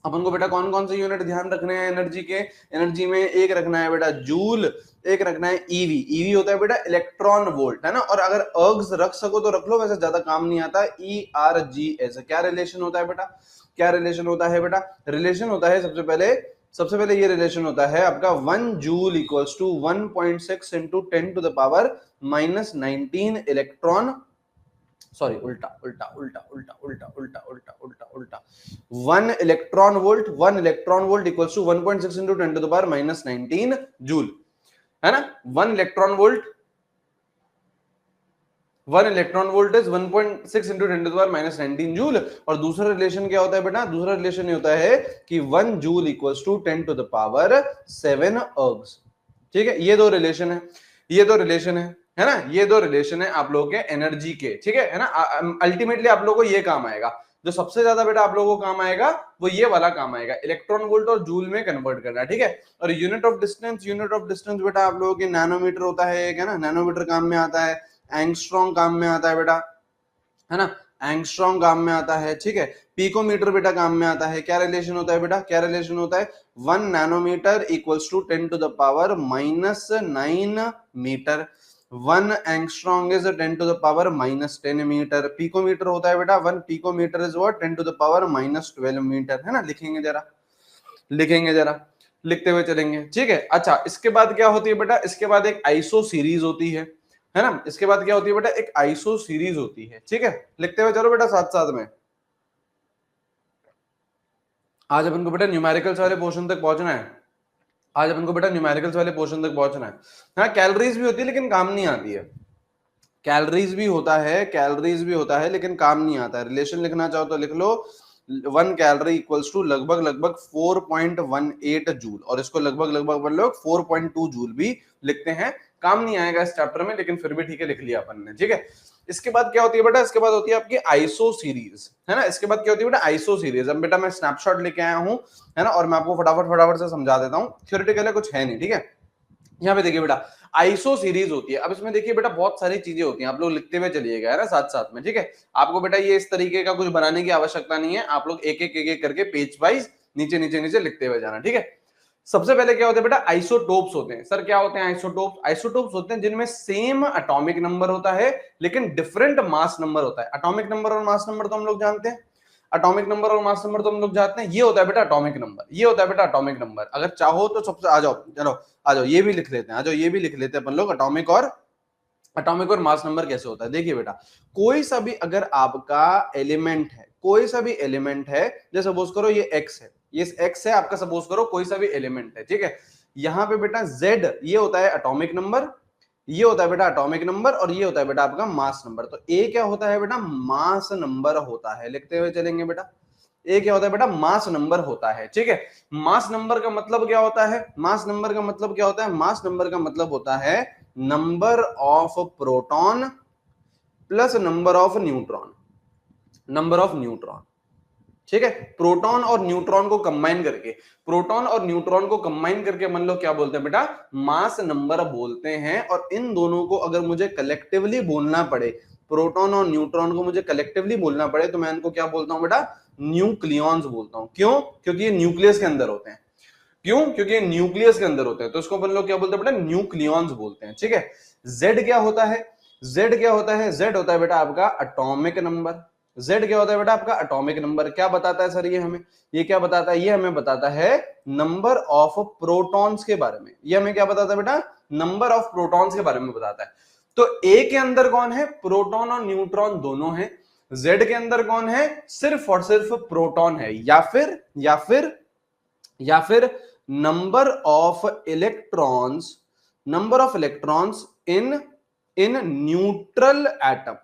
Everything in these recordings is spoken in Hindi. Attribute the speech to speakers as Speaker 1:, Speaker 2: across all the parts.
Speaker 1: अपन को बेटा कौन कौन से यूनिट ध्यान रखने हैं एनर्जी के, एनर्जी में एक रखना है बेटा जूल, एक रखना है ईवी, ईवी होता है बेटा इलेक्ट्रॉन वोल्ट, है ना, और अगर अर्ग्स रख सको तो रख लो, वैसे ज्यादा काम नहीं आता। ERGS क्या रिलेशन होता है बेटा, क्या रिलेशन होता है बेटा, रिलेशन होता है सबसे पहले ये रिलेशन होता है आपका 1 joule equals to 1.6 into 10 to the power -19 electron, sorry उल्टा उल्टा उल्टा उल्टा उल्टा उल्टा उल्टा उल्टा उल्टा 1 electron volt equals to 1.6 into 10 to the power -19 joule, है ना। 1 electron volt is 1.6 into 10 to the power -19 joule. और दूसरा रिलेशन क्या होता है बेटा, दूसरा रिलेशन ये होता है कि 1 joule equals to 10 to the power 7 ergs. ठीक है, ये दो रिलेशन है, ये दो रिलेशन है ना, ये दो रिलेशन है आप लोगों के एनर्जी के, ठीक है ना। अल्टीमेटली आप लोगों को ये काम आएगा, जो सबसे ज्यादा बेटा आप लोगों को काम आएगा वो ये वाला काम आएगा, इलेक्ट्रॉन वोल्ट और जूल में कन्वर्ट करना, ठीक है। और यूनिट ऑफ डिस्टेंस बेटा आप लोगों के नैनोमीटर होता है, एक है ना, नैनोमीटर काम में आता है, एंगस्ट्रॉम काम में आता है बेटा, है ना, एंगस्ट्रॉम काम में आता है, ठीक है। पिकोमीटर बेटा काम में आता है। क्या रिलेशन होता है बेटा, क्या रिलेशन होता है, 1 nanometre equals to 10 to the power -9 metre, 1 angstrom is 10 to the power -10 metre. Picometre होता है बेटा 1 picometre is what 10 to the power -12 metre, है ना। लिखेंगे जरा, लिखेंगे जरा, लिखते हुए चलेंगे, ठीक है। अच्छा, इसके बाद क्या होती है बेटा, इसके बाद एक आइसो सीरीज होती है ना। इसके बाद क्या होती है बेटा, एक आइसो सीरीज होती है, ठीक है। लिखते हुए चलो बेटा साथ साथ में। आज अपन को बेटा न्यूमेरिकल्स वाले पोर्शन तक पहुंचना है, आज अपन को बेटा न्यूमेरिकल्स वाले पोर्शन तक पहुंचना है। हाँ, कैलोरीज भी होती है लेकिन काम नहीं आती है, कैलोरीज भी होता है, कैलोरीज भी होता है लेकिन काम नहीं आता है। रिलेशन लिखना चाहो तो लिख लो, 1 कैलोरी इक्वल्स टू लगभग लगभग 4.18 जूल, और इसको लगभग लगभग बोल लो 4.2 जूल भी लिखते हैं। काम नहीं आएगा इस चैप्टर में, लेकिन फिर भी ठीक है, लिख लिया अपन ने, ठीक है। इसके बाद क्या होती है बेटा, इसके बाद होती है आपकी आइसो सीरीज, है ना। इसके बाद क्या होती है बेटा, आइसो सीरीज। अब बेटा मैं स्नैपशॉट लेके आया हूं, है ना, और मैं आपको फटाफट फटाफट से समझा देता हूं, थ्योरेटिकल है कुछ है नहीं, ठीक है। यहाँ पे देखिए बेटा आइसो सीरीज होती है। अब इसमें देखिए बेटा बहुत सारी चीजें होती हैं, आप लोग लिखते हुए चलिएगा, है ना, साथ साथ में, ठीक है। आपको बेटा ये इस तरीके का कुछ बनाने की आवश्यकता नहीं है, आप लोग एक एक एक एक करके पेज वाइज नीचे नीचे नीचे लिखते हुए जाना, ठीक है। सबसे पहले क्या होता है बेटा, आइसोटोप्स होते हैं। सर क्या होते हैं आइसोटोप्स, आइसोटोप्स होते हैं जिनमें सेम एटॉमिक नंबर होता है लेकिन डिफरेंट मास नंबर होता है। एटॉमिक नंबर और मास नंबर तो हम लोग जानते हैं, एटॉमिक नंबर और मास नंबर तो हम लोग जानते हैं, ये होता है बेटा एटॉमिक नंबर, ये होता है बेटा एटॉमिक नंबर। अगर चाहो तो सबसे आ जाओ, चलो आ जाओ, ये भी लिख लेते हैं, आ जाओ ये भी लिख लेते हैं अपन लोग, एटॉमिक और मास नंबर कैसे होता है। देखिए बेटा, कोई सा भी अगर आपका एलिमेंट है, कोई सा भी एलिमेंट है, जैसे सपोज करो ये एक्स है, ये एक्स है आपका, सपोज करो कोई सा भी एलिमेंट है, ठीक है। यहाँ पे बेटा जेड ये होता है एटॉमिक नंबर, ये होता है बेटा एटॉमिक नंबर, और ये होता है बेटा आपका मास नंबर। तो ए क्या होता है बेटा, मास नंबर होता है। लिखते हुए चलेंगे बेटा, ए क्या होता है बेटा, मास नंबर होता है, ठीक है। मास नंबर का मतलब क्या होता है, मास नंबर का मतलब क्या होता है, मास नंबर का मतलब होता है number of proton plus number of neutron, number of neutron, ठीक है। प्रोटॉन और न्यूट्रॉन को कंबाइन करके, प्रोटॉन और न्यूट्रॉन को कंबाइन करके मान लो क्या बोलते हैं बेटा, मास नंबर बोलते हैं। और इन दोनों को अगर मुझे कलेक्टिवली बोलना पड़े, प्रोटॉन और न्यूट्रॉन को मुझे कलेक्टिवली बोलना पड़े, तो मैं इनको क्या बोलता हूं बेटा, न्यूक्लियॉन्स बोलता हूं। क्यों, क्योंकि ये न्यूक्लियस के अंदर होते हैं, क्यों, क्योंकि ये न्यूक्लियस के अंदर होते हैं, तो इसको अपन लोग क्या बोलते हैं बेटा, न्यूक्लियॉन्स बोलते हैं, ठीक है। जेड क्या होता है, जेड क्या होता है, जेड होता है बेटा आपका एटॉमिक नंबर। जेड क्या होता है बेटा आपका एटॉमिक नंबर। क्या बताता है सर ये हमें, ये क्या बताता है, ये हमें बताता है नंबर ऑफ प्रोटॉन्स के बारे में। ये हमें क्या बताता है बेटा, नंबर ऑफ प्रोटॉन्स के बारे में बताता है। तो ए के अंदर कौन है, प्रोटॉन और न्यूट्रॉन दोनों है। जेड के अंदर कौन है, सिर्फ और सिर्फ प्रोटॉन है, या फिर number of electrons, number of electrons in in neutral atom,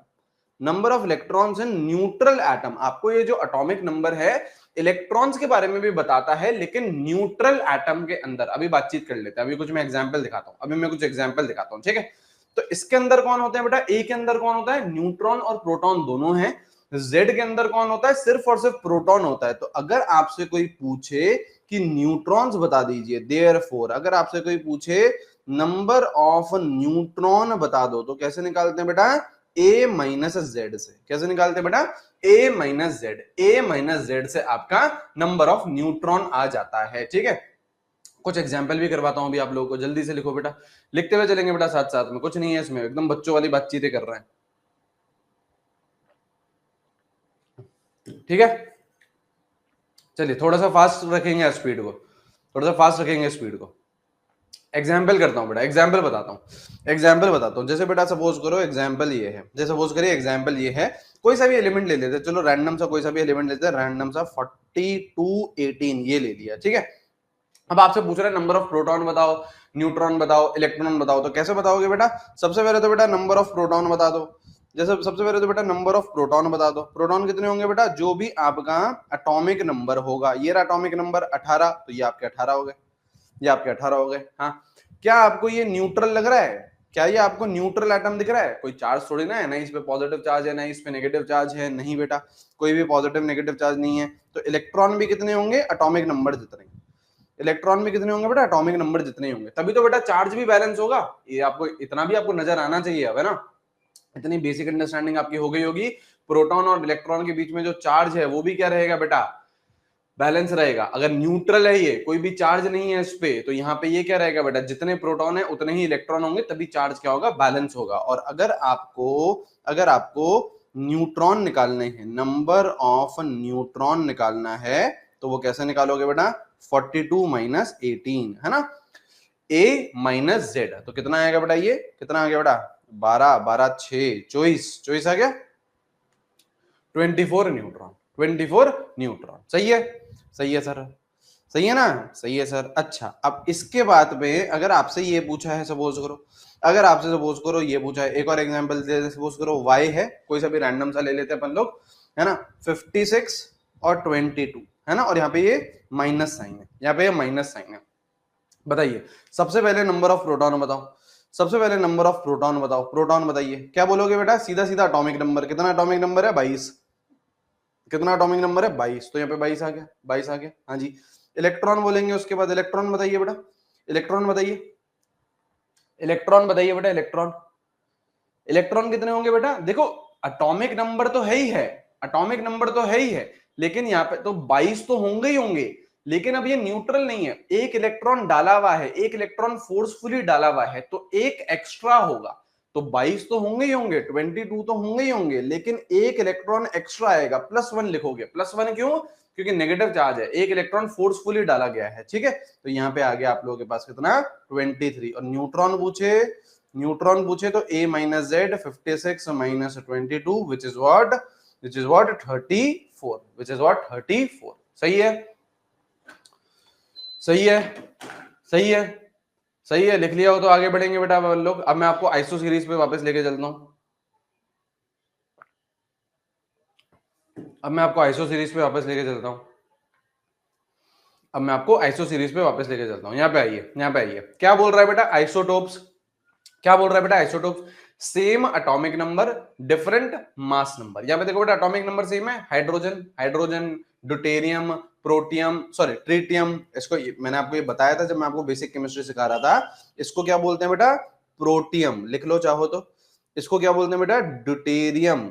Speaker 1: number of electrons in neutral atom. आपको ये जो एटॉमिक नंबर है इलेक्ट्रॉन्स के बारे में भी बताता है, लेकिन न्यूट्रल एटम के अंदर। अभी बातचीत कर लेते हैं, अभी कुछ मैं एग्जांपल दिखाता हूं, अभी मैं कुछ एग्जांपल दिखाता हूं, ठीक है। तो इसके अंदर कौन होते हैं बेटा, ए के अंदर कौन होता है, न्यूट्रॉन और प्रोटॉन दोनों हैं। जेड के अंदर कौन होता है, सिर्फ और सिर्फ प्रोटॉन होता है। तो अगर आपसे कोई पूछे कि न्यूट्रॉन्स बता दीजिए, देयरफॉर अगर आपसे कोई पूछे नंबर ऑफ न्यूट्रॉन बता दो, तो कैसे निकालते हैं बेटा, ए माइनस जेड से। कैसे निकालते हैं बेटा? ए माइनस जेड, ए माइनस जेड से आपका नंबर ऑफ न्यूट्रॉन आ जाता है। ठीक है, कुछ एग्जाम्पल भी करवाता हूं अभी आप लोगों को, जल्दी से लिखो बेटा, लिखते हुए चलेंगे बेटा साथ साथ में, कुछ नहीं है इसमें, एकदम बच्चों वाली बातचीतें कर रहे हैं। ठीक है, चलिए थोड़ा सा फास्ट रखेंगे स्पीड को, थोड़ा सा फास्ट रखेंगे स्पीड को। एग्जाम्पल करता हूं बेटा, एग्जाम्पल बताता हूं, एग्जाम्पल बताता हूं। जैसे बेटा सपोज करो एग्जाम्पल ये है, जैसे सपोज करिए एग्जाम्पल ये है, कोई सा भी एलिमेंट ले लेते हैं, चलो रैंडम सा कोई सा भी एलिमेंट लेते हैं, रैंडम सा 42 18 ये ले लिया। ठीक है, अब आपसे पूछ रहा है नंबर ऑफ प्रोटॉन बताओ, न्यूट्रॉन बताओ, इलेक्ट्रॉन बताओ, तो कैसे बताओगे बेटा? सबसे पहले तो बेटा नंबर ऑफ प्रोटॉन बता दो। जैसे सबसे पहले तो बेटा नंबर ऑफ प्रोटॉन बता दो। प्रोटॉन कितने होंगे बेटा? जो भी आपका एटॉमिक नंबर होगा, ये रहा एटॉमिक नंबर 18, तो ये आपके 18 हो गए, ये आपके 18 हो गए। हाँ, क्या आपको ये न्यूट्रल लग रहा है? क्या ये आपको न्यूट्रल एटम दिख रहा है? कोई चार्ज थोड़ी ना है, ना इस पे पॉजिटिव चार्ज है, ना इस पे नेगेटिव चार्ज है, नहीं बेटा, कोई भी पॉजिटिव नेगेटिव चार्ज नहीं है। तो इलेक्ट्रॉन भी कितने होंगे? एटॉमिक नंबर जितने। इलेक्ट्रॉन भी कितने होंगे बेटा? एटॉमिक नंबर जितने होंगे, तभी तो बेटा चार्ज भी बैलेंस होगा। ये आपको इतना भी आपको नजर आना चाहिए अब, है ना? इतनी बेसिक अंडरस्टैंडिंग आपकी हो गई होगी। प्रोटॉन और इलेक्ट्रॉन के बीच में जो चार्ज है वो भी क्या रहेगा बेटा? बैलेंस रहेगा। अगर न्यूट्रल है ये, कोई भी चार्ज नहीं है इस पे, तो यहाँ पे ये क्या रहेगा बेटा? जितने प्रोटॉन है उतने ही इलेक्ट्रॉन होंगे, तभी चार्ज क्या होगा? बैलेंस होगा। और अगर आपको न्यूट्रॉन निकालने हैं, नंबर ऑफ न्यूट्रॉन निकालना है, तो वो कैसे निकालोगे बेटा? 42 माइनस 18, है ना? ए माइनस जेड, तो कितना आएगा बेटा? ये कितना आ गया बेटा? 12 12 6 24 आ गया, 24 न्यूट्रॉन, 24 न्यूट्रॉन। सही है, सही है सर, सही है ना? सही है सर। अच्छा, अब इसके बाद में अगर आपसे ये पूछा है, सपोज करो, अगर आपसे सपोज करो ये पूछा है, एक और एग्जांपल दे दे, सपोज करो y है, कोई सा भी रैंडम सा ले लेते हैं अपन लोग, है ना? 56 और 22, है ना? और यहाँ पे ये माइनस साइन है, यहाँ पे ये माइनस साइन है। बताइए सबसे पहले नंबर ऑफ प्रोटॉन बताओ, सबसे पहले नंबर ऑफ प्रोटॉन बताओ, प्रोटॉन बताइए। क्या बोलोगे बेटा? सीधा सीधा एटॉमिक नंबर, कितना एटॉमिक नंबर है? 22। कितना एटॉमिक नंबर है? 22, तो यहाँ पे 22 आ गया, 22 आ गया। हाँ जी, इलेक्ट्रॉन बोलेंगे उसके बाद, इलेक्ट्रॉन बताइए बेटा, इलेक्ट्रॉन बताइए, इलेक्ट्रॉन बताइए बेटा, इलेक्ट्रॉन, इलेक्ट्रॉन कितने होंगे बेटा? देखो एटॉमिक नंबर तो है ही है, एटॉमिक नंबर तो है ही है, लेकिन यहाँ पे तो 22 तो होंगे ही होंगे, लेकिन अब ये न्यूट्रल नहीं है, एक इलेक्ट्रॉन डाला हुआ है, एक इलेक्ट्रॉन फोर्सफुली डाला हुआ है, तो एक एक्स्ट्रा होगा। तो 22 तो होंगे ही होंगे, 22 तो होंगे ही होंगे, लेकिन एक इलेक्ट्रॉन एक्स्ट्रा आएगा, +1 लिखोगे। +1 क्यों? क्योंकि नेगेटिव चार्ज है, एक इलेक्ट्रॉन फोर्सफुली डाला गया है। ठीक है, तो यहाँ पे आ गया आप लोगों के पास कितना? 23। और न्यूट्रॉन पूछे, न्यूट्रॉन पूछे तो a minus Z 56 minus 22 which is what? Which is what? 34, which is what? 34। सही है, सही है, सही है, सही है। लिख लिया हो तो आगे बढ़ेंगे बेटा लोग। अब मैं आपको आइसो सीरीज पे वापस लेके चलता हूं, अब मैं आपको आइसो सीरीज पे वापस लेके चलता हूं, अब मैं आपको आइसो सीरीज पे वापस लेके चलता हूं। यहाँ पे आइए, यहाँ पे आइए, क्या बोल रहा है बेटा? आइसोटोप्स, क्या बोल रहा है बेटा? Isotopes, same atomic number different mass number. यहां पे देखो बेटा एटॉमिक नंबर सेम है, hydrogen, hydrogen, deuterium, protium, sorry tritium, इसको मैंने आपको ये बताया था जब मैं आपको बेसिक केमिस्ट्री सिखा रहा था, इसको क्या बोलते हैं बेटा? प्रोटियम, लिख लो चाहो तो। इसको क्या बोलते हैं बेटा? ड्यूटेरियम,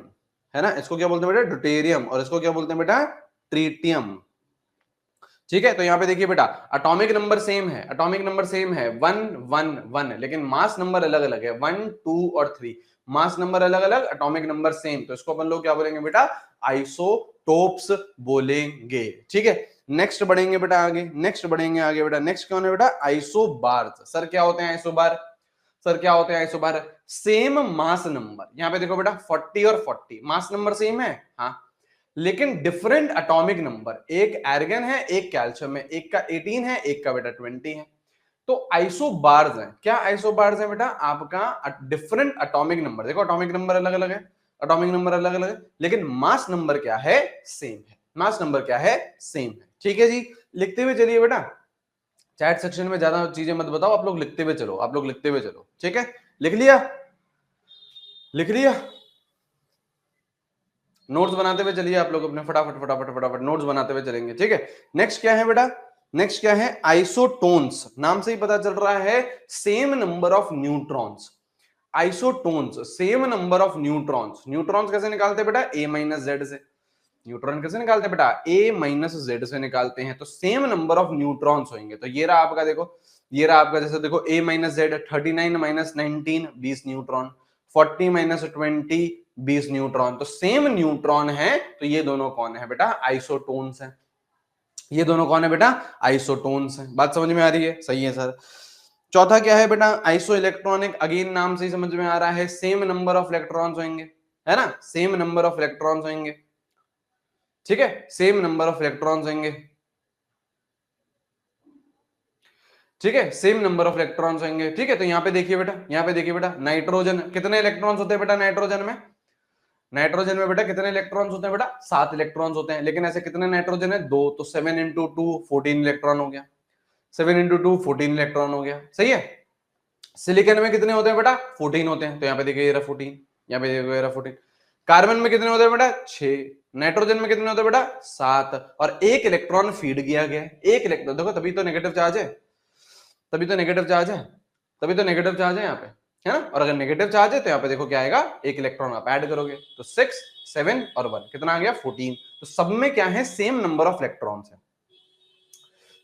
Speaker 1: है ना? इसको क्या बोलते हैं बेटा? ड्यूटेरियम। और इसको क्या बोलते हैं बेटा? ट्रिटियम। ठीक है, तो यहाँ पे देखिए बेटा एटॉमिक नंबर सेम है, एटॉमिक नंबर सेम है 1 1 1, लेकिन मास नंबर अलग अलग है 1 2 और 3, मास नंबर अलग अलग, एटॉमिक नंबर सेम। तो इसको अपन लोग क्या बोलेंगे बेटा? आइसोटोप्स बोलेंगे। ठीक है, नेक्स्ट बढ़ेंगे बेटा आगे, नेक्स्ट बढ़ेंगे आगे बेटा। नेक्स्ट कौन है बेटा? आइसोबार्स। सर क्या होते हैं आइसोबार? सर क्या होते हैं आइसोबार? Same mass number. यहाँ पे देखो बेटा 40 और 40 मास नंबर सेम है, हाँ, लेकिन डिफरेंट एटॉमिक नंबर, एक एर्गन है एक कैल्शियम है, एक का 18 है एक का बेटा 20 है। तो आइसोबार्स हैं। क्या आइसोबार्स है बेटा? आपका डिफरेंट एटॉमिक नंबर, देखो एटॉमिक नंबर अलग अलग है, एटॉमिक नंबर अलग अलग है, लेकिन मास नंबर क्या है? सेम है। मास नंबर क्या है? सेम है। ठीक है जी, लिखते हुए चलिए बेटा, चैट सेक्शन में ज्यादा चीजें मत बताओ, आप लोग लिखते हुए चलो, आप लोग लिखते हुए चलो। ठीक है, लिख लिया, लिख लिया, नोट्स बनाते हुए चलिए आप लोग अपने, फटाफट फटाफट फटाफट नोट्स बनाते हुए चलेंगे। ठीक है, नेक्स्ट क्या है बेटा? नेक्स्ट क्या है? आइसोटोन्स। नाम से ही पता चल रहा है same number of neutrons. Isotones, same number of neutrons. Neutrons कैसे निकालते हैं बेटा? a माइनस जेड से। न्यूट्रॉन कैसे निकालते हैं बेटा? a माइनस जेड से निकालते हैं। तो सेम नंबर ऑफ न्यूट्रॉन्स होंगे। तो ये रहा आपका, देखो ये रहा आपका, जैसे देखो a minus Z, 39 minus 19 20 neutron, 40 minus 20 20 neutron. तो सेम न्यूट्रॉन है, तो ये दोनों कौन है बेटा? आइसोटोन्स है। ये दोनों कौन है बेटा? आइसोटोन्स है। बात समझ में आ रही है? सही है सर। चौथा क्या है बेटा? Iso electronic. अगेन नाम से ही समझ में आ रहा है, सेम नंबर ऑफ इलेक्ट्रॉन्स होंगे, है ना? सेम नंबर ऑफ इलेक्ट्रॉन्स होंगे, ठीक है, सेम नंबर ऑफ इलेक्ट्रॉन्स होंगे, ठीक है, सेम नंबर ऑफ इलेक्ट्रॉन्स होंगे, ठीक है। तो यहाँ पे देखिए बेटा, यहाँ पे देखिए बेटा, नाइट्रोजन कितने इलेक्ट्रॉन्स होते हैं बेटा? नाइट्रोजन में, नाइट्रोजन में बेटा कितने इलेक्ट्रॉन्स होते हैं बेटा? 7 इलेक्ट्रॉन्स होते हैं। लेकिन ऐसे कितने नाइट्रोजन है? 2। तो 7 इंटू 2 14 इलेक्ट्रॉन हो गया। 7 इंटू 2 14 इलेक्ट्रॉन हो गया, सही है। सिलिकॉन में कितने होते हैं बेटा? 14 होते हैं। तो यहाँ पे देखिए ये रहा 14, यहाँ पे देखिए ये रहा 14। कार्बन में कितने होते हैं बेटा? 6। नाइट्रोजन में कितने होते हैं बेटा? 7। और एक इलेक्ट्रॉन फीड किया गया है, एक इलेक्ट्रॉन, देखो तभी तो नेगेटिव चार्ज है, तभी तो नेगेटिव चार्ज है, तभी तो नेगेटिव चार्ज है यहाँ पे, है ना? और अगर नेगेटिव चार्ज है तो यहाँ पे देखो क्या आएगा? एक इलेक्ट्रॉन आप ऐड करोगे तो 6, 7 और 1 कितना आ गया? 14। तो सब में क्या है? सेम नंबर ऑफ इलेक्ट्रॉन्स है।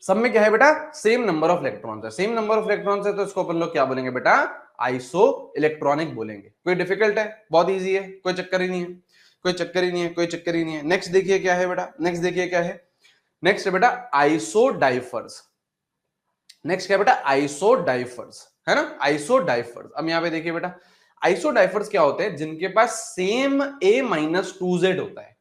Speaker 1: सब में क्या है बेटा? सेम नंबर ऑफ इलेक्ट्रॉन्स है। सेम नंबर ऑफ इलेक्ट्रॉन्स है तो इसको अपन लोग क्या बोलेंगे बेटा? आइसो इलेक्ट्रॉनिक बोलेंगे। कोई डिफिकल्ट है? बहुत इजी है, कोई चक्कर ही नहीं है, कोई चक्कर ही नहीं है, कोई चक्कर ही नहीं है। नेक्स्ट देखिए क्या है बेटा? नेक्स्ट देखिए क्या है? नेक्स्ट है बेटा आइसोडाइफर्स। नेक्स्ट क्या है बेटा? आइसोडाइफर्स, है ना? आइसोडाइफर्स। अब यहाँ पे देखिए बेटा, आइसोडाइफर्स क्या होते हैं? जिनके पास सेम a माइनस 2z होता है।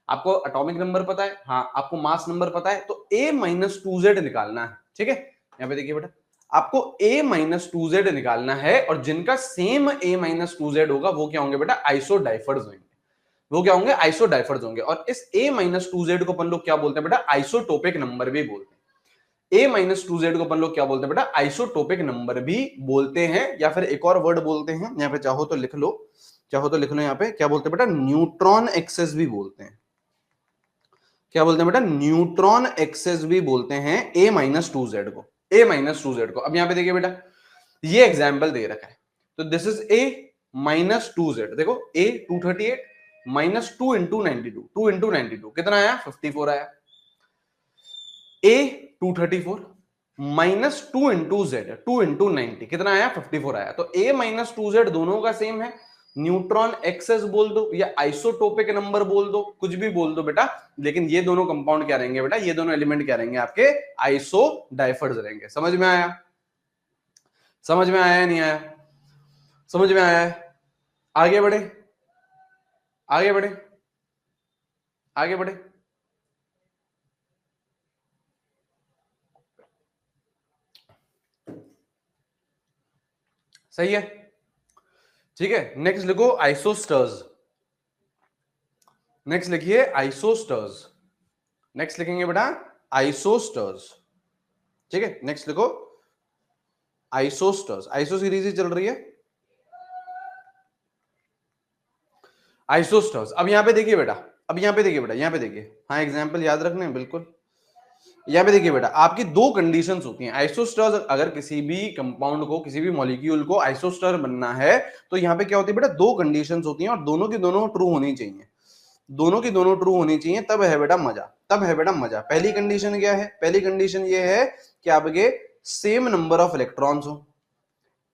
Speaker 1: आपको एटॉमिक नंबर पता है, हाँ, आपको मास नंबर पता है, तो a माइनस 2z निकालना है, ठीक है। यहाँ पे देखिए बेटा, आपको a माइनस 2z निकालना है, और जिनका सेम a माइनस 2z होगा वो क्या होंगे बेटा? आइसोडाइफर्स होंगे। वो क्या होंगे? आइसोडाइफर्स होंगे। और इस a माइनस 2z को अपन लोग क्या बोलते हैं बेटा? आइसोटोपिक नंबर भी बोलते हैं। a माइनस 2z को अपन लोग क्या बोलते हैं बेटा? आइसोटोपिक नंबर भी बोलते हैं, या फिर एक और वर्ड बोलते हैं, यहाँ पे चाहो तो लिख लो, चाहो तो लिख लो, यहाँ पे क्या बोलते हैं बेटा? न्यूट्रॉन एक्सेस भी बोलते हैं। क्या बोलते हैं बेटा? न्यूट्रॉन एक्सेस भी बोलते हैं a माइनस 2z को, a माइनस 2z को। अब यहाँ पे देखिए बेटा, ये एग्जाम्पल दे रखा है, तो this is a minus 2z। देखो a 238 माइनस 2 इंटू 92, 2 इंटू 92 कितना आया? 54 आया। a 234 minus 2 into z, 2 into 90 कितना आया? 54 आया। तो a माइनस 2z दोनों का सेम है। न्यूट्रॉन एक्सेस बोल दो या आइसोटोपिक नंबर बोल दो, कुछ भी बोल दो बेटा, लेकिन ये दोनों कंपाउंड क्या रहेंगे बेटा? ये दोनों एलिमेंट क्या रहेंगे? आपके आइसोडाइफर्स रहेंगे। समझ में आया? समझ में आया या नहीं आया? समझ में आया है? आगे बढ़े, आगे बढ़े, आगे बढ़े। सही है, ठीक है। नेक्स्ट लिखो आइसोस्टर्स। नेक्स्ट लिखिए आइसोस्टर्स। नेक्स्ट लिखेंगे बेटा आइसोस्टर्स, ठीक है। नेक्स्ट लिखो आइसोस्टर्स। आइसो सीरीज ही चल रही है, आइसोस्टर्स। अब यहां पे देखिए बेटा, अब यहां पे देखिए बेटा, यहां पे देखिए, हाँ एग्जांपल याद रखने हैं बिल्कुल। यहां पे देखिए बेटा, आपकी दो कंडीशंस होती हैं आइसोस्टर्स। अगर किसी भी कंपाउंड को, किसी भी मॉलिक्यूल को आइसोस्टर बनना है, तो यहां पे क्या होती है बेटा? दो कंडीशंस होती हैं, और दोनों की दोनों ट्रू होनी चाहिए। दोनों की दोनों ट्रू होनी चाहिए, तब है बेटा मजा, तब है बेटा मजा। पहली कंडीशन क्या है? पहली कंडीशन ये है कि आपके सेम नंबर ऑफ इलेक्ट्रॉन्स हो।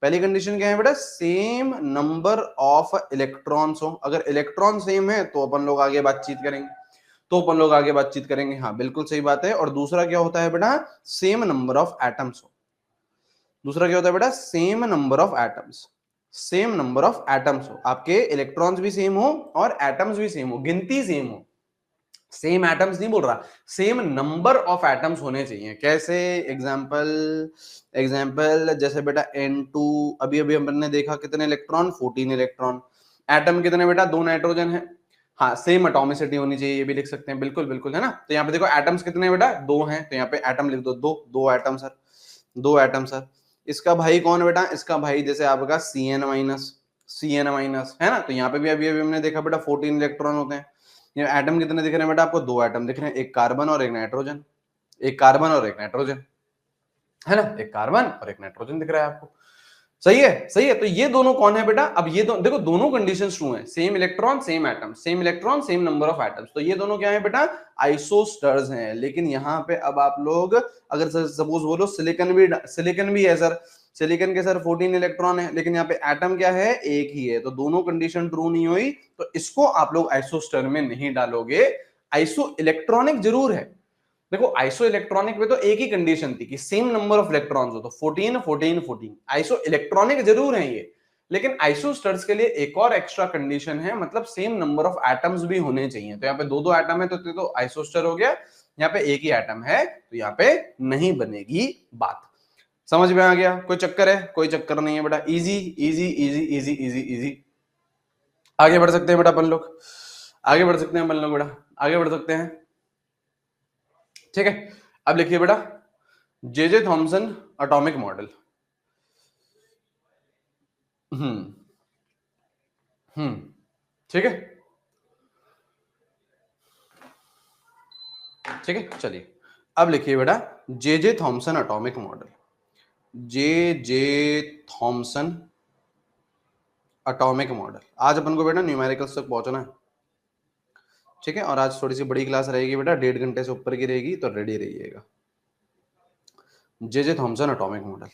Speaker 1: पहली कंडीशन क्या है बेटा? सेम नंबर ऑफ इलेक्ट्रॉन्स हो। अगर इलेक्ट्रॉन सेम है तो अपन लोग आगे बातचीत करेंगे, तो अपन लोग आगे बातचीत करेंगे, हाँ बिल्कुल सही बात है। और दूसरा क्या होता है बेटा? सेम नंबर ऑफ एटम्स हो। दूसरा क्या होता है बेटा? Same number of atoms, same number of atoms हो। आपके इलेक्ट्रॉन्स भी सेम हो और एटम्स भी सेम हो, गिनती सेम हो। सेम एटम्स नहीं बोल रहा, सेम नंबर ऑफ एटम्स होने चाहिए। कैसे? एग्जांपल, एग्जांपल जैसे बेटा N2, अभी अभी हमने देखा कितने इलेक्ट्रॉन? 14 इलेक्ट्रॉन। एटम कितने बेटा? 2 नाइट्रोजन है, हाँ सेम एटॉमिसिटी होनी चाहिए, ये भी लिख सकते हैं, बिल्कुल बिल्कुल, है ना। तो यहाँ पे देखो एटम्स कितने बेटा? 2 हैं, तो यहाँ पे एटम लिख दो, दो एटम सर, 2 एटम सर। इसका भाई कौन बेटा? इसका भाई जैसे आपका Cn माइनस, Cn माइनस, है ना। तो यहाँ पे भी अभी अभी हमने देखा बेटा 14 इलेक्ट्रॉन होते हैं। ये एटम कितने दिख रहे हैं बेटा? आपको 2 एटम दिख रहे हैं, एक कार्बन और एक नाइट्रोजन, एक कार्बन और एक नाइट्रोजन, है ना, एक कार्बन और एक नाइट्रोजन दिख रहा है आपको। सही है, सही है। तो ये दोनों कौन है बेटा? अब ये देखो दोनों कंडीशंस ट्रू हैं, same electron same atom, same electron same number of atoms, तो ये दोनों क्या है बेटा? आइसोस्टर्स हैं। लेकिन यहाँ पे अब आप लोग अगर सपोज बोलो सिलिकन भी है सर, सिलिकन के सर 14 इलेक्ट्रॉन है, लेकिन यहाँ पे एटम क्या है? एक ही है, तो दोनों कंडीशन ट्रू नहीं हुई, तो इसको आप लोग आइसोस्टर में नहीं डालोगे। आइसो इलेक्ट्रॉनिक जरूर है। देखो आइसो इलेक्ट्रॉनिक में तो एक ही कंडीशन थी कि सेम नंबर ऑफ इलेक्ट्रॉन्स हो, तो 14 14 14। आइसो इलेक्ट्रॉनिक जरूर है ये, लेकिन आइसोस्टर्स के लिए एक और एक्स्ट्रा कंडीशन है, मतलब सेम नंबर ऑफ एटम्स भी होने चाहिए। तो यहाँ पे दो एटम है तो आइसोस्टर हो गया, यहाँ पे एक ही एटम है तो यहाँ पे नहीं बनेगी बात। समझ में आ गया? कोई चक्कर है? कोई चक्कर नहीं है बेटा, easy easy easy easy easy easy. आगे बढ़ सकते हैं बेटा अपन लोग, आगे बढ़ सकते हैं अपन लोग बेटा, आगे बढ़ सकते हैं। ठीक है, अब लिखिए बेटा जे थॉमसन एटॉमिक मॉडल। ठीक है, ठीक है, चलिए अब लिखिए बेटा J Thomson atomic model. J Thomson atomic model. आज अपन को बेटा न्यूमेरिकल्स तक पहुंचना है, ठीक है, और आज थोड़ी सी बड़ी क्लास रहेगी बेटा, 1.5 घंटे से ऊपर की रहेगी, तो रेडी रहिएगा। J Thomson atomic model,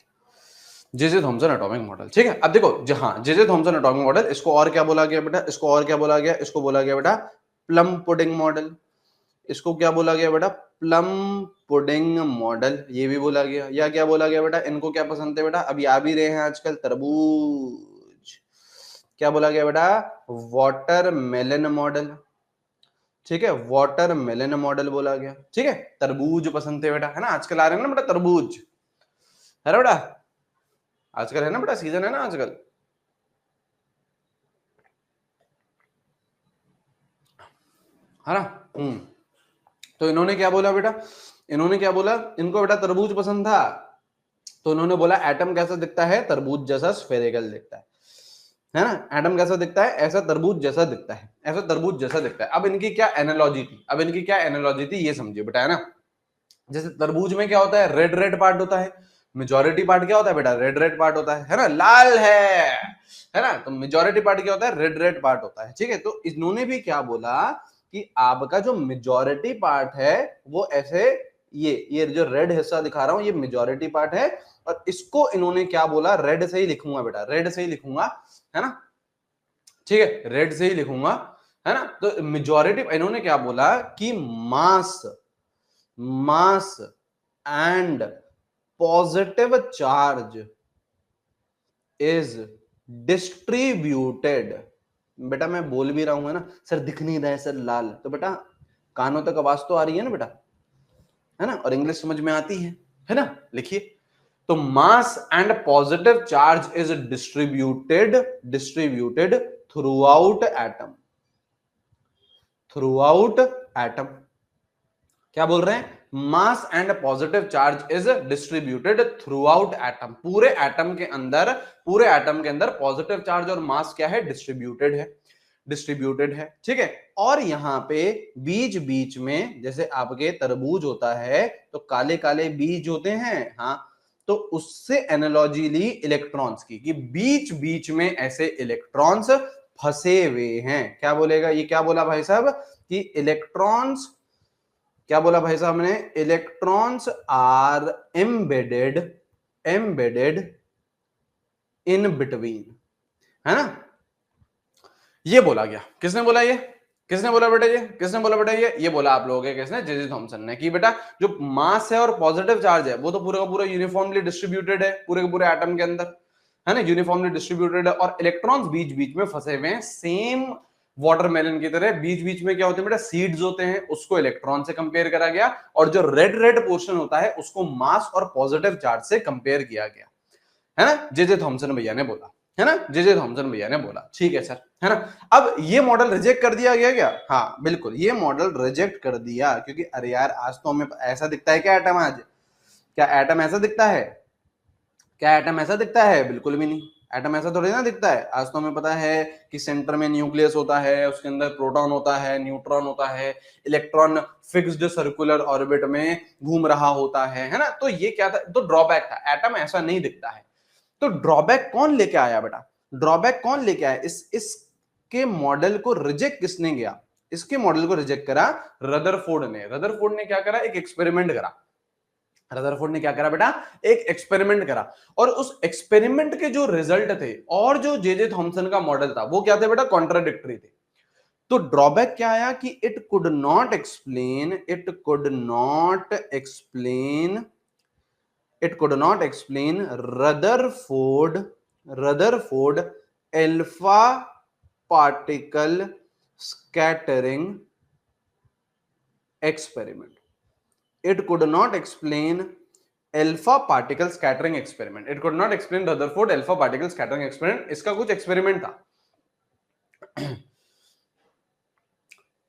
Speaker 1: J Thomson atomic model, ठीक है। अब देखो जहां जे थॉमसन एटॉमिक मॉडल, इसको और क्या बोला गया बेटा? इसको और क्या बोला गया? इसको बोला गया बेटा प्लम पुडिंग मॉडल। इसको क्या बोला गया बेटा? प्लम पुडिंग मॉडल, ये भी बोला गया। या क्या बोला गया बेटा? इनको क्या पसंद है बेटा? अभी आ भी रहे हैं आजकल, तरबूज। क्या बोला गया बेटा? वाटरमेलन मॉडल, ठीक है, वाटरमेलन मॉडल बोला गया, ठीक है। तरबूज पसंद थे बेटा, है ना, आजकल आ रहे हैं ना बेटा तरबूज, है ना बेटा, आजकल है ना बेटा, सीजन है ना आजकल। है ना? तो इन्होंने क्या बोला बेटा? इन्होंने क्या बोला? इनको बेटा तरबूज पसंद था, तो इन्होंने बोला एटम कैसा दिखता है? तरबूज जैसा स्फेरिकल दिखता है ना? एटम कैसा दिखता है? ऐसा तरबूज जैसा दिखता है, ऐसा तरबूज जैसा दिखता है। अब इनकी क्या एनालॉजी थी? अब इनकी क्या एनालॉजी थी ये समझिए बेटा, है ना। जैसे तरबूज में क्या होता है? रेड रेड पार्ट होता है, मेजोरिटी पार्ट क्या होता है बेटा? रेड रेड पार्ट होता है ना, लाल है ना, तो मेजोरिटी पार्ट क्या होता है? रेड रेड पार्ट होता है, ठीक है। तो इन्होंने भी क्या बोला कि आपका जो मेजोरिटी पार्ट है वो ऐसे, ये जो रेड हिस्सा दिखा रहा हूं ये मेजोरिटी पार्ट है, और इसको इन्होंने क्या बोला? रेड से ही लिखूंगा बेटा, रेड से ही लिखूंगा, है ना, ठीक है, रेड से ही लिखूंगा, है ना। तो मेजोरिटी इन्होंने क्या बोला कि mass mass and positive charge is distributed. बेटा मैं बोल भी रहा हूं, है ना सर, दिख नहीं रहा है सर लाल, तो बेटा कानों तक आवाज तो आ रही है ना बेटा, है ना, और इंग्लिश समझ में आती है ना। लिखिए, तो मास and positive charge is distributed through out atom, through out atom. क्या बोल रहे हैं? मास and positive charge is distributed through out atom, पूरे एटम के अंदर, पूरे एटम के अंदर पॉजिटिव चार्ज और मास क्या है? डिस्ट्रीब्यूटेड है, डिस्ट्रीब्यूटेड है, ठीक है। और यहां पे बीच बीच में जैसे आपके तरबूज होता है तो काले काले बीज होते हैं, हाँ, तो उससे एनालॉजी ली इलेक्ट्रॉन्स की, कि बीच बीच में ऐसे इलेक्ट्रॉन्स फंसे हुए हैं। क्या बोलेगा ये? क्या बोला भाई साहब कि इलेक्ट्रॉन्स, क्या बोला भाई साहब ने? Electrons are embedded in between, है ना, ये बोला गया। किसने बोला ये? किसने बोला बेटा ये? किसने बोला बेटा ये बोला आप लोगों के, किसने? जे थॉमसन ने, कि बेटा जो मास है और पॉजिटिव चार्ज है वो तो पूरा का पूरा यूनिफॉर्मली डिस्ट्रीब्यूटेड है पूरे के पूरे एटम के अंदर, है ना, यूनिफॉर्मली डिस्ट्रीब्यूटेड है, और इलेक्ट्रॉन्स बीच बीच में फंसे हुए हैं, सेम वाटरमेलन की तरह बीच बीच में क्या होते हैं बेटा? सीड्स होते हैं, उसको इलेक्ट्रॉन से कंपेयर करा गया, और जो रेड रेड पोर्शन होता है उसको मास और पॉजिटिव चार्ज से कंपेयर किया गया, है ना, जे थॉमसन भैया ने बोला, है ना, जे थॉमसन भैया ने बोला, ठीक है सर, है ना। अब ये मॉडल रिजेक्ट कर दिया गया क्या? हाँ बिल्कुल, ये मॉडल रिजेक्ट कर दिया, क्योंकि अरे यार आज तो हमें ऐसा दिखता है क्या एटम? आज क्या एटम ऐसा दिखता है? क्या एटम ऐसा दिखता है? बिल्कुल भी नहीं, एटम ऐसा थोड़ी ना दिखता है। आज तो हमें पता है कि सेंटर में न्यूक्लियस होता है, उसके अंदर प्रोटॉन होता है, न्यूट्रॉन होता है, इलेक्ट्रॉन फिक्स्ड सर्कुलर ऑर्बिट में घूम रहा होता है ना। तो ये क्या था? तो ड्रॉबैक था, एटम ऐसा नहीं दिखता है, तो ड्रॉबैक कौन लेके आया बेटा, ड्रॉबैक कौन लेके आया, इसके मॉडल को रिजेक्ट किसने किया, इसके मॉडल को रिजेक्ट करा रदरफोर्ड ने। रदरफोर्ड ने क्या करा, एक एक्सपेरिमेंट करा। रदरफोर्ड ने क्या करा बेटा, एक एक्सपेरिमेंट करा, और उस एक्सपेरिमेंट के जो रिजल्ट थे और जो जे थॉमसन का मॉडल था वो क्या थे बेटा, कॉन्ट्राडिक्टरी थे। तो ड्रॉबैक क्या आया कि it could not explain Rutherford alpha particle scattering experiment. It could not explain alpha particle scattering experiment. It could not explain Rutherford alpha particle scattering experiment. इसका कुछ एक्सपेरिमेंट था,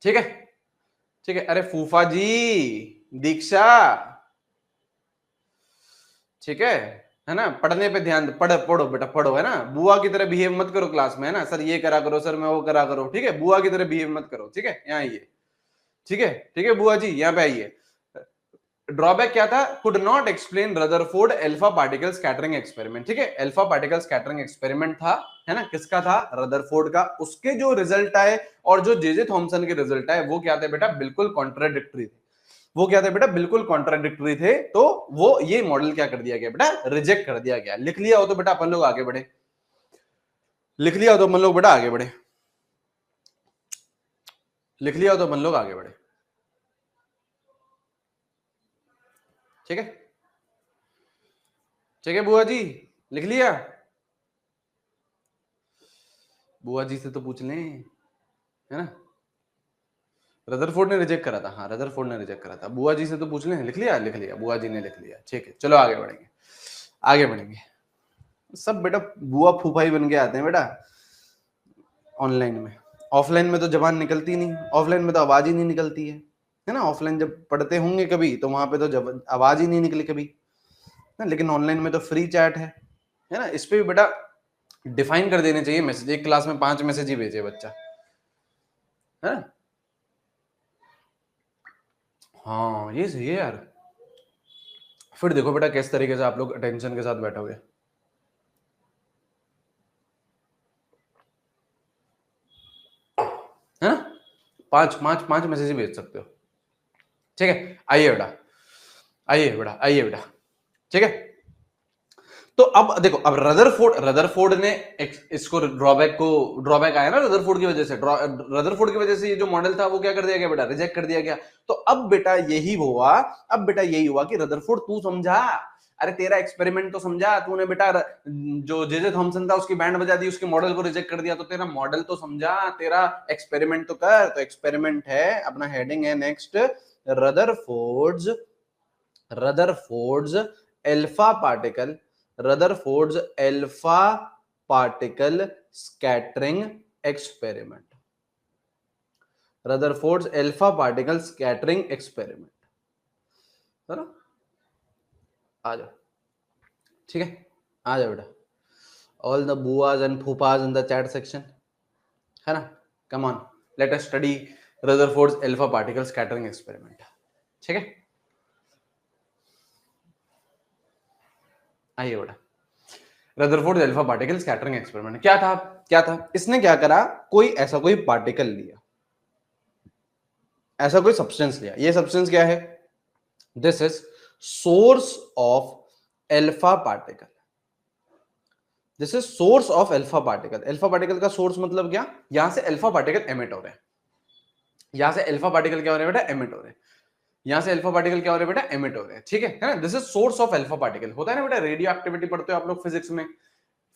Speaker 1: ठीक है, ठीक है। अरे फूफा जी, दीक्षा, ठीक है ना, पढ़ने पे ध्यान, पढ़ो बेटा, पढ़ो, है ना। बुआ की तरह बिहेव मत करो क्लास में, है ना, सर ये करा करो, सर मैं वो करा करो, ठीक है। बुआ की तरह बिहेव मत करो, ठीक है। यहाँ आइए, ठीक है, ठीक है, बुआ जी यहाँ पे आइए। ड्रॉबैक क्या था, could not explain Rutherford alpha particle scattering experiment, ठीक है। अल्फा पार्टिकल स्कैटरिंग एक्सपेरिमेंट था, है ना, किसका था, रदरफोर्ड का। उसके जो रिजल्ट आए और जो जे थॉमसन के रिजल्ट आए वो क्या थे बेटा, बिल्कुल कॉन्ट्राडिक्टरी थे। वो क्या थे बेटा, बिल्कुल कॉन्ट्राडिक्टरी थे। तो वो ये मॉडल क्या कर दिया गया बेटा, रिजेक्ट कर दिया गया। लिख लिया हो तो बेटा अपन लोग आगे बढ़े, लिख लिया हो तो अपन लोग बेटा आगे बढ़े, लिख लिया हो तो अपन लोग आगे बढ़े, ठीक है, ठीक है। बुआ जी लिख लिया, बुआ जी से तो पूछ लें, है ना। रदरफोर्ड ने रिजेक्ट करा था, हाँ रदरफोर्ड ने रिजेक्ट करा था। बुआ जी से तो पूछ लें, लिख लिया, लिख लिया, बुआ जी ने लिख लिया, ठीक है। चलो आगे बढ़ेंगे, आगे बढ़ेंगे। सब बेटा बुआ फूफा ही बन के आते हैं बेटा ऑनलाइन में। ऑफलाइन में तो जबान निकलती नहीं, ऑफलाइन में तो आवाज ही नहीं निकलती है ना। ऑफलाइन जब पढ़ते होंगे कभी तो वहां पे तो आवाज ही नहीं निकली कभी ना, लेकिन ऑनलाइन में तो फ्री चैट है ना। इस पे भी बेटा डिफाइन कर देने चाहिए मैसेज, एक क्लास में 5 मैसेज ही भेजे बच्चा, है ना। हाँ ये सही है यार। फिर देखो बेटा किस तरीके से आप लोग अटेंशन के साथ बैठोगे, है ना। 5 मैसेज ही भेज सकते हो, ठीक है। आइए बेटा, आइए बेटा, आइए बेटा, ठीक है। तो अब देखो, अब रदरफोर्ड ने इसको ड्रॉबैक आया ना रदरफोर्ड की वजह से। रदरफोर्ड की वजह से ये जो मॉडल था वो क्या कर दिया गया बेटा, रिजेक्ट कर दिया गया। तो अब बेटा यही हुआ, अब बेटा यही हुआ कि रदरफोर्ड तू समझा, अरे तेरा एक्सपेरिमेंट तो समझा तूने बेटा, जो जे थॉमसन था उसकी बैंड बजा दी, उसके मॉडल को रिजेक्ट कर दिया, तो तेरा मॉडल तो समझा, तेरा एक्सपेरिमेंट तो कर। तो एक्सपेरिमेंट है, अपना हेडिंग है next, Rutherford's alpha particle, Rutherford's alpha particle scattering experiment, Rutherford's alpha particle scattering experiment, है ना। आ जाओ, ठीक है, आ जाओ बेटा। ऑल द बुआज एंड फूफाज इन द चैट सेक्शन, है ना। Come on, let us study Rutherford's alpha particle scattering experiment, ठीक है। आइए बेटा, Rutherford alpha particle scattering experiment क्या था, क्या था। इसने क्या करा, कोई पार्टिकल लिया, ऐसा कोई सब्सटेंस लिया। ये सब्सटेंस क्या है, this is source of alpha particle, this is source of alpha particle. Alpha particle का सोर्स मतलब क्या, यहां से अल्फा पार्टिकल एमिट हो रहे हैं, यहां से अल्फा पार्टिकल क्या हो रहे हैं बेटा, एमिट हो रहे हैं। यहां से अल्फा पार्टिकल क्या हो रहे हैं बेटा, एमिट हो रहे हैं, ठीक है ना। This is source of alpha particle. होता है ना बेटा, रेडियो एक्टिविटी पढ़ते हो आप लोग फिजिक्स में,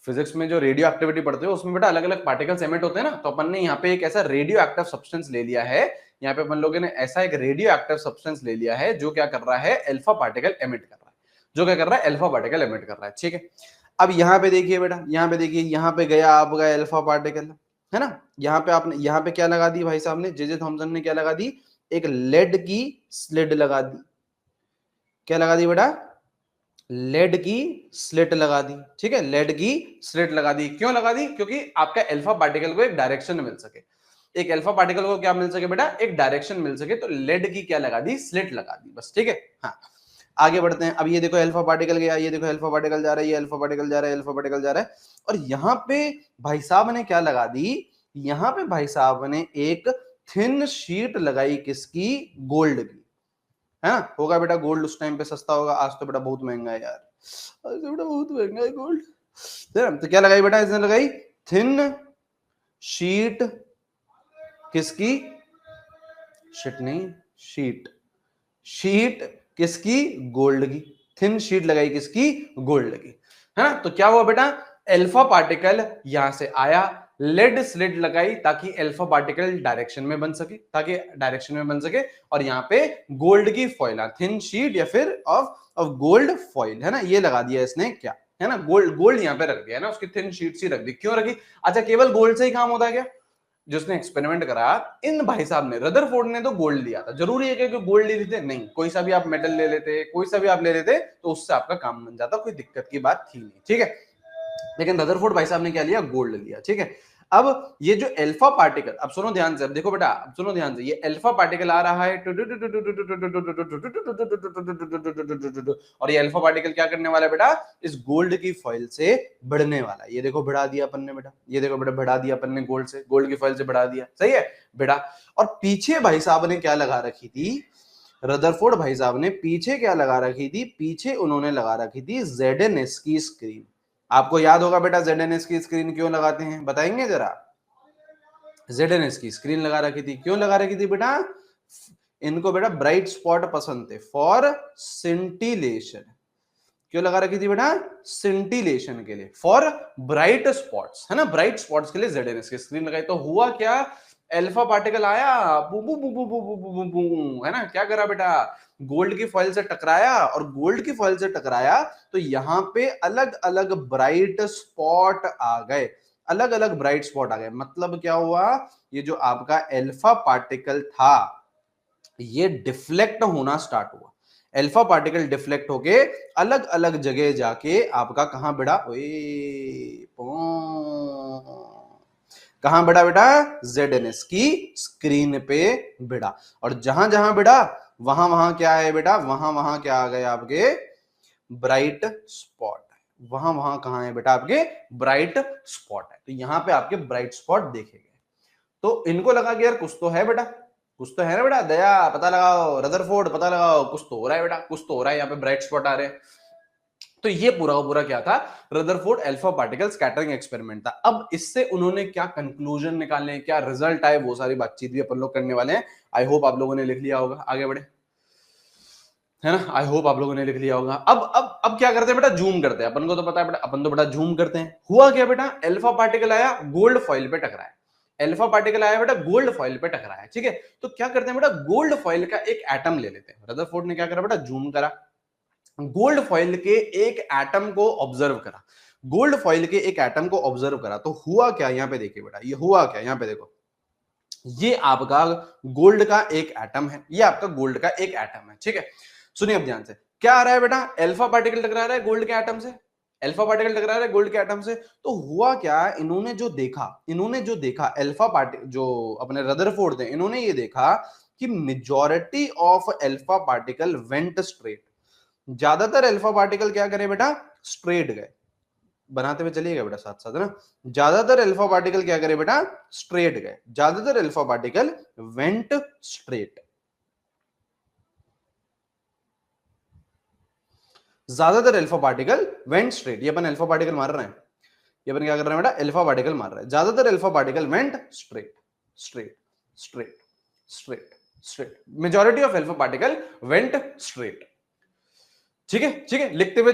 Speaker 1: फिजिक्स में जो रेडियो एक्टिविटी पढ़ते हो उसमें बेटा अलग अलग पार्टिकल्स एमिट होते हैं ना। तो अपन ने यहाँ पे एक ऐसा रेडियो एक्टिव सब्सटेंस ले लिया है, यहाँ पे अपन लोगों ने ऐसा एक रेडियो एक्टिव सब्सटेंस ले लिया है जो क्या कर रहा है, अल्फा पार्टिकल एमिट कर रहा है, जो क्या कर रहा है, अल्फा पार्टिकल एमिट कर रहा है, ठीक है। अब यहाँ पे देखिए बेटा, यहाँ पे देखिए, यहाँ पे गया आपका अल्फा पार्टिकल, है ना। यहाँ पे आपने, यहाँ पे क्या लगा दी भाई साहब ने, जे थॉमसन ने क्या लगा दी, एक लेड की स्लिड लगा दी। क्या लगा दी बेटा, लेड की स्लिट लगा दी, ठीक है। लेड की स्लिट लगा दी, क्यों लगा दी, क्योंकि आपका अल्फा पार्टिकल को एक डायरेक्शन मिल सके, एक अल्फा पार्टिकल को क्या मिल सके बेटा, एक डायरेक्शन मिल सके। तो लेड की क्या लगा दी, स्लिट लगा दी, बस, ठीक है। हाँ, आगे बढ़ते हैं, अब ये देखो अल्फा पार्टिकल गया, ये देखो अल्फा पार्टिकल जा रहा है, ये अल्फा पार्टिकल जा रहा है, अल्फा पार्टिकल जा रहा है, और यहाँ पे भाई साहब ने क्या लगा दी, यहाँ पे भाई साहब ने एक थिन शीट लगाई, किसकी, गोल्ड की, है ना। होगा बेटा गोल्ड उस टाइम पे सस्ता होगा, आज तो बेटा बहुत महंगा है यार, आज तो बेटा बहुत महंगा है गोल्ड। तो क्या लगाई बेटा, इसने लगाई थिन शीट, किसकी, शीट नहीं, शीट, शीट किसकी, गोल्ड की, थिन शीट लगाई किसकी, गोल्ड की, है ना। तो क्या हुआ बेटा, अल्फा पार्टिकल यहां से आया, लेड स्लिट लगाई ताकि अल्फा पार्टिकल डायरेक्शन में बन सके, ताकि डायरेक्शन में बन सके, और यहाँ पे गोल्ड की फॉइल, थिन शीट या फिर ऑफ गोल्ड फॉइल, है ना, ये लगा दिया इसने, क्या है ना, गोल्ड यहाँ पे रख दिया है ना, उसकी थिन शीट सी रख दी, क्यों रखी, अच्छा केवल गोल्ड से ही काम होता है क्या, जिसने एक्सपेरिमेंट कराया इन भाई साहब ने, रदरफोर्ड ने तो गोल्ड लिया था, जरूरी है कि गोल्ड ले लेते, नहीं, कोई सा भी आप मेटल ले लेते, कोई सा भी आप ले लेते तो उससे आपका काम बन जाता, कोई दिक्कत की बात थी नहीं, ठीक है। लेकिन रदरफोर्ड भाई साहब ने क्या लिया, गोल्ड लिया, ठीक है। अब ये जो अल्फा पार्टिकल, अब सुनो ध्यान से, अब देखो बेटा, अब सुनो ध्यान से, ये अल्फा पार्टिकल आ रहा है और ये अल्फा पार्टिकल क्या करने वाला है बेटा, इस गोल्ड की फॉइल से बढ़ने वाला है, ये देखो बढ़ा दिया अपन ने बेटा, ये देखो बेटा बढ़ा दिया अपन ने, गोल्ड से, गोल्ड की फॉइल से बढ़ा दिया, सही है बेटा। और पीछे भाई साहब ने क्या लगा रखी थी, रदरफोर्ड भाई साहब ने पीछे क्या लगा रखी थी, पीछे उन्होंने लगा रखी थी ZNS की स्क्रीन। आपको याद होगा बेटा ZNS की स्क्रीन क्यों लगाते हैं, बताएंगे जरा। ZNS की स्क्रीन लगा रखी थी, क्यों लगा रखी थी बेटा, इनको बेटा ब्राइट स्पॉट पसंद थे, फॉर सिंटिलेशन, क्यों लगा रखी थी बेटा, सिंटिलेशन के लिए, फॉर ब्राइट स्पॉट्स, है ना, ब्राइट स्पॉट्स के लिए ZNS की स्क्रीन लगाई। तो हुआ क्या, अल्फा पार्टिकल आया, बू बू बू बू बू बू बू बू बू, है ना, क्या करा बेटा, गोल्ड की फॉइल से टकराया, और गोल्ड की फॉइल से टकराया तो यहां पे अलग अलग ब्राइट स्पॉट आ गए, अलग अलग ब्राइट स्पॉट आ गए, मतलब क्या हुआ, ये जो आपका अल्फा पार्टिकल था ये डिफ्लेक्ट होना स्टार्ट हुआ, अल्फा पार्टिकल डिफ्लेक्ट होके अलग अलग जगह जाके आपका कहां बढ़ा, कहां बढ़ा बेटा, ZNS की स्क्रीन पे बढ़ा, और जहां जहां बढ़ा वहां वहां क्या है बेटा, वहां वहां क्या आ गए आपके, ब्राइट स्पॉट, वहां वहां कहां है बेटा, आपके ब्राइट स्पॉट है, तो यहां पे आपके ब्राइट स्पॉट देखे गए। तो इनको लगा कि यार कुछ तो है बेटा, कुछ तो है ना बेटा, दया पता लगाओ, रदरफोर्ड पता लगाओ, कुछ तो हो रहा है बेटा, कुछ तो हो रहा है, यहाँ पे ब्राइट स्पॉट आ रहे हैं। तो ये पूरा पूरा क्या था, Rutherford alpha particle scattering experiment था। अब इससे उन्होंने क्या कंक्लूजन निकाले, क्या रिजल्ट आए, वो सारी बातचीत भी अपन लोग करने वाले हैं। आई होप आप लोगों ने लिख लिया होगा, आगे बढ़े, है ना, आई होप आप लोगों ने लिख लिया होगा। अब क्या करते हैं बेटा, जूम करते हैं, अपन को तो पता है बेटा, अपन तो बेटा जूम करते हैं। हुआ क्या बेटा, अल्फा पार्टिकल आया, गोल्ड फॉइल पे टकराया, अल्फा पार्टिकल आया बेटा, गोल्ड फॉइल पे टकराया, ठीक है। तो क्या करते हैं बेटा, गोल्ड फॉइल का एक एटम ले लेते हैं, रदरफोर्ड ने क्या करा बेटा, जूम करा, गोल्ड फॉइल के एक एटम को ऑब्जर्व करा, गोल्ड फॉइल के एक एटम को ऑब्जर्व करा, तो हुआ क्या, यहां पे देखिए बेटा, ये हुआ क्या, यहां पे देखो, ये आपका गोल्ड का एक एटम है, ये आपका गोल्ड का एक एटम है, ठीक है। सुनिए अब ध्यान से, क्या आ रहा है बेटा, अल्फा पार्टिकल टकरा रहा है गोल्ड के एटम से, अल्फा पार्टिकल टकरा रहा है गोल्ड के एटम से। तो हुआ क्या, इन्होंने जो देखा अल्फा पार्टिकल, जो अपने रदरफोर्ड थे, इन्होंने ये देखा कि majority of alpha particle went straight, ज्यादातर अल्फा पार्टिकल क्या करे बेटा, स्ट्रेट गए, बनाते हुए चलिएगा बेटा साथ साथ, है ना, ज्यादातर अल्फा पार्टिकल क्या करे बेटा, स्ट्रेट गए, ज्यादातर अल्फा पार्टिकल वेंट स्ट्रेट, ज्यादातर अल्फा पार्टिकल वेंट स्ट्रेट, ये अपन अल्फा पार्टिकल मार रहे हैं, ये अपन क्या कर रहे हैं बेटा, अल्फा पार्टिकल मार रहे हैं, ज्यादातर alpha particle went straight, straight straight straight straight, majority of alpha particle went straight, ठीक है, ठीक है, लिखते हुए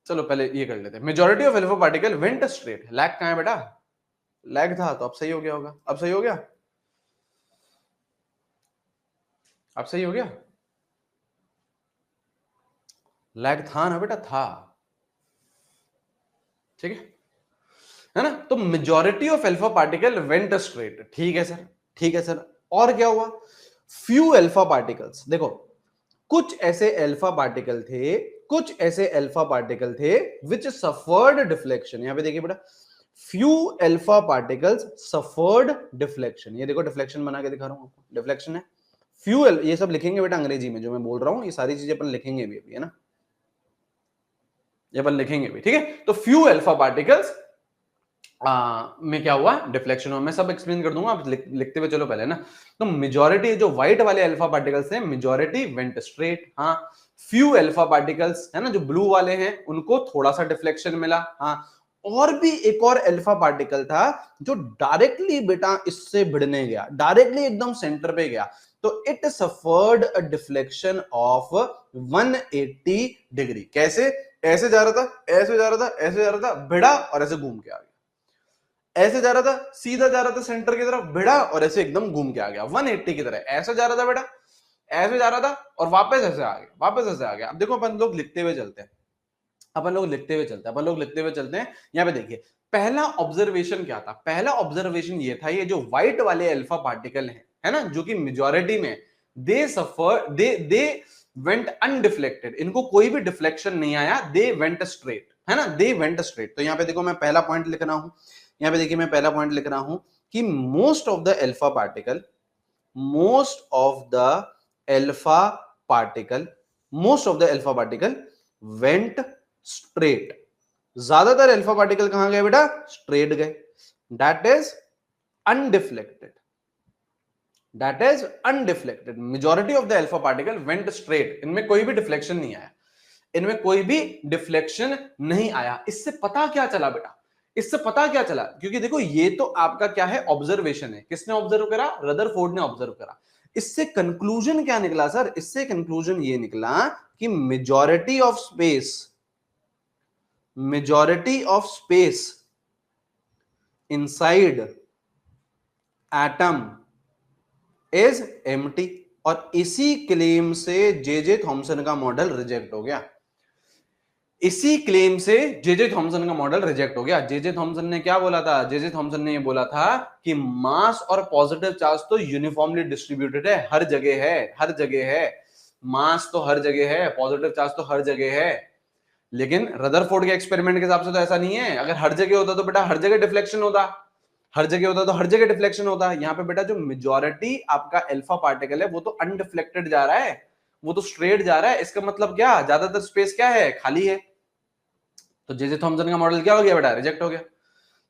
Speaker 1: चलो पहले ये कर लेते हैं, majority of alpha particle went straight, lag कहां है बेटा, लैग था, तो अब सही हो गया होगा, अब सही हो गया, अब सही हो गया, लैग था ना बेटा, था, ठीक है ना। तो majority of alpha particle went straight, ठीक है सर, ठीक है सर। और क्या हुआ, फ्यू अल्फा पार्टिकल्स, देखो कुछ ऐसे अल्फा पार्टिकल थे, कुछ ऐसे अल्फा पार्टिकल थे विच सफर्ड डिफ्लेक्शन, यहां पे देखिए बेटा, few alpha particles suffered deflection, ये देखो डिफ्लेक्शन बना के दिखा रहा हूं आपको, डिफ्लेक्शन है, फ्यू, ये सब लिखेंगे बेटा अंग्रेजी में, जो मैं बोल रहा हूं ये सारी चीजें अपन लिखेंगे भी अभी, है ना, ये अपन लिखेंगे भी, ठीक है। तो फ्यू अल्फा पार्टिकल्स में क्या हुआ, डिफ्लेक्शन हुआ। मैं सब एक्सप्लेन कर दूंगा, आप लिखते हुए चलो पहले ना। तो मेजॉरिटी जो व्हाइट वाले अल्फा पार्टिकल्स हैं, मेजॉरिटी वेंट स्ट्रेट। हाँ, फ्यू अल्फा पार्टिकल्स है ना जो ब्लू वाले हैं, उनको थोड़ा सा डिफ्लेक्शन मिला। हाँ, और भी एक और अल्फा पार्टिकल था जो डायरेक्टली बेटा इससे भिड़ने गया, डायरेक्टली एकदम सेंटर पे गया, तो it suffered a deflection of 180 degree. कैसे? ऐसे जा रहा था, ऐसे जा रहा था, ऐसे जा रहा था, भिड़ा और ऐसे घूम के आ गया। ऐसे जा रहा था, सीधा जा रहा था सेंटर की तरफ, भिड़ा और ऐसे एकदम घूम के आ गया 180 की तरह। ऐसे जा रहा था बेटा, ऐसे जा रहा था और वापस ऐसे आ गया, वापस ऐसे आ गया। अब देखो अपन लोग लिखते हुए चलते हैं, अपन लोग लिखते हुए चलते हैं, अपन लोग लिखते हुए चलते हैं। यहां पे देखिए, पहला ऑब्जर्वेशन क्या था? पहला ऑब्जर्वेशन ये था, ये जो व्हाइट वाले अल्फा पार्टिकल है ना, जो कि मेजॉरिटी में, दे सफर दे वेंट अनडिफ्लेक्टेड, इनको कोई भी डिफ्लेक्शन नहीं आया, दे वेंट स्ट्रेट, है ना, दे वेंट स्ट्रेट। तो यहां पे देखो मैं पहला पॉइंट लिख रहा हूं, यहां पे देखिए मैं पहला पॉइंट लिख रहा हूं कि most of the alpha particle, most of the alpha particle, most of the alpha particle went straight. ज्यादातर अल्फा पार्टिकल कहां गए बेटा? स्ट्रेट गए। That is undeflected, that is undeflected. Majority of the alpha particle went straight, इनमें कोई भी डिफ्लेक्शन नहीं आया, इनमें कोई भी डिफ्लेक्शन नहीं आया। इससे पता क्या चला बेटा? इससे पता क्या चला? क्योंकि देखो ये तो आपका क्या है, ऑब्जर्वेशन है। किसने ऑब्जर्व करा? रदरफोर्ड ने ऑब्जर्व करा। इससे कंक्लूजन क्या निकला सर? इससे कंक्लूजन ये निकला कि majority of space, majority of space inside atom is empty. और इसी क्लेम से जे थॉमसन का मॉडल रिजेक्ट हो गया। इसी क्लेम से जे थॉमसन का मॉडल रिजेक्ट हो गया। जे थॉमसन ने क्या बोला था? जे थॉमसन ने ये बोला था कि मास और पॉजिटिव चार्ज तो यूनिफॉर्मली डिस्ट्रीब्यूटेड है, हर जगह है, हर जगह है। मास तो हर जगह है, पॉजिटिव चार्ज तो हर जगह है। लेकिन रदरफोर्ड के एक्सपेरिमेंट के हिसाब से तो ऐसा नहीं है। अगर हर जगह होता तो बेटा हर जगह डिफ्लेक्शन होता, हर जगह होता तो हर जगह डिफ्लेक्शन होता। यहाँ पे बेटा जो मेजॉरिटी आपका अल्फा पार्टिकल है वो तो अनडिफ्लेक्टेड जा रहा है, वो तो स्ट्रेट जा रहा है। इसका मतलब क्या? ज्यादातर स्पेस क्या है? खाली है। तो जे थॉमसन का मॉडल क्या हो गया बेटा? रिजेक्ट हो गया।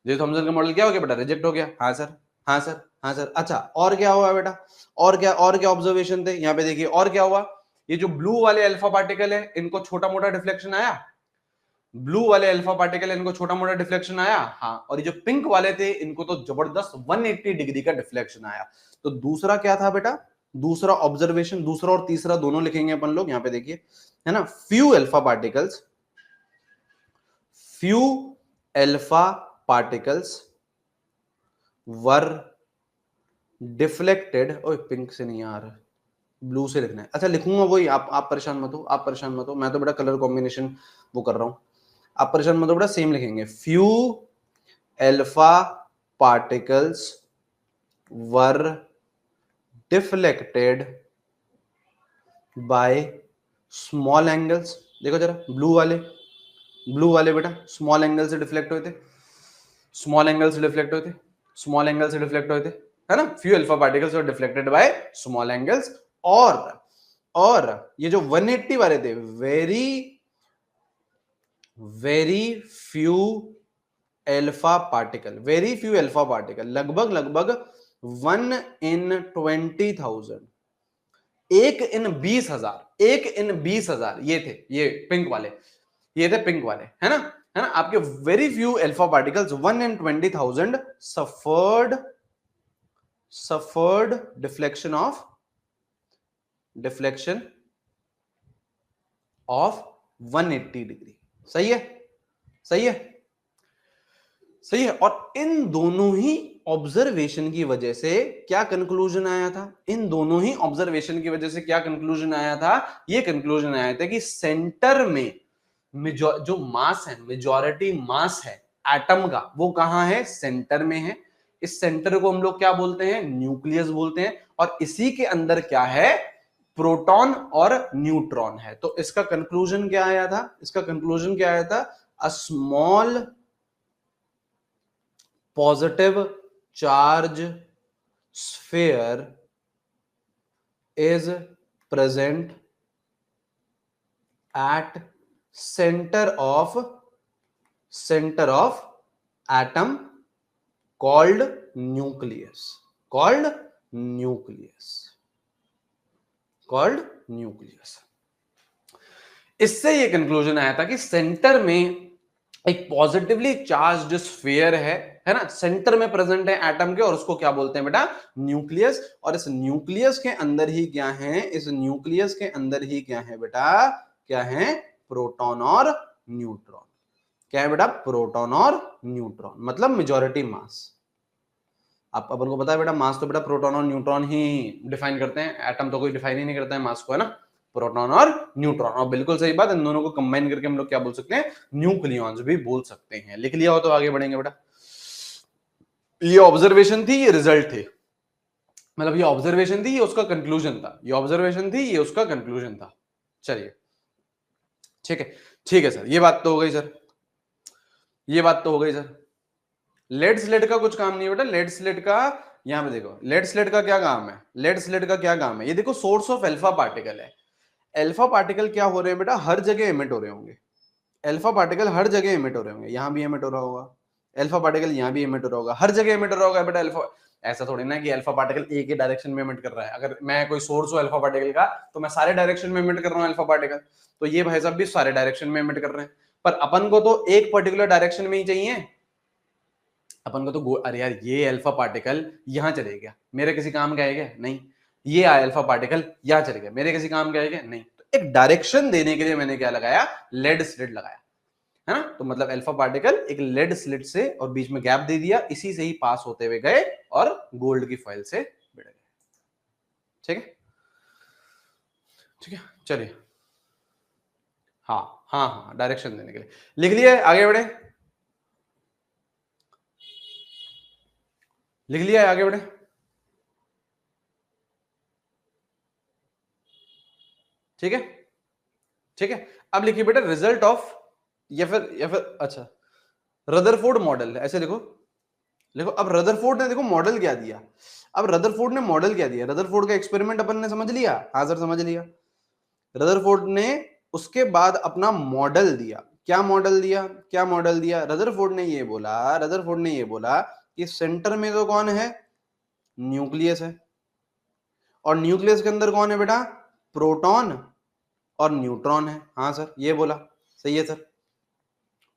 Speaker 1: जे थॉमसन का मॉडल क्या हो गया बेटा? रिजेक्ट हो गया। हाँ सर, हाँ सर, हाँ सर। अच्छा, और क्या हुआ बेटा? और क्या ऑब्जर्वेशन थे? यहाँ पे देखिए और क्या हुआ। ये जो ब्लू वाले अल्फा पार्टिकल है, इनको छोटा मोटा डिफ्लेक्शन आया। ब्लू वाले अल्फा पार्टिकल इनको छोटा मोटा डिफ्लेक्शन आया। हाँ, और ये जो पिंक वाले थे इनको तो जबरदस्त 180 डिग्री का डिफ्लेक्शन आया। तो दूसरा क्या था बेटा? दूसरा ऑब्जर्वेशन, दूसरा और तीसरा दोनों लिखेंगे अपन लोग। यहाँ पे देखिए, है ना, few alpha particles, few alpha particles were deflected। ओए पिंक से नहीं यार, ब्लू से लिखना है। अच्छा लिखूंगा वही, आप परेशान मत हो, आप परेशान मत हो, मैं तो बड़ा कलर कॉम्बिनेशन वो कर रहा हूं। आप परेशान मत हो बेटा, सेम लिखेंगे। Few alpha particles were deflected by small angles. देखो जरा, ब्लू वाले बेटा स्मॉल एंगल से डिफ्लेक्ट हुए थे, स्मॉल एंगल से डिफ्लेक्ट हुए थे, स्मॉल एंगल से डिफ्लेक्ट हुए थे, है ना। Few alpha particles were deflected by small angles. और ये जो 180 वाले थे, very very few alpha particle, very few alpha particle, लगभग 1 in 20,000, 1 in 20,000, 1 in 20,000 ये थे, ये पिंक वाले, ये थे पिंक वाले, है ना, है ना। आपके very few alpha particles 1 in 20,000 suffered deflection of 180 degree. सही है, सही है, सही है। और इन दोनों ही ऑब्जर्वेशन की वजह से क्या कंक्लूजन आया था? इन दोनों ही ऑब्जर्वेशन की वजह से क्या कंक्लूजन आया था? ये कंक्लूजन आया था कि सेंटर में जो मास है, मेजॉरिटी मास है एटम का, वो कहां है? सेंटर में है। इस सेंटर को हम लोग क्या बोलते हैं? न्यूक्लियस बोलते हैं। और इसी के अंदर क्या है? प्रोटॉन और न्यूट्रॉन है। तो इसका कंक्लूजन क्या आया था? इसका कंक्लूजन क्या आया था? A small positive charge sphere is present at centre of atom called nucleus, called nucleus. इससे ये कंक्लूजन आया था कि सेंटर में एक पॉजिटिवली चार्ज्ड स्फीयर है ना, सेंटर में प्रेजेंट है एटम के, और उसको क्या बोलते हैं बेटा, न्यूक्लियस। और इस न्यूक्लियस के अंदर ही क्या है, इस न्यूक्लियस के अंदर ही क्या है बेटा, क्या है, प्रोटॉन और न्यूट्रॉन। क्या है बेटा, प्रोटॉन और न्यूट्रॉन, मतलब मेजॉरिटी मास। आप अपन को पता है बेटा, मास तो बेटा प्रोटॉन और न्यूट्रॉन ही डिफाइन करते हैं, एटम तो कोई डिफाइन ही नहीं करता है मास को, है ना, प्रोटॉन और न्यूट्रॉन। और बिल्कुल सही बात, इन दोनों को कंबाइन करके हम लोग क्या बोल सकते हैं, न्यूक्लियॉन्स भी बोल सकते हैं। लिख लिया हो तो आगे बढ़ेंगे बेटा। ये ऑब्जर्वेशन थी, ये रिजल्ट थे, मतलब ये ऑब्जर्वेशन थी, ये उसका कंक्लूजन था, ये ऑब्जर्वेशन थी, ये उसका कंक्लूजन था। चलिए ठीक है, ठीक है सर, ये बात तो हो गई सर, ये बात तो हो गई सर। लेड स्लेट का कुछ काम नहीं है बेटा, लेड स्लेट का, यहां पे देखो, लेड स्लेट का क्या काम है, लेड स्लेट का क्या काम है, ये देखो सोर्स ऑफ अल्फा पार्टिकल है। अल्फा पार्टिकल क्या हो रहे हैं बेटा, हर जगह एमिट हो रहे होंगे, अल्फा पार्टिकल हर जगह एमिट हो रहे होंगे, यहां भी एमिट हो रहा होगा अल्फा पार्टिकल, यहां भी एमिट हो रहा होगा, हर जगह एमिट हो रहा होगा बेटा अल्फा। ऐसा थोड़ी ना कि अल्फा पार्टिकल एक ही डायरेक्शन में एमिट कर रहा है, अगर मैं कोई सोर्स हूं अल्फा पार्टिकल का तो मैं सारे डायरेक्शन में एमिट कर रहा हूं अल्फा पार्टिकल, तो ये भाई साहब भी सारे डायरेक्शन में एमिट कर रहे हैं। पर अपन को तो एक पर्टिकुलर डायरेक्शन में ही चाहिए, अपन को तो अरे यार ये अल्फा पार्टिकल यहां चले गया, मेरे किसी काम का है क्या, नहीं, ये आया अल्फा पार्टिकल यहां चले गया, मेरे किसी काम का है क्या, नहीं। तो एक डायरेक्शन देने के लिए मैंने क्या लगाया, लेड स्लिट लगाया, है ना। तो मतलब अल्फा पार्टिकल एक लेड स्लिट से और बीच में गैप दे दिया, इसी से ही पास होते हुए गए और गोल्ड की फॉइल से भिड़ गए। ठीक है, ठीक है, चलिए, हाँ हाँ हाँ, डायरेक्शन देने के लिए लिख लिया, आगे बढ़े, लिख लिया, आगे बढ़े। ठीक है, ठीक है, अब लिखिए बेटा रिजल्ट ऑफ, या फिर अच्छा, रदरफोर्ड मॉडल, ऐसे लिखो, देखो अब रदरफोर्ड ने देखो मॉडल क्या दिया, अब रदरफोर्ड ने मॉडल क्या दिया, रदरफोर्ड का एक्सपेरिमेंट अपन ने समझ लिया, हाँ सर समझ लिया। रदरफोर्ड ने उसके बाद अपना मॉडल दिया, क्या मॉडल दिया, क्या मॉडल दिया, रदरफोर्ड ने ये बोला, रदरफोर्ड ने ये बोला कि सेंटर में तो कौन है, न्यूक्लियस है, और न्यूक्लियस के अंदर कौन है बेटा, प्रोटॉन और न्यूट्रॉन है, हाँ सर ये बोला, सही है सर,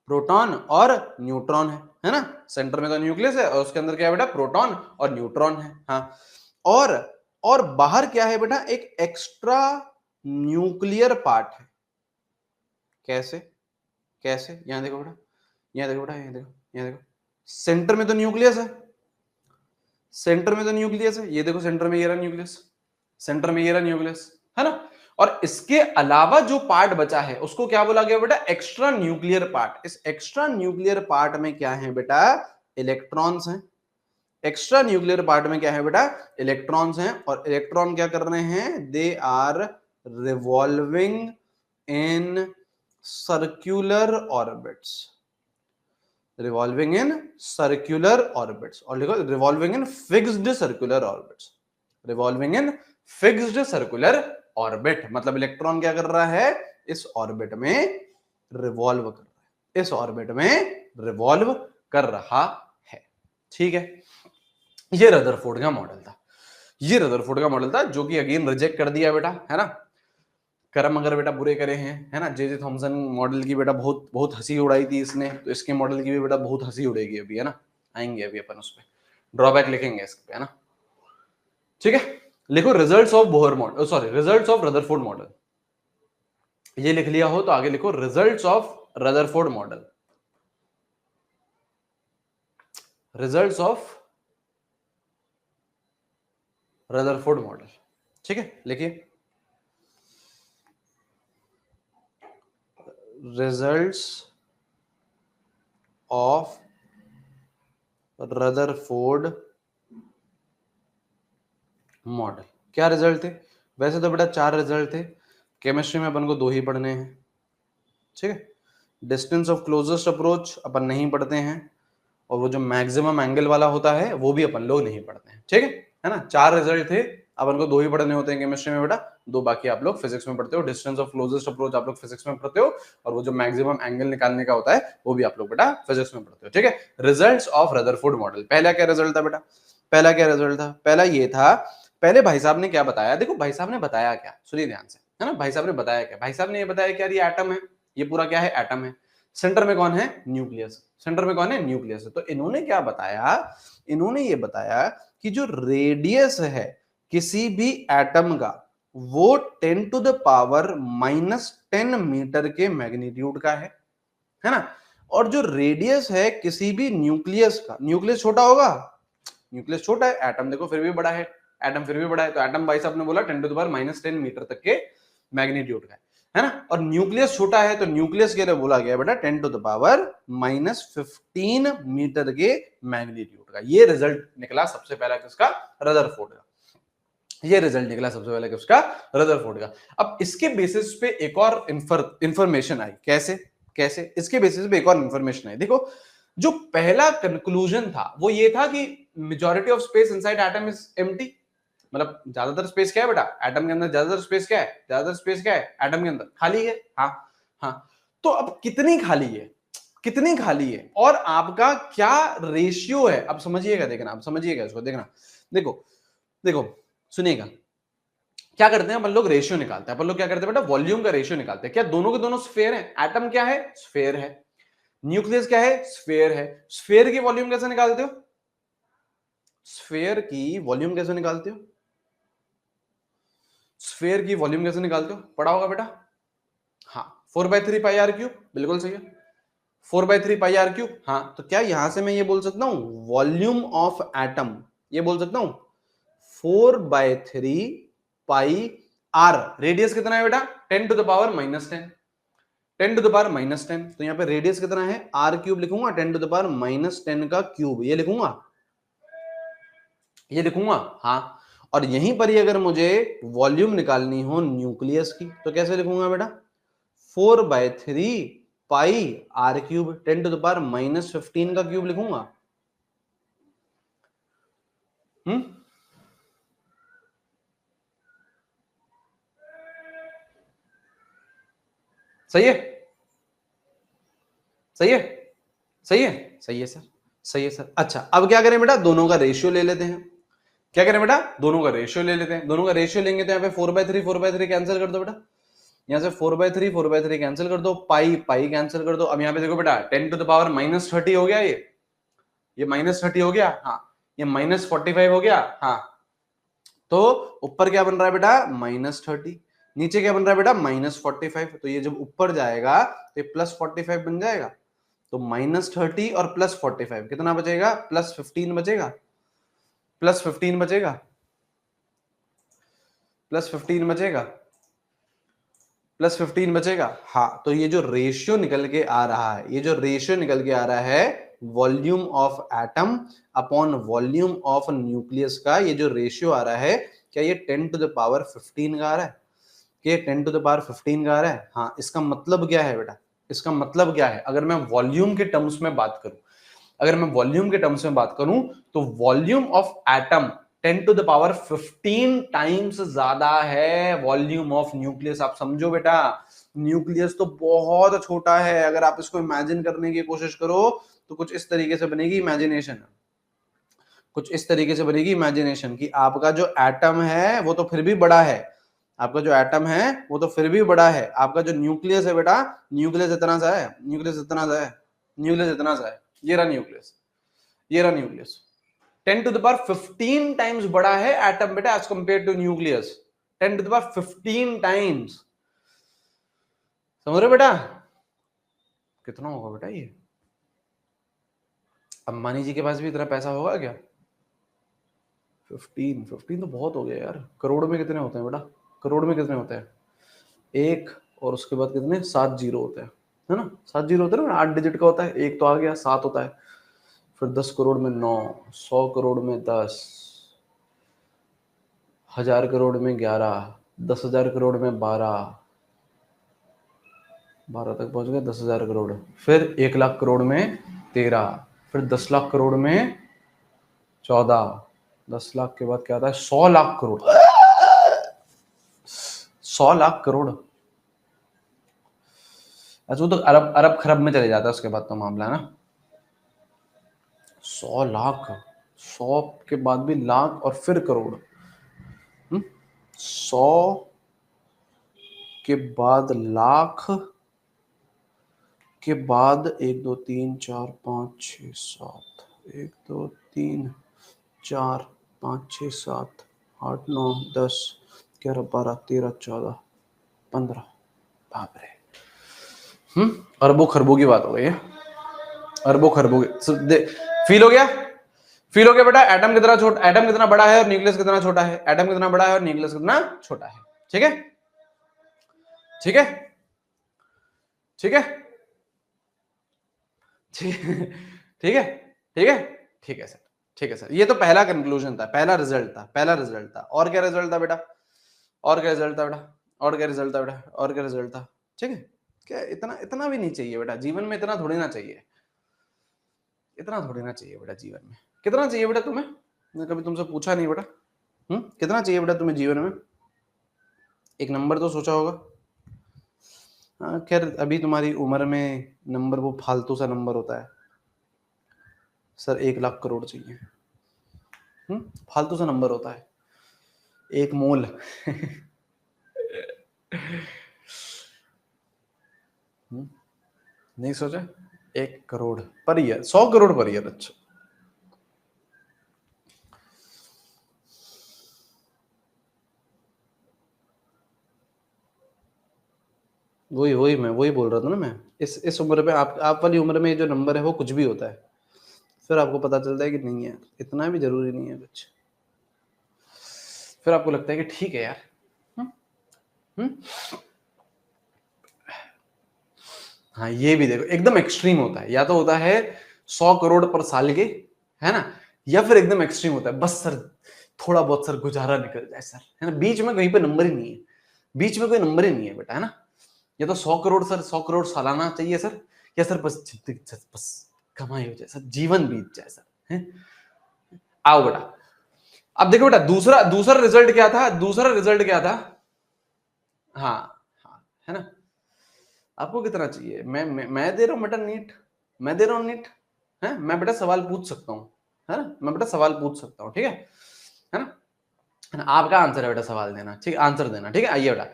Speaker 1: प्रोटॉन और न्यूट्रॉन है ना, सेंटर में तो न्यूक्लियस है और उसके अंदर क्या है बेटा, प्रोटॉन और न्यूट्रॉन है, हाँ। और बाहर क्या है बेटा, एक एक्स्ट्रा न्यूक्लियर पार्ट है, कैसे, कैसे, यहां देखो बेटा, यहां देखो बेटा, यहां देखो, यहां देखो, सेंटर में तो न्यूक्लियस है, सेंटर में तो न्यूक्लियस है, ये देखो सेंटर में ये रहा न्यूक्लियस, सेंटर में ये रहा न्यूक्लियस, है ना। और इसके अलावा जो पार्ट बचा है उसको क्या बोला गया बेटा, एक्स्ट्रा न्यूक्लियर पार्ट। इस एक्स्ट्रा न्यूक्लियर पार्ट में क्या है बेटा, इलेक्ट्रॉन्स हैं, एक्स्ट्रा न्यूक्लियर पार्ट में क्या है बेटा, इलेक्ट्रॉन्स हैं, और इलेक्ट्रॉन क्या कर रहे हैं, they are revolving in circular orbits, revolving in circular orbits, और लिखो revolving in fixed circular orbits, revolving in fixed circular orbit, मतलब इलेक्ट्रॉन क्या कर रहा है, इस ऑर्बिट में रिवॉल्व कर रहा है, इस ऑर्बिट में रिवॉल्व कर रहा है। ठीक है, ये रदरफोर्ड का मॉडल था, ये रदरफोर्ड का मॉडल था, जो कि अगेन रिजेक्ट कर दिया बेटा, है ना। कर्म अगर बेटा बुरे करे हैं, है ना, जे थॉमसन मॉडल की बेटा बहुत बहुत हंसी उड़ाई थी इसने, तो इसके मॉडल की भी बेटा बहुत हंसी उड़ेगी अभी, है ना, आएंगे अभी अपन उस पर ड्रॉबैक लिखेंगे इस पे, है ना। ठीक है, लिखो results of Bohr model, sorry results of Rutherford model, ये लिख लिया हो तो आगे लिखो results of Rutherford model, results of Rutherford model. ठीक है, लिखिए रिजल्ट्स ऑफ रदरफोर्ड मॉडल। क्या रिजल्ट थे, वैसे तो बेटा 4 रिजल्ट थे, केमिस्ट्री में अपन को 2 ही पढ़ने हैं। ठीक है, डिस्टेंस ऑफ क्लोजेस्ट अप्रोच अपन नहीं पढ़ते हैं, और वो जो मैक्सिमम एंगल वाला होता है वो भी अपन लोग नहीं पढ़ते हैं। ठीक है ना, 4 रिजल्ट थे, अपन को 2 ही पढ़ने होते हैं केमिस्ट्री में बेटा, 2 बाकी आप लोग फिजिक्स में पढ़ते हो। डिस्टेंस ऑफ क्लोजेस्ट अप्रोच आप लोग फिजिक्स में पढ़ते हो, और वो जो मैक्सिमम एंगल निकालने का होता है वो भी आप लोग बेटा फिजिक्स में पढ़ते हो। ठीक है, रिजल्ट्स ऑफ रदरफोर्ड मॉडल। पहला क्या रिजल्ट था बेटा, पहला क्या रिजल्ट था, पहला ये था, पहले भाई साहब ने क्या बताया, देखो भाई साहब ने बताया क्या, सुनिए ध्यान से, है ना। भाई साहब ने बताया क्या, भाई साहब ने ये बताया कि यार ये एटम है, ये पूरा क्या है, एटम है, सेंटर में कौन है, न्यूक्लियस, सेंटर में कौन है, न्यूक्लियस है। तो इन्होंने क्या बताया, इन्होंने ये बताया कि जो रेडियस है किसी भी एटम का वो 10 टू द पावर -10 मीटर के मैग्नीट्यूड का है ना। और जो रेडियस है किसी भी न्यूक्लियस का, न्यूक्लियस छोटा होगा, न्यूक्लियस छोटा है, एटम देखो फिर भी बड़ा है, एटम फिर भी बड़ा है, तो एटम भाई साहब ने बोला 10 टू द पावर -10 मीटर तक के मैग्नीट्यूड का है ना। और न्यूक्लियस छोटा है तो न्यूक्लियस के लिए बोला गया बेटा 10 टू द पावर -15 मीटर के मैग्नीट्यूड का। ये रिजल्ट निकला सबसे पहला किसका, रदरफोर्ड का। ये रिजल्ट निकला सबसे पहले किसका, रदरफोर्ड का। अब इसके बेसिस पे एक और इंफॉर्मेशन आई, कैसे कैसे इसके बेसिस पे एक और इंफॉर्मेशन आई। देखो जो पहला कंक्लूजन था वो ये था कि majority of space inside atom is empty, मतलब ज्यादातर स्पेस क्या है बेटा, एटम के अंदर ज्यादातर स्पेस क्या है, ज्यादातर स्पेस क्या है, एटम के अंदर खाली है। हाँ हाँ, तो अब कितनी खाली है, कितनी खाली है और आपका क्या रेशियो है, अब समझिएगा, देखना अब समझिएगा इसको, देखना, देखो देखो सुनिएगा, क्या करते हैं अपन लोग, रेशियो निकालते हैं अपन लोग, क्या करते हैं बेटा, वॉल्यूम का रेशियो निकालते हैं। क्या दोनों के दोनों स्फेयर हैं, एटम क्या है, स्फेयर है, न्यूक्लियस क्या है, स्फेयर है। स्फेयर की वॉल्यूम कैसे निकालते हो, स्फेयर की वॉल्यूम कैसे निकालते हो, स्फेयर की वॉल्यूम कैसे निकालते हो, पढ़ा होगा बेटा। हाँ 4/3 पाई आर क्यूब, बिल्कुल सही है, 4/3 पाई आर क्यूब। हाँ तो क्या यहां से मैं ये बोल सकता हूं वॉल्यूम ऑफ एटम, ये बोल सकता हूं 4/3 पाई आर, रेडियस कितना है बेटा 10 to the power -10, 10 to the power -10, तो यहाँ पे रेडियस कितना है आर क्यूब लिखूंगा, 10 टू द पावर -10 का क्यूब, ये लिखूंगा, ये लिखूंगा। हाँ, और यहीं पर ही अगर मुझे वॉल्यूम निकालनी हो न्यूक्लियस की तो कैसे लिखूंगा बेटा, 4/3 pi r cube, 10 to the power -15 का क्यूब लिखूंगा। सही है, सही है, सही है, सही है सर, सही है सर। अच्छा अब क्या करें बेटा, दोनों का रेशियो ले लेते हैं। क्या करें बेटा, दोनों का रेशियो ले लेते हैं। दोनों का रेशियो लेंगे तो यहाँ पे 4/3 कैंसिल कर दो बेटा, यहाँ से 4/3 कैंसिल कर दो, पाई पाई कैंसिल कर दो। अब यहाँ पे देखो बेटा 10 टू द पावर -30 हो गया, ये -30 हो गया, हाँ ये -45 हो गया। हाँ तो ऊपर क्या बन रहा है बेटा -30, नीचे क्या बन रहा है बेटा -45, तो ये जब ऊपर जाएगा तो ये +45 बन जाएगा। तो -30 और +45 कितना बचेगा, +15 बचेगा, +15 बचेगा, +15 बचेगा, +15 बचेगा। हाँ तो ये जो रेशियो निकल के आ रहा है, ये जो रेशियो निकल के आ रहा है volume of atom upon volume of nucleus का, ये जो रेशियो आ रहा है, क्या ये 10 टू द पावर 15 का आ रहा है, कि 10 टू द पावर 15 का आ रहा है। हाँ इसका मतलब क्या है बेटा, इसका मतलब क्या है, अगर मैं वॉल्यूम के टर्म्स में बात करूं, अगर मैं वॉल्यूम के टर्म्स में बात करूं तो volume of atom 10 to the power 15 times ज्यादा है वॉल्यूम ऑफ न्यूक्लियस। आप समझो बेटा, न्यूक्लियस तो बहुत छोटा है, अगर आप इसको इमेजिन करने की कोशिश करो तो कुछ इस तरीके से बनेगी इमेजिनेशन, कुछ इस तरीके से बनेगी इमेजिनेशन कि आपका जो एटम है वो तो फिर भी बड़ा है, आपका जो एटम है वो तो फिर भी बड़ा है, आपका जो न्यूक्लियस है बेटा, न्यूक्लियस इतना सा है, न्यूक्लियस इतना सा है, न्यूक्लियस इतना सा है, ये रहा न्यूक्लियस, ये रहा nucleus, 10 to the power 15 times बड़ा है एटम बेटा as compared to nucleus, 10 to the power 15 times. समझ रहे बेटा, कितना होगा बेटा ये, अंबानी जी के पास भी इतना पैसा होगा क्या, 15 तो बहुत हो गया यार, करोड़ में कितने होते हैं बेटा, करोड़ में कितने होते हैं, एक और उसके बाद कितने 7 जीरो होते हैं, है ना, 7 जीरो होते हैं ना, 8 डिजिट का होता है, एक तो आ गया, 7 होता है, फिर 10 करोड़ में 9, 100 करोड़ में 10, 1000 करोड़ में 11, 10,000 करोड़ में 12 तक पहुंच गए, 10,000 करोड़, फिर 1 लाख करोड़ में 13, फिर 10 लाख करोड़ में 14, 10 लाख के बाद क्या आता है 100 लाख करोड़, 100 लाख करोड़, अच्छा वो तो अरब अरब खरब में चले जाता है उसके बाद तो मामला ना। 100 लाख, 100 के बाद भी लाख और फिर करोड़। 100 के बाद लाख के बाद 1 2 3 4 5 6 7, 1 2 3 4 5 6 7 8 9 10 11 12 13 14 15, बाप रे। अरबों खरबों की बात हो गई है, अरबों खरबों की। फील हो गया, फील हो गया बेटा, एटम कितना छोटा, एटम कितना बड़ा है और न्यूक्लियस कितना छोटा है, एटम कितना बड़ा है और न्यूक्लियस कितना छोटा है। ठीक है, ठीक है, ठीक है, ठीक है, ठीक है, ठीक है सर, ठीक है सर। ये तो पहला कंक्लूजन था, पहला रिजल्ट था, पहला रिजल्ट था। और क्या रिजल्ट था बेटा, और क्या रिजल्ट था बेटा, और क्या रिजल्ट था बेटा, और क्या रिजल्ट था। ठीक है, क्या इतना इतना भी नहीं चाहिए बेटा जीवन में, इतना थोड़ी ना चाहिए, इतना थोड़ी ना चाहिए बेटा जीवन में। कितना चाहिए बेटा तुम्हें, मैंने कभी तुमसे पूछा नहीं बेटा, कितना चाहिए बेटा तुम्हें जीवन में, एक नंबर तो सोचा होगा। हाँ खैर अभी तुम्हारी उम्र में नंबर वो फालतू सा नंबर होता है सर, 1 लाख करोड़ चाहिए, फालतू सा नंबर होता है, एक मोल। नहीं सोचा, 1 crore per year, 100 crore per year. अच्छा वही वही मैं वही बोल रहा था ना मैं, इस उम्र में आप वाली उम्र में जो नंबर है वो कुछ भी होता है, फिर आपको पता चलता है कि नहीं है, इतना भी जरूरी नहीं है कुछ, फिर आपको लगता है कि ठीक है यार। हाँ ये भी देखो, एकदम एक्सट्रीम होता है, या तो होता है 100 करोड़ पर साल के, है ना, या फिर एकदम एक्सट्रीम होता है बस सर थोड़ा बहुत सर गुजारा निकल जाए सर, है ना, बीच में कहीं पे नंबर ही नहीं है, बीच में कोई नंबर ही नहीं है बेटा, है ना। या तो 100 करोड़ सर, 100 करोड़ सालाना चाहिए सर, या सर बस बस कमाई हो जाए सर, जीवन बीत जाए सर, है। आओ बेटा, अब देखो बेटा, दूसरा दूसरा रिजल्ट क्या था, दूसरा रिजल्ट क्या था। हाँ हाँ, है ना, आपको कितना चाहिए, मैं दे रहा हूँ बेटा नीट, मैं दे रहा हूँ नीट, है, मैं बेटा सवाल पूछ सकता हूँ, है ना, मैं बेटा सवाल पूछ सकता हूँ, ठीक है ना, आपका आंसर है बेटा सवाल देना, ठीक है, आंसर देना, ठीक है। आइए बेटा,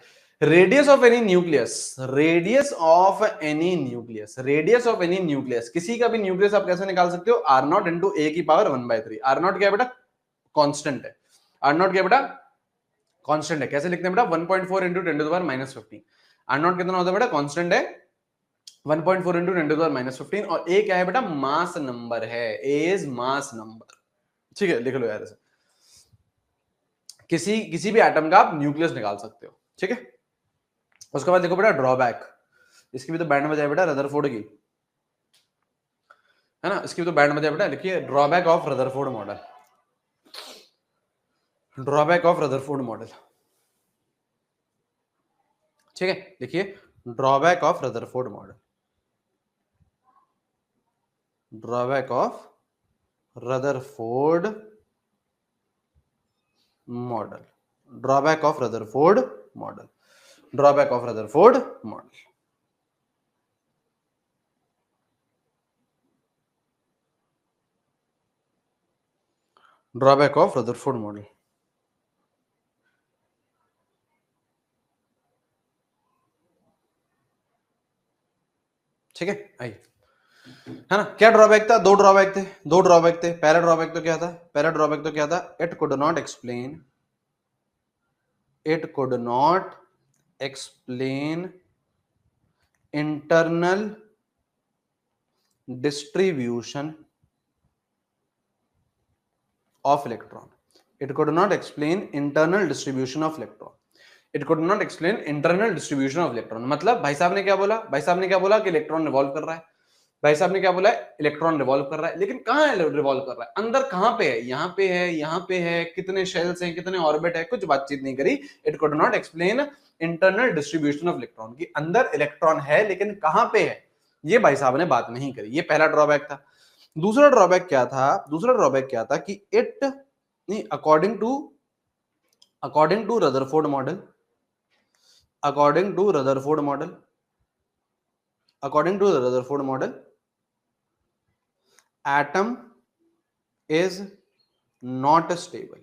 Speaker 1: radius of any nucleus, radius of any nucleus, radius of any nucleus, किसी का भी न्यूक्लियस आप कैसे निकाल सकते हो, आर नॉट इंटू ए की पावर 1/3। आर नॉट क्या है बेटा, कांस्टेंट है, आर नॉट क्या है बेटा, कांस्टेंट है। कैसे लिखते हैं बेटा, 1.4 इंटू 10⁻15। आर नॉट कितना होता है बेटा, कांस्टेंट है, 1.4 इंटू 10⁻15, और ए क्या है बेटा, मास नंबर है, ए इज मास नंबर, ठीक है, लिख लो यार इसे। किसी भी एटम का आप न्यूक्लियस निकाल सकते हो, ठीक है। उसके बाद देखो बेटा ड्रॉबैक, इसकी भी तो बैंड बजाए बेटा रदरफोर्ड की, है ना, इसकी भी तो बैंड बजाए बेटा, लिखिए drawback of Rutherford model, drawback of Rutherford model, ठीक है, लिखिए drawback of Rutherford model, drawback of Rutherford model, drawback of Rutherford model, drawback of Rutherford model, drawback of Rutherford model, ठीक है। आइए, है ना, क्या ड्रॉबैक था, दो ड्रॉबैक थे, दो ड्रॉबैक थे। पहला ड्रॉबैक तो क्या था, पहला ड्रॉबैक तो क्या था, it could not explain, it could not explain internal distribution of electron, it could not explain internal distribution of electron, it could not explain internal distribution of electron। मतलब भाई साहब ने क्या बोला, भाई साहब ने क्या बोला कि इलेक्ट्रॉन रिवॉल्व कर रहा है, भाई साहब ने क्या बोला, इलेक्ट्रॉन रिवॉल्व कर रहा है, लेकिन कहां है रिवॉल्व कर रहा है, अंदर कहां पे है, यहां पे है, यहां पे है, कितने शेल्स हैं, कितने ऑर्बिट है, कुछ बातचीत नहीं करी। It could not explain internal distribution of electron, की अंदर इलेक्ट्रॉन है लेकिन कहां पे है, ये भाई साहब ने बात नहीं करी, ये पहला ड्रॉबैक था। दूसरा ड्रॉबैक क्या था, दूसरा ड्रॉबैक क्या था कि इट नहीं, according to Rutherford model, according to Rutherford model, according to the Rutherford model, atom is not stable.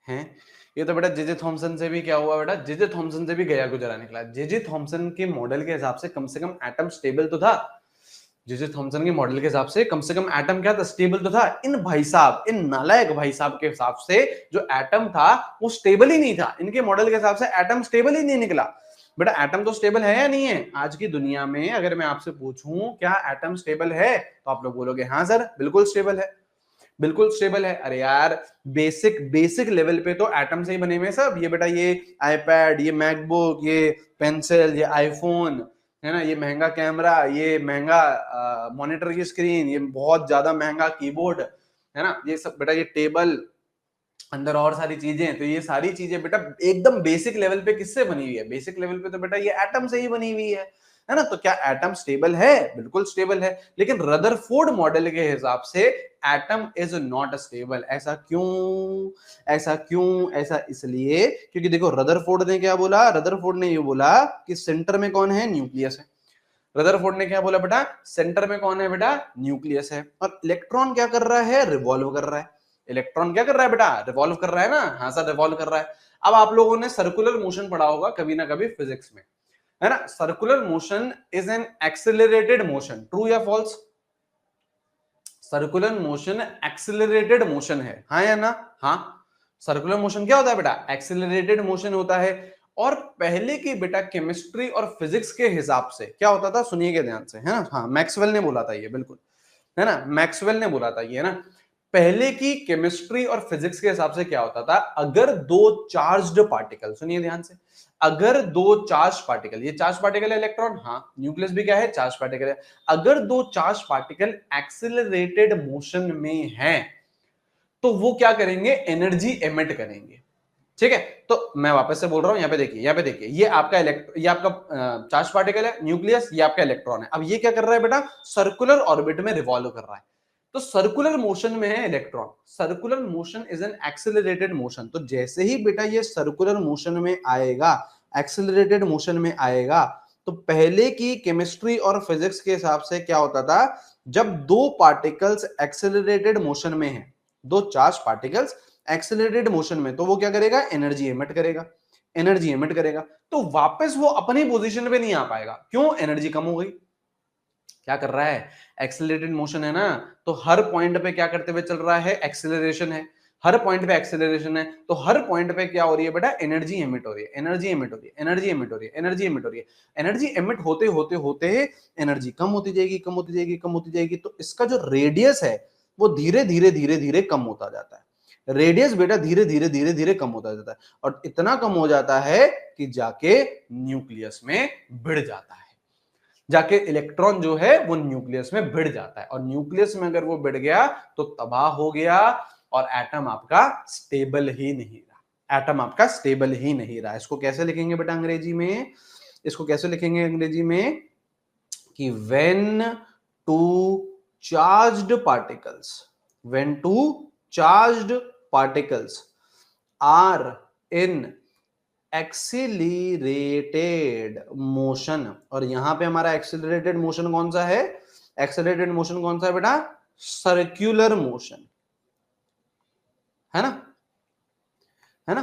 Speaker 1: हैं ये तो बेटा जेजे थॉमसन से भी क्या हुआ बेटा, जेजे थॉमसन से भी गया गुजरा निकला। जेजे थॉमसन के मॉडल के हिसाब से कम एटम स्टेबल तो था, जेजे थॉमसन के मॉडल के हिसाब से कम एटम क्या था, स्टेबल तो था। इन भाई साहब, इन नालायक भाई साहब के हिसाब से जो एटम था वो स्टेबल ही नहीं था। इनके मॉडल के हिसाब से एटम स्टेबल ही नहीं निकला। बेटा एटम तो स्टेबल है या नहीं है? आज की दुनिया में अगर मैं आपसे पूछूं क्या एटम स्टेबल है, तो आप लोग बोलोगे हाँ सर बिल्कुल स्टेबल है, बिल्कुल स्टेबल है। अरे यार बेसिक लेवल पे तो एटम से ही बने हुए सब। ये बेटा ये आईपैड, ये मैकबुक, ये पेंसिल, ये आईफोन, है ना, ये महंगा कैमरा, ये महंगा मॉनिटर की स्क्रीन, ये बहुत ज्यादा महंगा कीबोर्ड, है ना, ये सब बेटा, ये टेबल, अंदर और सारी चीजें, तो ये सारी चीजें बेटा एकदम बेसिक लेवल पे किससे बनी हुई है? बेसिक लेवल पे तो बेटा ये एटम से ही बनी हुई है ना। तो क्या एटम स्टेबल है? बिल्कुल स्टेबल है। लेकिन रदरफोर्ड मॉडल के हिसाब से एटम इज नॉट स्टेबल। ऐसा क्यों? ऐसा क्यों? ऐसा इसलिए क्योंकि देखो रदरफोर्ड ने क्या बोला, रदरफोर्ड ने ये बोला कि सेंटर में कौन है? न्यूक्लियस है। रदरफोर्ड ने क्या बोला बेटा? सेंटर में कौन है बेटा? न्यूक्लियस है। और इलेक्ट्रॉन क्या कर रहा है? रिवॉल्व कर रहा है। इलेक्ट्रॉन क्या कर रहा है बेटा? रिवॉल्व कर रहा है ना। हाँ सर रिवॉल्व कर रहा है। अब आप लोगों ने सर्कुलर मोशन पढ़ा होगा कभी ना कभी फिजिक्स में, है ना। Circular motion is an accelerated motion, true या false? Circular motion accelerated motion है, हाँ या ना? हाँ। सर्कुलर मोशन क्या होता है बेटा? एक्सेलरेटेड मोशन होता है। और पहले की बेटा केमिस्ट्री और फिजिक्स के हिसाब से क्या होता था, सुनिएगा ध्यान से, है ना। हाँ मैक्सवेल ने बोला था ये, बिल्कुल, है ना, मैक्सवेल ने बोला था ये, है ना। पहले की केमिस्ट्री और फिजिक्स के हिसाब से क्या होता था, अगर दो चार्ज्ड पार्टिकल, सुनिए ध्यान से, अगर दो चार्ज पार्टिकल, ये चार्ज पार्टिकल है इलेक्ट्रॉन, हाँ, न्यूक्लियस भी क्या है? चार्ज पार्टिकल है। अगर दो चार्ज पार्टिकल एक्सिलरेटेड मोशन में हैं तो वो क्या करेंगे? एनर्जी एमिट करेंगे, ठीक है। तो मैं वापस से बोल रहा हूं, यहाँ पे देखिए, यहाँ पे देखिए, ये आपका ये आपका चार्ज पार्टिकल है न्यूक्लियस, ये आपका इलेक्ट्रॉन है। अब ये क्या कर रहा है बेटा? सर्कुलर ऑर्बिट में रिवॉल्व कर रहा है। तो सर्कुलर मोशन में है electron. Circular motion is an accelerated motion. तो जैसे ही बेटा ये सर्कुलर मोशन में आएगा, एक्सेलरेटेड मोशन में आएगा, तो पहले की केमिस्ट्री और फिजिक्स के हिसाब से क्या होता था, जब दो पार्टिकल्स एक्सेलरेटेड मोशन में है, दो चार्ज पार्टिकल्स एक्सेलरेटेड मोशन में, तो वो क्या करेगा? एनर्जी एमिट करेगा, एनर्जी एमिट करेगा। तो वापस वो अपनी पोजीशन पे नहीं आ पाएगा। क्यों? एनर्जी कम हो गई। क्या कर रहा है? एक्सेलरेटेड मोशन है ना, तो हर पॉइंट पे क्या करते हुए चल रहा है? एक्सेलरेशन है। हर पॉइंट पे एक्सेलरेशन है, तो हर पॉइंट पे क्या हो रही है बेटा? एनर्जी एमिट हो रही है, एनर्जी एमिट हो रही है, एनर्जी एमिट हो रही है, एनर्जी एमिट हो रही है। एनर्जी एमिट होते होते होते एनर्जी कम होती जाएगी, कम होती जाएगी, कम होती जाएगी। तो इसका जो रेडियस है वो धीरे धीरे धीरे धीरे कम होता जाता है। रेडियस बेटा धीरे धीरे धीरे धीरे कम होता जाता है, और इतना कम हो जाता है कि जाके न्यूक्लियस में भिड़ जाता है। जाके इलेक्ट्रॉन जो है वो न्यूक्लियस में भिड़ जाता है, और न्यूक्लियस में अगर वो भिड़ गया तो तबाह हो गया, और एटम आपका स्टेबल ही नहीं रहा। एटम आपका स्टेबल ही नहीं रहा। इसको कैसे लिखेंगे बेटा अंग्रेजी में? इसको कैसे लिखेंगे अंग्रेजी में कि when two charged particles, when two charged particles are in accelerated motion. और यहां पे हमारा एक्सिलरेटेड मोशन कौन सा है? एक्सिलरेटेड मोशन कौन सा है बेटा? सर्कुलर मोशन, है ना, है ना।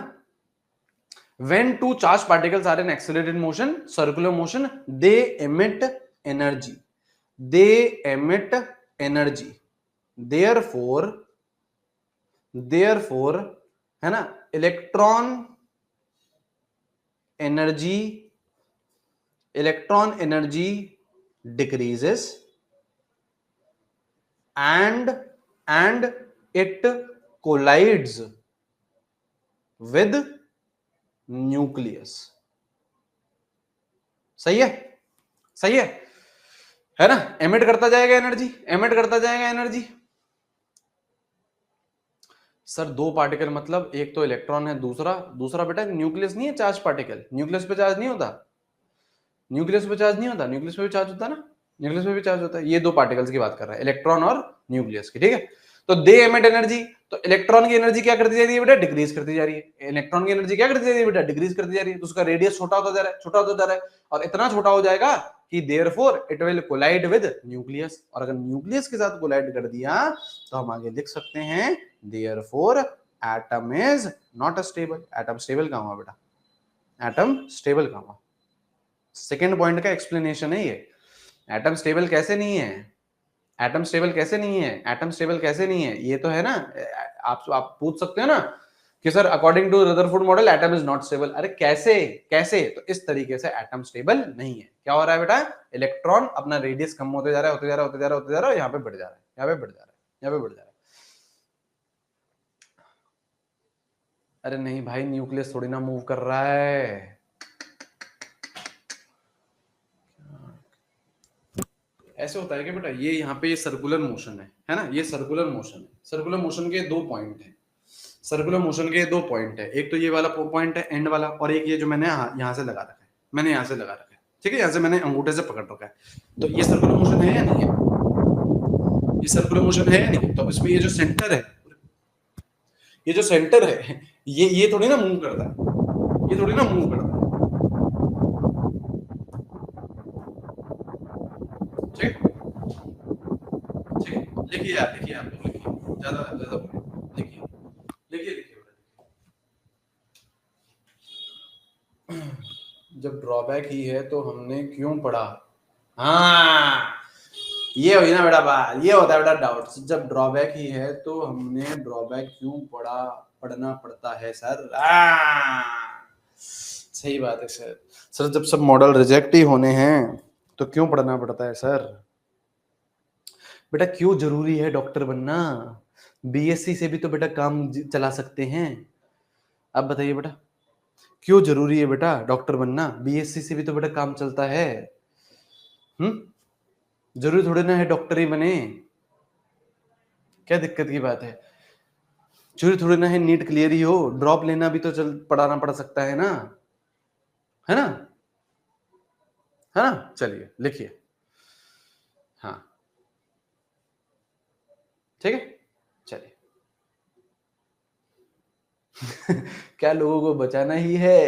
Speaker 1: when two charged particles are in accelerated motion, circular motion, they emit energy, they emit energy, therefore है ना, electron energy, electron energy decreases and it collides with nucleus। सही है, सही है ना। एमिट करता जाएगा एनर्जी, एमिट करता जाएगा एनर्जी। सर दो पार्टिकल मतलब एक तो इलेक्ट्रॉन है, दूसरा दूसरा बेटा न्यूक्लियस नहीं है, चार्ज पार्टिकल। न्यूक्लियस पे चार्ज नहीं होता, न्यूक्लियस पे चार्ज नहीं होता, न्यूक्लियस पे भी चार्ज होता है ना, न्यूक्लियस पे भी चार्ज होता है। ये दो पार्टिकल्स की बात कर रहा है, इलेक्ट्रॉन और न्यूक्लियस की, ठीक है। तो दे एमिट एनर्जी, तो इलेक्ट्रॉन की एनर्जी क्या करती जा रही है बेटा, डिक्रीज करती जा रही है। इलेक्ट्रॉन की एनर्जी क्या करती जा रही है बेटा, डिक्रीज करती जा रही है। तो उसका रेडियस छोटा होता जा रहा है, छोटा होता जा रहा है, और इतना छोटा हो जाएगा कि therefore it will collide with nucleus. और अगर न्यूक्लियस के साथ कोलाइड कर दिया तो हम आगे लिख सकते हैं therefore atom is not stable. Atom stable कहां हुआ बेटा, एटम स्टेबल कहां हुआ? सेकेंड पॉइंट का एक्सप्लेनेशन है ये। एटम स्टेबल कैसे नहीं है, एटम स्टेबल कैसे नहीं है, एटम स्टेबल कैसे नहीं है, ये तो है ना। आप पूछ सकते हो ना कि sir according to Rutherford model atom is not stable. अरे कैसे कैसे, तो इस तरीके से एटम स्टेबल नहीं है। क्या हो रहा है बेटा, इलेक्ट्रॉन अपना रेडियस कम होते जा रहा है, होते जा रहा है, होते जा रहा है, होते जा रहा है, यहाँ पे बढ़ जा रहा है, यहाँ पे बढ़ जा रहा है, यहाँ पे बढ़ जा रहा है। अरे नहीं भाई, न्यूक्लियस थोड़ी ना मूव कर रहा है। ऐसे होता है कि बेटा ये यहाँ पे ये सर्कुलर मोशन है ना, ये सर्कुलर मोशन है। सर्कुलर मोशन के दो पॉइंट है, सर्कुलर मोशन के दो पॉइंट है। एक तो ये वाला पॉइंट है एंड वाला, और एक ये जो मैंने यहाँ से लगा रखा है, मैंने यहाँ से लगा रखा है, ठीक है, यहाँ से मैंने अंगूठे से पकड़ रखा है। तो ये सर्कुलर मोशन है या नहीं है, ये सर्कुलर मोशन है या नहीं? तो इसमें ये जो सेंटर है, ये जो सेंटर है, ये थोड़ी ना मूव करता है, ये थोड़ी ना मूव करता है, ठीक ठीक। लिखिए आप, लिखिए आप लोग, लिखिए, ज्यादा ज्यादा लिखिए, लिखिए लिखिए। जब ड्रॉबैक ही है तो हमने क्यों पढ़ा? हाँ, ये हुई ना बेटा बात, ये होता है बेटा डाउट। जब ड्रॉबैक ही है तो हमने ड्रॉबैक क्यों पढ़ना पड़ता है सर। सही बात है सर। सर जब सब मॉडल रिजेक्ट ही होने हैं तो क्यों पढ़ना पड़ता है सर? बेटा क्यों जरूरी है डॉक्टर बनना? बीएससी से भी तो बेटा काम चला सकते हैं। अब बताइए बेटा क्यों जरूरी है बेटा डॉक्टर बनना? बीएससी से भी तो बेटा काम चलता है। जरूरी थोड़ी ना है डॉक्टर ही बने, क्या दिक्कत की बात है? जरूरी थोड़ी ना है नीट क्लियर ही हो, ड्रॉप लेना भी तो पढ़ाना पड़ सकता है ना, है ना, है ना। चलिए लिखिए, हाँ ठीक है, चलिए। क्या लोगों को बचाना ही है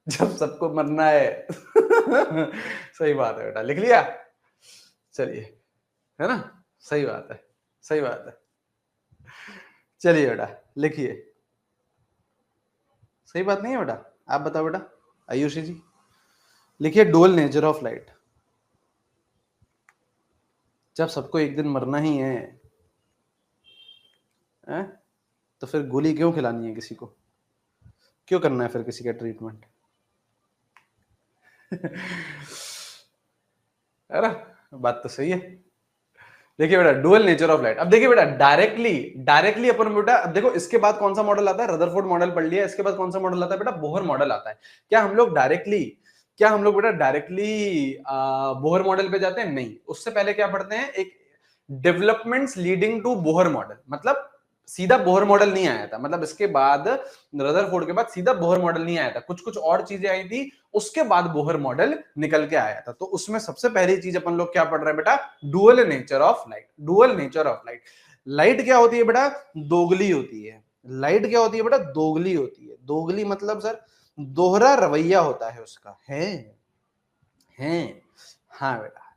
Speaker 1: जब सबको मरना है। सही बात है बेटा, लिख लिया, चलिए, है ना, सही बात है, सही बात है। चलिए बेटा लिखिए, सही बात नहीं है बेटा? आप बताओ बेटा आयुषी जी, लिखिए डुअल नेचर ऑफ लाइट। जब सबको एक दिन मरना ही है, तो फिर गोली क्यों खिलानी है किसी को, क्यों करना है फिर किसी का ट्रीटमेंट? है ना, बात तो सही है। देखिए बेटा डुअल नेचर ऑफ लाइट। अब देखिए बेटा डायरेक्टली अपन बेटा, अब देखो इसके बाद कौन सा मॉडल आता है, रदरफोर्ड मॉडल पढ़ लिया, इसके बाद कौन सा मॉडल आता है बेटा, बोहर मॉडल आता है। क्या हम लोग बेटा डायरेक्टली बोहर मॉडल पे जाते हैं? नहीं, उससे पहले क्या पढ़ते हैं, एक developments leading to Bohr model. मतलब सीधा बोहर मॉडल नहीं आया था, मतलब इसके बाद रदरफोर्ड के बाद सीधा बोहर मॉडल नहीं आया था, कुछ कुछ और चीजें आई थी, उसके बाद बोहर मॉडल निकल के आया था। तो उसमें सबसे पहली चीज अपन लोग क्या पढ़ रहे हैं बेटा, dual nature of light. Dual nature of light, light क्या होती है बेटा, दोगली होती है। लाइट क्या होती है बेटा, दोगली होती है। दोगली मतलब सर दोहरा रवैया होता है उसका, है हाँ बेटा,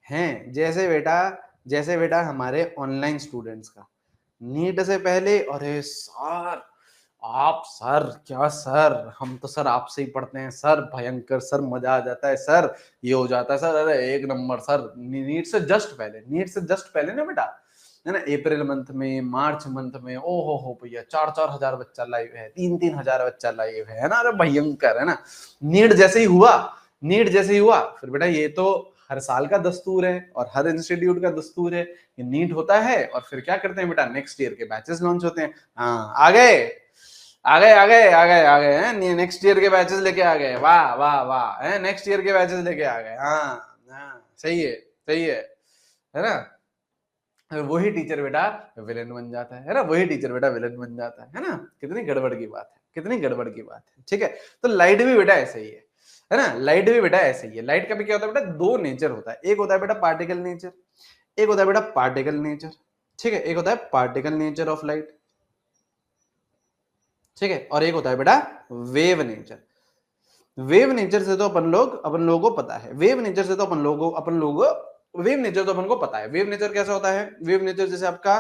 Speaker 1: है। जैसे बेटा हमारे ऑनलाइन स्टूडेंट्स का नीट से पहले, अरे सर आप सर क्या सर, हम तो सर आपसे ही पढ़ते हैं सर, भयंकर सर, मजा आ जाता है सर, ये हो जाता है सर, अरे एक नंबर सर। नीट से जस्ट पहले ना बेटा, है ना, अप्रैल मंथ में, मार्च मंथ में, ओ हो भैया 4-4 हजार बच्चा लाइव है, 3-3 हजार बच्चा लाइव है ना, अरे भयंकर, है ना। नीट जैसे ही हुआ फिर बेटा ये तो हर साल का दस्तूर है और हर इंस्टीट्यूट का दस्तूर है, ये नीट होता है और फिर क्या करते हैं बेटा, नेक्स्ट ईयर के बैचेस लॉन्च होते हैं। हाँ आ गए हैं, नेक्स्ट ईयर के बैचेस लेके आ गए, वाह वाह वाह, है नेक्स्ट ईयर के बैचेस लेके आ गए। हाँ सही है ना। वही टीचर बेटा विलेन बन जाता है ना, वही टीचर बेटा विलेन बन जाता है ना। कितनी गड़बड़ की बात है, कितनी गड़बड़ की बात है, ठीक है। तो लाइट भी बेटा ऐसे ही है ना, लाइट भी बेटा ऐसे ही है। लाइट का भी क्या होता है बेटा, दो नेचर होता है, एक होता है बेटा पार्टिकल नेचर, एक होता है बेटा पार्टिकल नेचर, ठीक है, एक होता है पार्टिकल नेचर ऑफ लाइट, ठीक है, और एक होता है बेटा वेव नेचर। वेव नेचर से तो अपन लोगों को पता है, वेव नेचर से तो वेव नेचर तो अपन को पता है। वेव नेचर कैसा होता है? वेव नेचर जैसे आपका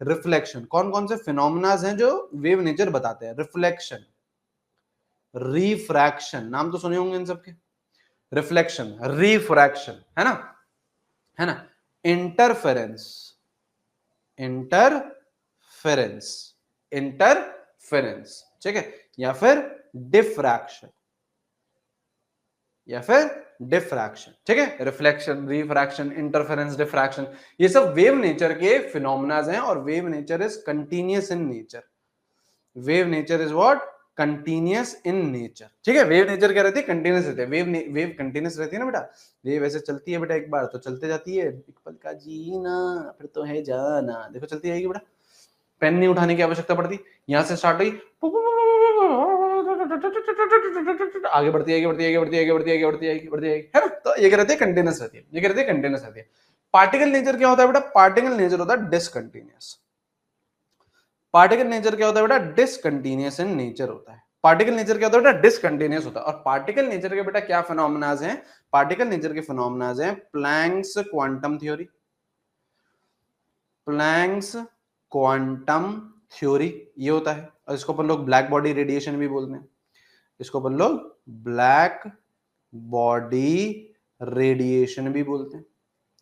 Speaker 1: रिफ्लेक्शन, कौन कौन से फिनोमेनाज हैं जो वेव नेचर बताते हैं? रिफ्लेक्शन, रिफ्रैक्शन, नाम तो सुने होंगे इन सबके, रिफ्लेक्शन, रिफ्रैक्शन, है ना, इंटरफेरेंस, इंटरफेरेंस, इंटरफेरेंस, ठीक है, या फिर डिफ्रैक्शन, या फिर डिफ्रैक्शन, ठीक है, रिफ्लेक्शन, रिफ्रैक्शन, इंटरफेरेंस, डिफ्रैक्शन, ये सब वेव नेचर के फिनोमेनाज हैं। और wave nature is continuous in nature, wave nature is what? Continuous in nature, ठीक है। वेव नेचर क्या रहती है? कंटिन्यूअस रहती है। वेव कंटिन्यूअस रहती है ना बेटा, वेव ऐसे चलती है बेटा, एक बार तो चलते जाती है, एक पल का जीना फिर तो है जाना, देखो चलती जाएगी बेटा, पेन नहीं उठाने की आवश्यकता पड़ती, यहां से स्टार्ट हुई, आगे बढ़ती है, है ना। तो ये क्या रहती है? कंटिन्यूअस रहती है, ये क्या रहती है? कंटिन्यूअस रहती है। पार्टिकल नेचर क्या होता है बेटा? पार्टिकल नेचर होता है डिसकंटिन्यूअस। पार्टिकल नेचर क्या होता है बेटा? डिसकंटिन्यूअस इन नेचर होता है। पार्टिकल नेचर क्या होता है बेटा? डिसकंटिन्यूअस होता है। और पार्टिकल नेचर के बेटा क्या फिनोमेनाज हैं? पार्टिकल नेचर के फिनोमेनाज हैं Planck's quantum theory, Planck's quantum theory, ये होता है। और इसको अपन लोग ब्लैक बॉडी रेडिएशन भी बोलते हैं, इसको अपन लोग ब्लैक बॉडी रेडिएशन भी बोलते हैं,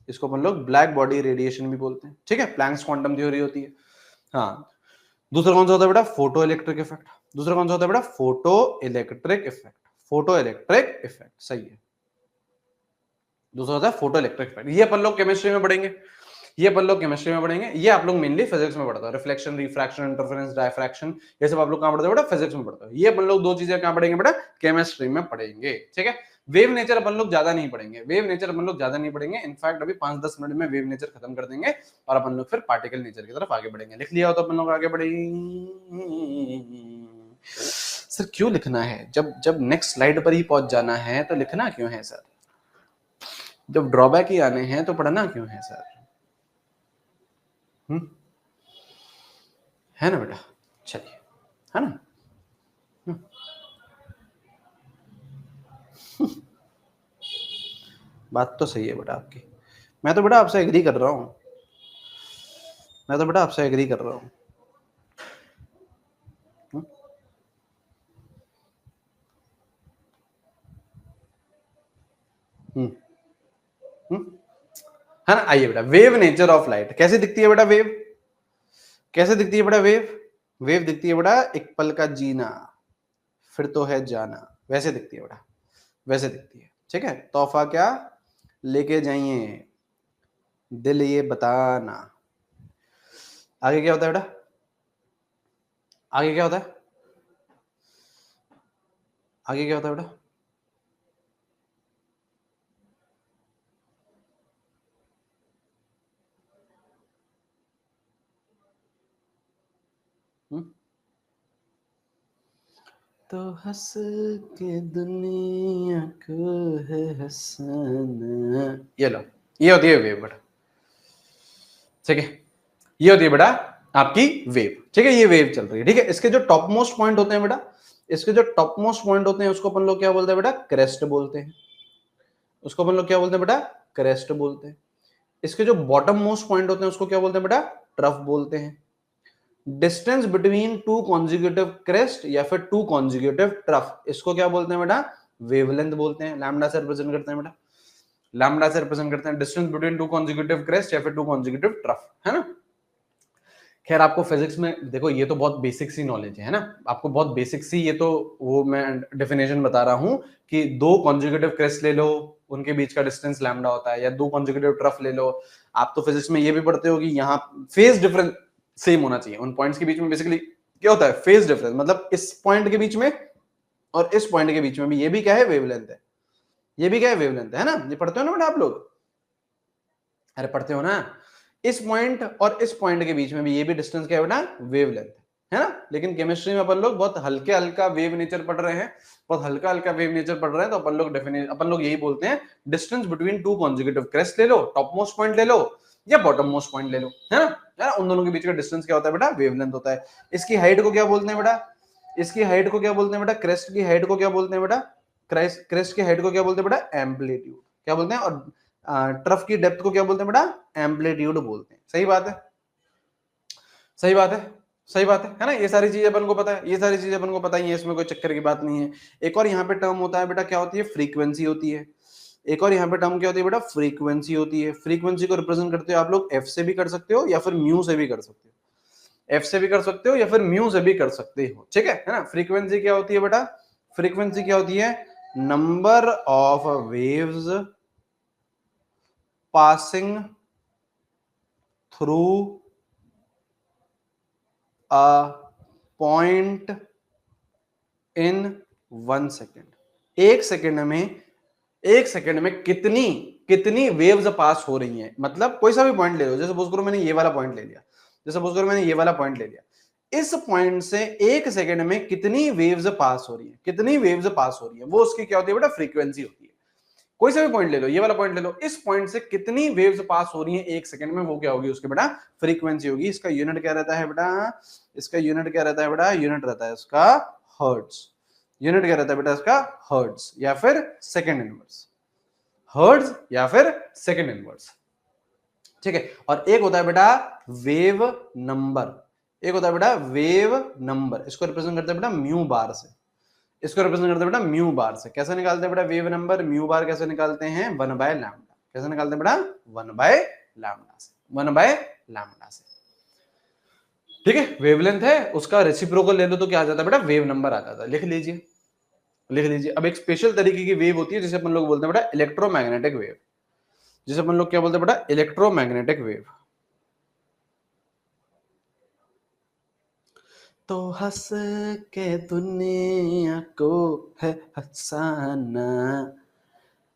Speaker 1: इसको अपन लोग ब्लैक बॉडी रेडिएशन भी बोलते हैं, ठीक है। प्लैंक्स क्वांटम थ्योरी होती है। हाँ, दूसरा कौन सा होता है बेटा? Photo electric effect. दूसरा कौन सा होता है बेटा? Photo electric effect, photo electric effect, सही है। दूसरा होता है फोटो इलेक्ट्रिक इफेक्ट, ये अपन लोग केमिस्ट्री में पढ़ेंगे, ये अपन लोग केमिस्ट्री में पढ़ेंगे, ये आप लोग मेनली फिजिक्स में पढ़ते हो। रिफ्लेक्शन, रिफ्रैक्शन, इंटरफेरेंस, डायफ्रैक्शन, ये सब आप लोग कहां पढ़ते हो बेटा? फिजिक्स में पढ़ते हो। ये अपन लोग दो चीजें कहां पढ़ेंगे बेटा? केमिस्ट्री में पढ़ेंगे, ठीक है। वेव नेचर अपन लोग ज्यादा नहीं पढ़ेंगे, वेव नेचर अपन लोग ज्यादा नहीं पढ़ेंगे। इनफैक्ट अभी 5-10 मिनट में वेव नेचर खत्म कर देंगे और अपन लोग फिर पार्टिकल नेचर की तरफ आगे बढ़ेंगे। लिख लिया हो तो अपन लोग आगे बढ़ेंगे। सर क्यों लिखना है? जब नेक्स्ट स्लाइड पर ही पहुंच जाना है तो लिखना क्यों है सर? जब ड्रॉबैक ही आने हैं तो पढ़ना क्यों है सर? है ना बेटा, चलिए, है ना। बात तो सही है बेटा आपकी, मैं तो बेटा आपसे एग्री कर रहा हूं, मैं तो बेटा आपसे एग्री कर रहा हूं। है ना। आइए बेटा, वेव नेचर ऑफ लाइट कैसे दिखती है बेटा? वेव कैसे दिखती है बेटा? वेव वेव दिखती है बेटा एक पल का जीना फिर तो है जाना, वैसे दिखती है बेटा, वैसे दिखती है, ठीक है। तोहफा क्या लेके जाइए दिल ये बताना। आगे क्या होता है बेटा? आगे क्या होता है? आगे क्या होता है बेटा? तो हंस के दुनिया को है हंसना, ये लो, ये होती है वेव बेटा, ठीक है। ये होती है बेटा आपकी वेव, ठीक है। ये वेव चल रही है, ठीक है। इसके जो टॉप मोस्ट पॉइंट होते हैं बेटा, इसके जो टॉप मोस्ट पॉइंट होते हैं उसको अपन लोग क्या बोलते हैं बेटा? क्रेस्ट बोलते हैं। उसको अपन लोग क्या बोलते हैं बेटा? क्रेस्ट बोलते हैं। इसके जो बॉटम मोस्ट पॉइंट होते हैं उसको क्या बोलते हैं बेटा? ट्रफ बोलते हैं। Distance between two consecutive crest या फिर टू कॉन्जिक्यूटिव ट्रफ, इसको क्या बोलते हैं बेटा? वेवलेंथ बोलते हैं। लैम्डा से रिप्रेजेंट करते हैं बेटा, लैम्डा से रिप्रेजेंट करते हैं distance between two consecutive crest या फिर टू कॉन्जिक्यूटिव ट्रफ, है ना। खैर आपको फिजिक्स में देखो ये तो बहुत बेसिक सी नॉलेज है ना, आपको बहुत बेसिक सी, ये तो वो मैं डेफिनेशन बता रहा हूं कि दो कॉन्जिक्यूटिव क्रेस्ट ले लो, उनके बीच का डिस्टेंस लैम्डा होता है, या दो कॉन्जिक्यूटिव ट्रफ ले लो। आप तो फिजिक्स में ये भी पढ़ते हो कि यहाँ फेज डिफरेंस सेम होना चाहिए उन पॉइंट्स के बीच में। बेसिकली क्या होता है फेज डिफरेंस? मतलब इस पॉइंट के बीच में और इस पॉइंट के बीच में भी ये भी क्या है? वेवलेंथ है। ये भी क्या है? वेवलेंथ है ना। ये पढ़ते हो ना बेटा आप लोग? अरे पढ़ते हो ना। इस पॉइंट और इस पॉइंट के बीच में भी ये भी डिस्टेंस क्या है बेटा? वेवलेंथ है ना। लेकिन केमिस्ट्री में अपन लोग बहुत हल्के हल्का वेव नेचर पढ़ रहे हैं, बहुत हल्का हल्का वेव नेचर पढ़ रहे हैं, तो अपन लोग यही बोलते हैं distance between two consecutive crest ले लो, टॉप मोस्ट पॉइंट ले लो, या बॉटम मोस्ट पॉइंट ले लो, है ना, उन दोनों के बीच का डिस्टेंस क्या होता है बेटा, वेवलेंथ होता है। इसकी हाइट को क्या बोलते हैं बेटा, इसकी हाइट को क्या बोलते हैं बेटा, क्रेस्ट की हाइट को क्या बोलते हैं बेटा, क्रेस्ट की हाइट को क्या बोलते हैं बेटा, एम्पलीट्यूड क्या बोलते हैं, और ट्रफ की डेप्थ को क्या बोलते हैं बेटा, एम्पलीट्यूड बोलते हैं। सही बात है, सही बात है, सही बात है ना, ये सारी चीजें अपन को पता है, ये सारी चीजें अपन को पता ही है, इसमें कोई चक्कर की बात नहीं है। एक और यहाँ पे टर्म होता है बेटा, क्या होती है, फ्रीक्वेंसी होती है। एक और यहाँ पे टर्म क्या होती है बेटा, फ्रीक्वेंसी होती है। फ्रीक्वेंसी को रिप्रेजेंट करते हो आप लोग एफ से भी कर सकते हो या फिर म्यू से भी कर सकते हो, एफ से भी कर सकते हो या फिर म्यू से भी कर सकते हो, ठीक है ना। फ्रीक्वेंसी क्या होती है बेटा, फ्रीक्वेंसी क्या होती है, number of waves passing through a point in 1 second. एक सेकेंड में कितनी कितनी वेव्स पास हो रही हैं, मतलब कोई सा भी पॉइंट ले लो, जैसे सपोज करो मैंने ये वाला पॉइंट ले लिया, जैसे सपोज करो मैंने ये वाला पॉइंट ले लिया, इस पॉइंट से एक सेकेंड में कितनी वेव्स पास हो रही है, कितनी वेव्स पास हो रही है, वो उसकी क्या होती है बेटा, फ्रीक्वेंसी होती है। कोई सा भी पॉइंट ले लो, ये वाला पॉइंट ले लो, इस पॉइंट से कितनी वेव्स पास हो रही है एक सेकंड में, वो क्या होगी उसके बेटा, फ्रीक्वेंसी होगी। इसका यूनिट क्या रहता है बेटा, इसका यूनिट क्या रहता है बेटा, यूनिट रहता है इसका हर्ट्ज। यूनिट क्या रहता है बेटा इसका, हर्ट्ज या फिर सेकंड इनवर्स, हर्ट्ज या फिर सेकंड इनवर्स, ठीक है। और एक होता है बेटा वेव नंबर, एक होता है बेटा वेव नंबर, इसको रिप्रेजेंट करते हैं बेटा म्यू बार से, इसको रिप्रेजेंट करते हैं बेटा म्यू बार से। कैसे निकालते हैं बेटा वेव नंबर, म्यू बार कैसे निकालते हैं, 1/लैम्डा। कैसे निकालते हैं बेटा, 1/लैम्डा से, 1/लैम्डा से, ठीक है। वेवलेंथ है, उसका रेसिप्रोकल ले लो तो क्या आ जाता है बेटा, वेव नंबर आ जाता है। लिख लीजिए, लिख लीजिए। अब एक स्पेशल तरीके की वेव होती है जिसे अपन लोग बोलते हैं बेटा इलेक्ट्रोमैग्नेटिक वेव, जिसे अपन लोग क्या बोलते हैं बेटा, इलेक्ट्रोमैग्नेटिक वेव। तो हंस के दुनिया को है हंसाना,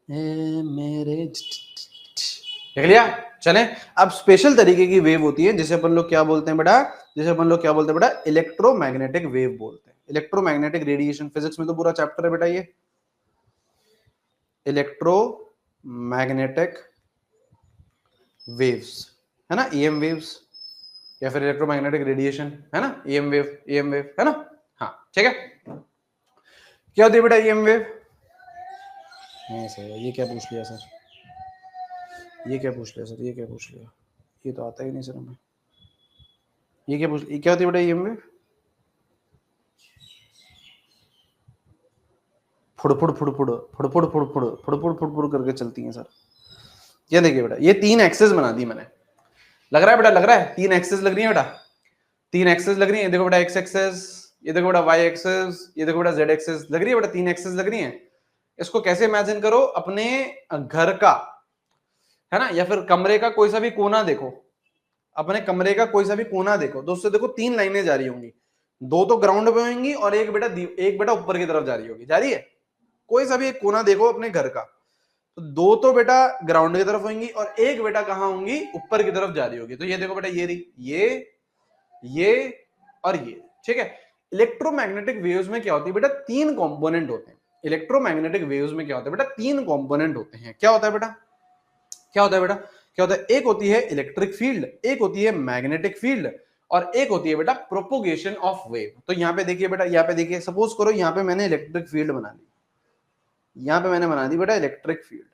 Speaker 1: मेरे देख लिया। चलें, अब स्पेशल तरीके की वेव होती है जिसे अपन लोग क्या बोलते हैं बेटा, जिसे अपन लोग क्या बोलते हैं बेटा, इलेक्ट्रोमैग्नेटिक वेव बोलते हैं। इलेक्ट्रोमैग्नेटिक रेडिएशन, फिजिक्स में तो पूरा चैप्टर है बेटा ये, इलेक्ट्रोमैग्नेटिक वेव्स, है ना, ईएम वेव्स या फिर इलेक्ट्रोमैग्नेटिक रेडिएशन, है ना, ईएम वेव, ईएम वेव, है ना। हाँ ठीक है, क्या होती है बेटा ईएम वेव, सर ये क्या पूछ लिया सर, ये क्या पूछ लिया सर, ये क्या पूछ लिया, ये तो आता ही नहीं सर हमें, ये क्या पूछ, ये क्या होती है बेटा ईएम वेव, फुड़फुड़ फुड़फुड़ फुड़फुड़ फुड़फुड़ फुड़फुड़ फुड़फुड़ करके चलती हैं सर। ये देखिए बेटा, ये 3 एक्सेस बना दी मैंने, लग रहा है बेटा, लग रहा है 3 एक्सेस लग रही है बेटा, 3 एक्सेस लग रही है। देखो बेटा एक्स एक्सेस, ये देखो बेटा वाई एक्सेस, ये देखो बेटा जेड एक्सेस लग रही है बेटा, 3 एक्सेस लग रही है। इसको कैसे इमेजिन करो, अपने घर का, है ना, या फिर कमरे का कोई सा भी कोना देखो, अपने कमरे का कोई सा भी कोना देखो, तो उससे देखो 3 लाइनें जा रही होंगी, 2 तो ग्राउंड पे होंगी और एक बेटा ऊपर की तरफ जा रही होगी, जा रही है। कोई सा भी एक कोना देखो अपने घर का, तो 2 तो बेटा ग्राउंड की तरफ होंगी और एक बेटा कहां होंगी, ऊपर की तरफ जा रही होगी। तो ये देखो बेटा, ये रही, ये और ये, ठीक है। इलेक्ट्रोमैग्नेटिक वेव्स में क्या होती है बेटा, 3 कंपोनेंट होते हैं। इलेक्ट्रोमैग्नेटिक वेव्स में क्या होता है बेटा, 3 कंपोनेंट होते हैं। क्या होता है बेटा, क्या होता है बेटा, क्या होता है, एक होती है इलेक्ट्रिक फील्ड, एक होती है मैग्नेटिक फील्ड, और एक होती है बेटा प्रोपोगेशन ऑफ वेव। तो यहाँ पे देखिए बेटा, यहाँ पे देखिए, सपोज करो यहाँ पे मैंने इलेक्ट्रिक फील्ड बना ली, यहाँ पे मैंने बना दी बेटा इलेक्ट्रिक फील्ड,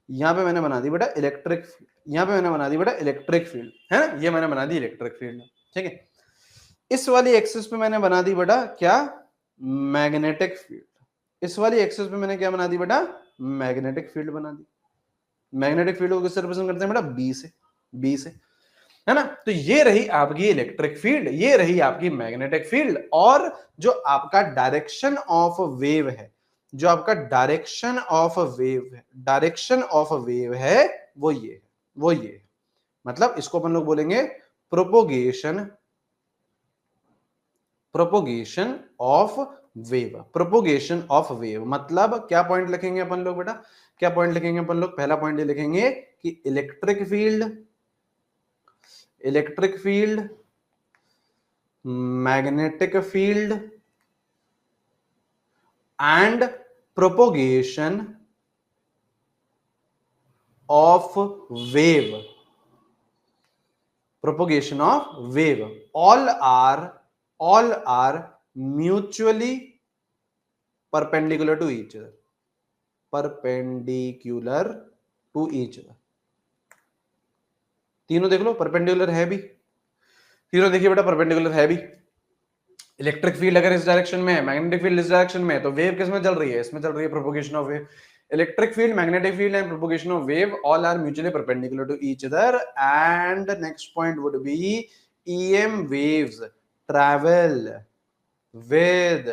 Speaker 1: यहाँ पे मैंने बना दी बेटा इलेक्ट्रिक फील्ड, यहाँ पे मैंने बना दी बेटा इलेक्ट्रिक फील्ड, है ना, ये मैंने बना दी इलेक्ट्रिक फील्ड, ठीक है। इस वाली एक्सिस पे मैंने बना दी बेटा क्या, मैग्नेटिक फील्ड। इस वाली एक्सिस पे मैंने क्या बना दी बेटा, मैग्नेटिक फील्ड बना दी। मैग्नेटिक फील्ड को किससे रिप्रेजेंट करते हैं बेटा, बी से, बी से, है ना। तो ये रही आपकी इलेक्ट्रिक फील्ड, ये रही आपकी मैग्नेटिक फील्ड, और जो आपका डायरेक्शन ऑफ वेव है, जो आपका डायरेक्शन ऑफ वेव है, डायरेक्शन ऑफ वेव है, वो ये है, वो ये है। मतलब इसको अपन लोग बोलेंगे propagation, propagation of wave, propagation of wave. मतलब क्या पॉइंट लिखेंगे अपन लोग बेटा, क्या पॉइंट लिखेंगे अपन लोग, पहला पॉइंट ये लिखेंगे कि electric field, electric field, magnetic field and propagation of wave, propagation of wave, all are mutually perpendicular to each other, perpendicular to each other. तीनों देख लो परपेंडिकुलर है भी, तीनों देखिए बेटा परपेंडिकुलर है भी। इलेक्ट्रिक फील्ड अगर इस डायरेक्शन में है, मैग्नेटिक फील्ड इस डायरेक्शन में है, तो वेव किस में चल रही है? इसमें चल रही है, propagation of wave. Electric field, magnetic field and propagation of wave all are mutually perpendicular to each other and next point would be EM waves travel with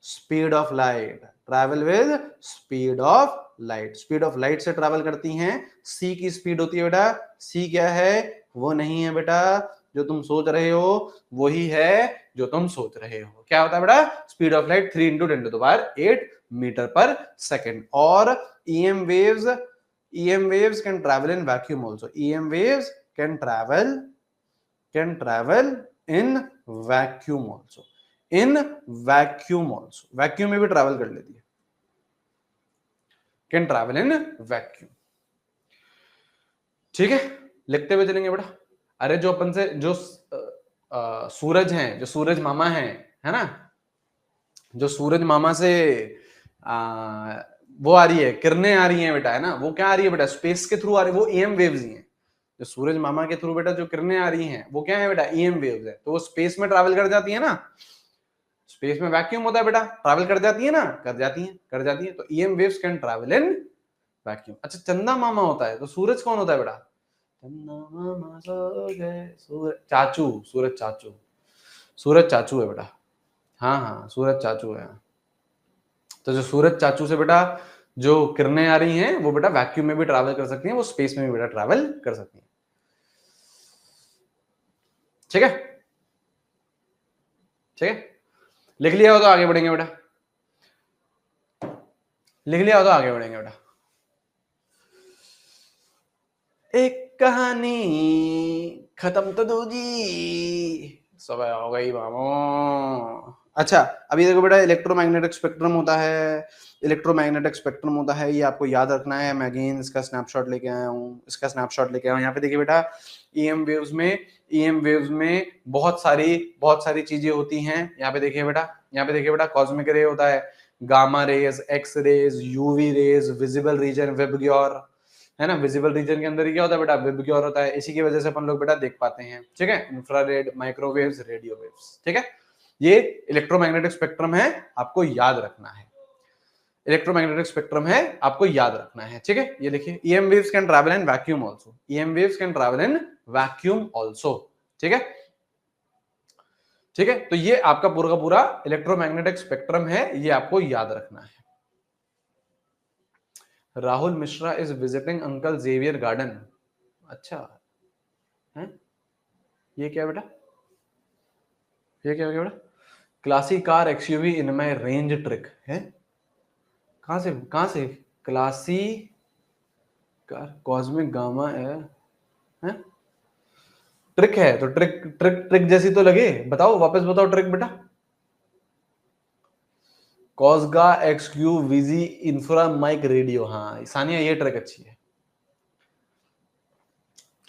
Speaker 1: speed of light, travel with speed of light, speed of light से travel करती हैं। c की स्पीड होती है बेटा, c क्या है? वो नहीं है बेटा जो तुम सोच रहे हो, वही है जो तुम सोच रहे हो। क्या होता है बेटा? स्पीड ऑफ लाइट 3 × 10⁸ मीटर पर सेकेंड। और EM waves can travel in vacuum also, EM waves can travel in vacuum also, in vacuum also, vacuum में भी ट्रैवल कर लेती है, can travel in vacuum। ठीक है, लिखते हुए चलेंगे बेटा। अरे जो अपन से जो सूरज हैं, जो सूरज मामा हैं, है ना, जो सूरज मामा से वो आ रही है, किरणें आ रही हैं बेटा, है ना, वो क्या आ रही है बेटा? स्पेस के थ्रू आ रही है, वो EM वेव्स ही हैं। जो सूरज मामा के थ्रू बेटा जो किरणें आ रही हैं, वो क्या है बेटा? EM वेव्स है। तो वो स्पेस में ट्रैवल कर जाती है ना, स्पेस में वैक्यूम होता है बेटा, ट्रैवल कर जाती है ना, कर जाती है। तो EM waves can travel in vacuum. अच्छा, चंदा मामा होता है, तो सूरज कौन होता है बेटा? चंदा मामा सो गए, चाचू, सूरज चाचू है बेटा। हाँ, सूरज चाचू है। तो जो सूरज चाचू से बेटा जो किरणें आ रही हैं, वो बेटा वैक्यूम में भी ट्रैवल कर सकती हैं, वो स्पेस में भी बेटा ट्रैवल कर सकती हैं। ठीक है, लिख लिया हो तो आगे बढ़ेंगे बेटा, लिख लिया हो तो आगे बढ़ेंगे बेटा। एक कहानी खत्म तो दो जी, सब हो गई मामो। अच्छा, अभी देखो बेटा, इलेक्ट्रोमैग्नेटिक स्पेक्ट्रम होता है, इलेक्ट्रोमैग्नेटिक स्पेक्ट्रम होता है, ये आपको याद रखना है। मैं अगेन इसका स्नैपशॉट लेके आया हूँ, यहाँ पे देखिए बेटा, EM वेव्स में बहुत सारी चीजें होती हैं। यहाँ पे देखिए बेटा, कॉस्मिक रे होता है, gamma rays, X rays, UV rays, visible region, VIBGYOR, है ना। विजिबल रीजन के अंदर ही क्या होता है बेटा? वेबग्योर होता है। इसी की वजह से अपन लोग बेटा देख पाते हैं। ठीक है, इंफ्रारेड, माइक्रोवेव्स, रेडियो वेव्स। ठीक है, ये इलेक्ट्रोमैग्नेटिक स्पेक्ट्रम है, आपको याद रखना है। इलेक्ट्रोमैग्नेटिक स्पेक्ट्रम है, आपको याद रखना है। ठीक है, ये देखिए, EM waves can travel in vacuum also, EM waves can travel in vacuum also। ठीक है, तो ये आपका पूरा का पूरा इलेक्ट्रोमैग्नेटिक स्पेक्ट्रम है, ये आपको याद रखना है। Rahul Mishra is visiting uncle Xavier garden. अच्छा है, ये क्या बेटा? ये क्या बेटा? Classy car XUV in my range trick है। कहां से क्लासी कार कॉस्मिक गामा है? ट्रिक है तो ट्रिक जैसी तो लगे। बताओ, वापस बताओ ट्रिक बेटा। कॉस्गा XUVZ इंफ्रा माइक रेडियो। हाँ सानिया, ये ट्रिक अच्छी है।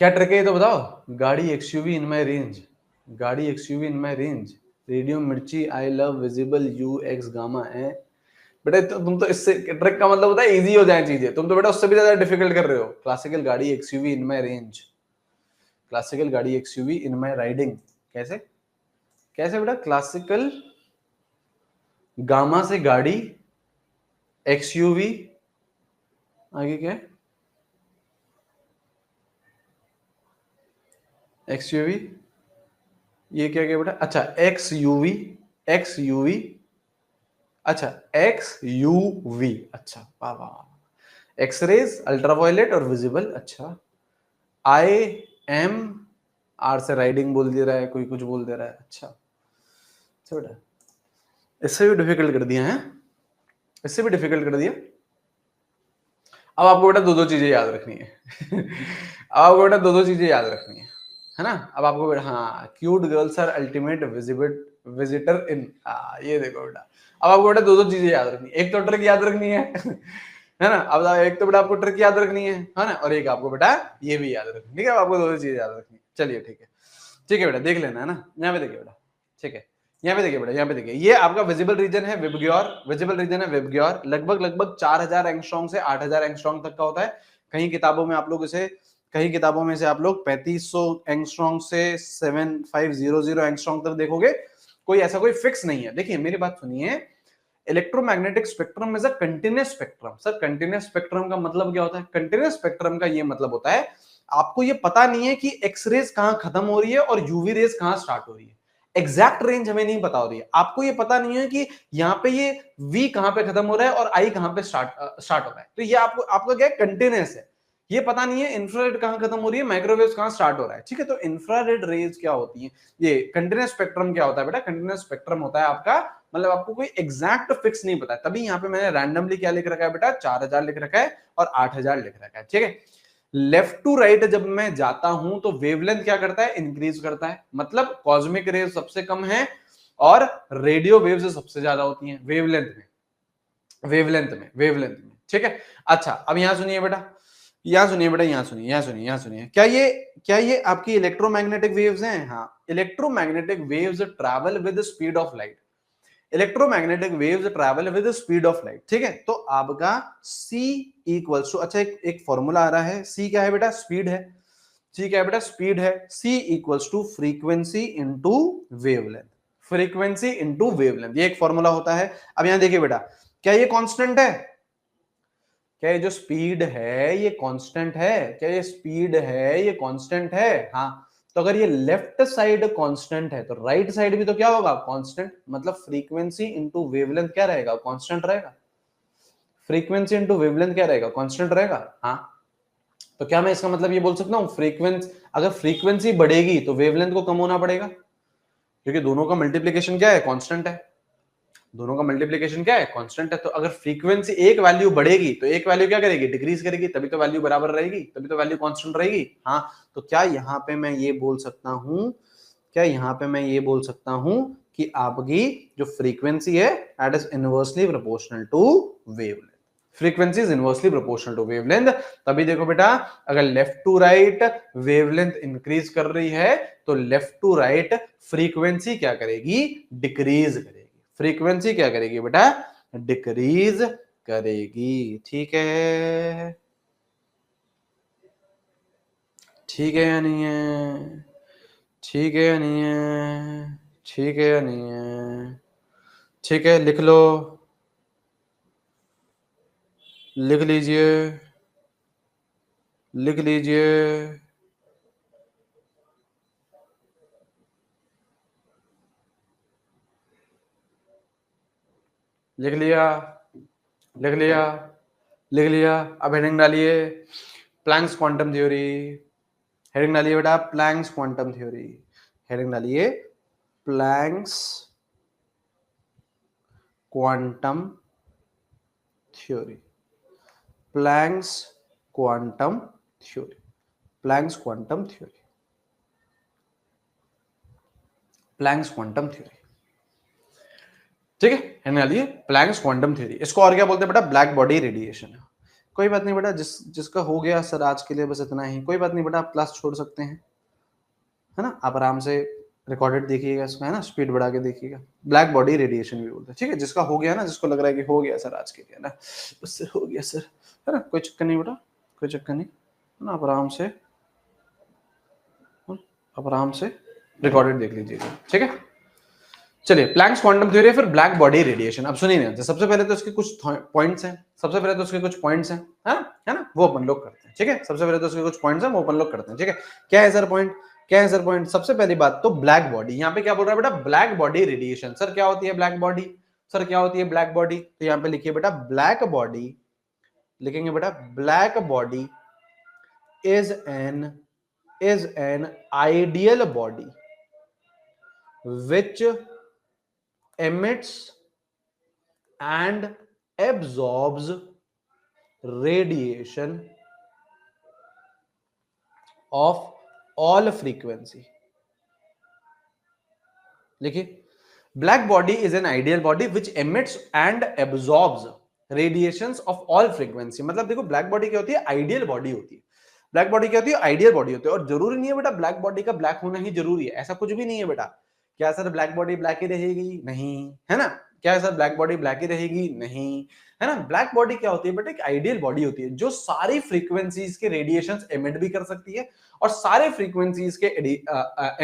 Speaker 1: क्या ट्रिक है ये तो बताओ। गाड़ी XUV इन माई रेंज, गाड़ी XUV in my range, radio मिर्ची, I love visible UX gamma है। बेटा तुम तो इससे ट्रिक का मतलब होता है इजी हो जाए चीजें, तुम तो बेटा उससे भी ज्यादा डिफिकल्ट कर रहे हो। क्लासिकल गाड़ी XUV in my range, classical गाड़ी XUV इन माई राइडिंग। कैसे बेटा? क्लासिकल गामा से गाड़ी, XUV आगे क्या है? XUV ये क्या बेटा? अच्छा XUV, अच्छा XUV, अच्छा वाह वाह। एक्सरेज, अल्ट्रावायलेट और विजिबल। अच्छा, IM R से राइडिंग बोल दे रहा है, कोई कुछ बोल दे रहा है। अच्छा बेटा, इससे भी डिफिकल्ट कर दिया है, इससे भी डिफिकल्ट कर दिया। अब आपको बेटा दो चीजें याद रखनी है अब आपको बेटा दो चीजें याद रखनी है ना। अब आपको बेटा, हाँ, cute girls are ultimate visitor in, ये देखो बेटा, अब आपको बेटा दो चीजें याद रखनी है। एक तो ट्रिक याद रखनी है है ना। अब एक तो बेटा आपको ट्रिक याद रखनी है ना, और एक आपको बेटा ये भी याद रखनी, ठीक है, आपको दो चीज याद रखनी है। चलिए ठीक है बेटा, देख लेना है ना, यहाँ पे देखिए बेटा, ठीक है, यहाँ पे देखिए बेटा, यहाँ पे देखिए, ये आपका विजिबल रीजन है विबग्योर, विजिबल रीजन है विबग्योर, लगभग 4000 एंगस्ट्रॉम से 8000 एंगस्ट्रॉम तक का होता है। कहीं किताबों में आप लोग इसे, कहीं किताबों में से आप लोग 3500 एंगस्ट्रॉम से 7500 एंगस्ट्रॉम तक देखोगे। कोई ऐसा कोई फिक्स नहीं है। देखिए मेरी बात सुनिए, electromagnetic spectrum is a continuous spectrum. Sir continuous spectrum का मतलब क्या होता है? कंटीन्यूअस स्पेक्ट्रम का ये मतलब होता है आपको ये पता नहीं है कि एक्स रेज कहां खत्म हो रही है और यूवी रेज कहां स्टार्ट हो रही है। एग्जैक्ट रेंज हमें नहीं पता हो रही है, आपको ये पता नहीं है कि यहाँ पे ये वी कहां पे खत्म हो रहा है और आई कहां पे स्टार्ट हो रहा है। तो ये आपको, आपका क्या है, कंटीन्यूअस है। ये पता नहीं है इंफ्रारेड कहां खत्म हो रही है, माइक्रोवेव कहां स्टार्ट हो रहा है, ठीक है। तो इंफ्रारेड रेज क्या होती है, ये कंटीन्यूअस स्पेक्ट्रम क्या होता है बेटा? कंटीन्यूअस स्पेक्ट्रम होता है आपका, मतलब आपको कोई एग्जैक्ट फिक्स नहीं पता है। तभी यहाँ पे मैंने रैंडमली क्या लिख रखा है बेटा, 4000 लिख रखा है और 8000 लिख रखा है, ठीक है। लेफ्ट टू राइट जब मैं जाता हूं तो वेवलेंथ क्या करता है? इंक्रीज करता है। मतलब कॉस्मिक रेज सबसे कम है और रेडियो वेव्स सबसे ज्यादा होती हैं वेवलेंथ में, वेवलेंथ में, ठीक है। अच्छा अब यहां सुनिए बेटा, यहां सुनिए बेटा, यहां सुनिए, यहां सुनिए, यहां सुनिए, क्या ये आपकी इलेक्ट्रोमैग्नेटिक वेव्स हैं? हाँ, electromagnetic waves travel with speed of light. Electromagnetic waves travel with speed of light, ठीक है। तो आपका C इक्वल्स टू, अच्छा एक फॉर्मूला आ रहा है, C क्या है बेटा? स्पीड है। C क्या है बेटा? स्पीड है। C equals to frequency into wavelength, frequency into wavelength, ये एक फॉर्मूला होता है। अब यहां देखिए बेटा, क्या ये कांस्टेंट है? क्या ये जो स्पीड है ये कांस्टेंट है? क्या ये स्पीड है ये कांस्टेंट है? हाँ। तो अगर ये लेफ्ट साइड कांस्टेंट है तो राइट साइड भी तो क्या होगा? कांस्टेंट। मतलब फ्रीक्वेंसी इनटू वेवलेंथ क्या रहेगा? कांस्टेंट रहेगा। फ्रीक्वेंसी इनटू वेवलेंथ क्या रहेगा? कांस्टेंट रहेगा। हाँ, तो क्या मैं इसका मतलब ये बोल सकता हूँ फ्रीक्वेंसी, अगर फ्रीक्वेंसी बढ़ेगी तो वेवलेंथ को कम होना पड़ेगा, क्योंकि दोनों का मल्टीप्लीकेशन क्या है? कांस्टेंट है। दोनों का मल्टीप्लिकेशन क्या है? कांस्टेंट है। तो अगर फ्रीक्वेंसी एक वैल्यू बढ़ेगी तो एक वैल्यू क्या करेगी? डिक्रीज करेगी, तभी तो वैल्यू बराबर रहेगी, तभी तो वैल्यू कांस्टेंट रहेगी। हाँ, तो क्या यहाँ पे मैं ये बोल सकता हूँ, क्या यहाँ पे मैं ये बोल सकता हूँ कि आपकी जो फ्रीक्वेंसी है that is inversely proportional to wavelength. Frequency is inversely proportional to wavelength. तभी देखो बेटा, अगर left to right wavelength increase कर रही है तो लेफ्ट टू राइट फ्रीक्वेंसी क्या करेगी? डिक्रीज करेगी। फ्रीक्वेंसी क्या करेगी बेटा? डिक्रीज करेगी, ठीक है। ठीक है या नहीं है? ठीक है या नहीं है? ठीक है या नहीं है? ठीक है, लिख लो, लिख लीजिए, लिख लीजिए। लिख लिया, लिख लिया, लिख लिया। अब हेडिंग डालिए, प्लैंक्स क्वांटम थ्योरी। हेडिंग डालिए बेटा, प्लैंक्स क्वांटम थ्योरी। हेडिंग डालिए, Planck's quantum theory. Planck's quantum theory, Planck's quantum theory, Planck's quantum theory, ठीक है। हेडिंग डालिए, प्लैंक्स क्वांटम थ्योरी। इसको और क्या बोलते हैं बेटा? Black body radiation. कोई बात नहीं बेटा, जिसका हो गया सर आज के लिए बस इतना ही। कोई बात नहीं बेटा, आप क्लास छोड़ सकते हैं, है ना। आप आराम से रिकॉर्डेड देखिएगा इसका, है ना, स्पीड बढ़ा के देखिएगा। ब्लैक बॉडी रेडिएशन भी बोलते हैं, ठीक है। जिसका हो गया ना, जिसको लग रहा है कि हो गया सर आज के लिए, ना उससे हो गया सर, है ना, कोई चक्कर नहीं बेटा, कोई चक्कर नहीं, है ना। आप आराम से रिकॉर्डेड देख लीजिएगा, ठीक है। चलिए, प्लैंक्स क्वांटम थ्योरी, फिर ब्लैक बॉडी रेडिएशन। अब सुनिए ना, सबसे पहले तो इसके कुछ पॉइंट्स हैं, सबसे पहले तो उसके कुछ पॉइंट्स हैं, है ना, वो अपन लोग करते हैं, ठीक है। सबसे पहले तो उसके कुछ पॉइंट्स हैं, वो अपन लोग करते हैं, ठीक है। क्या है सर पॉइंट? क्या है सर पॉइंट? सबसे पहली बात तो ब्लैक बॉडी। यहाँ पे क्या बोल रहा है बेटा? Black body radiation. सर क्या होती है ब्लैक बॉडी? सर क्या होती है ब्लैक बॉडी? तो यहाँ पे लिखिए बेटा, ब्लैक बॉडी, लिखेंगे बेटा, black body is an ideal body which emits and absorbs radiation of all frequency. देखिए, black body is an ideal body which emits and absorbs radiations of all frequency, मतलब देखो ब्लैक बॉडी क्या होती है, आइडियल बॉडी होती है। ब्लैक बॉडी क्या होती है, आइडियल बॉडी होती है। और जरूरी नहीं है बेटा ब्लैक बॉडी का ब्लैक होना ही जरूरी है, ऐसा कुछ भी नहीं है बेटा। क्या सर ब्लैक बॉडी ब्लैक ही रहेगी? नहीं, है ना। क्या सर ब्लैक बॉडी ब्लैक ही रहेगी? नहीं, है ना। ब्लैक बॉडी क्या होती है बेटा, एक आइडियल बॉडी होती है जो सारी फ्रीक्वेंसीज के रेडिएशंस एमिट भी कर सकती है और सारे फ्रीक्वेंसीज के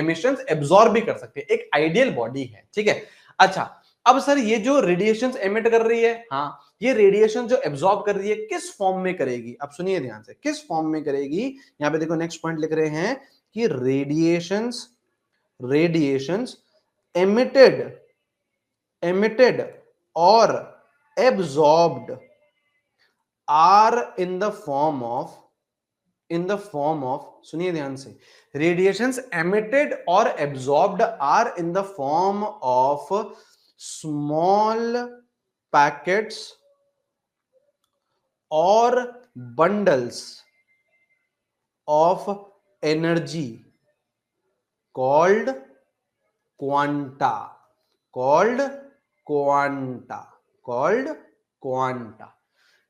Speaker 1: एमिशंस एब्जॉर्ब भी कर सकती है, एक आइडियल बॉडी है, ठीक है। अच्छा, अब सर ये जो रेडिएशंस एमिट कर रही है, हाँ, ये रेडिएशन जो एब्जॉर्ब कर रही है किस फॉर्म में करेगी? अब सुनिए ध्यान से, किस फॉर्म में करेगी। यहां पे देखो नेक्स्ट पॉइंट लिख रहे हैं कि radiations emitted or absorbed are in the form of सुनिए ध्यान से, रेडिएशंस emitted और absorbed are in the form of small packets or bundles of energy called quanta.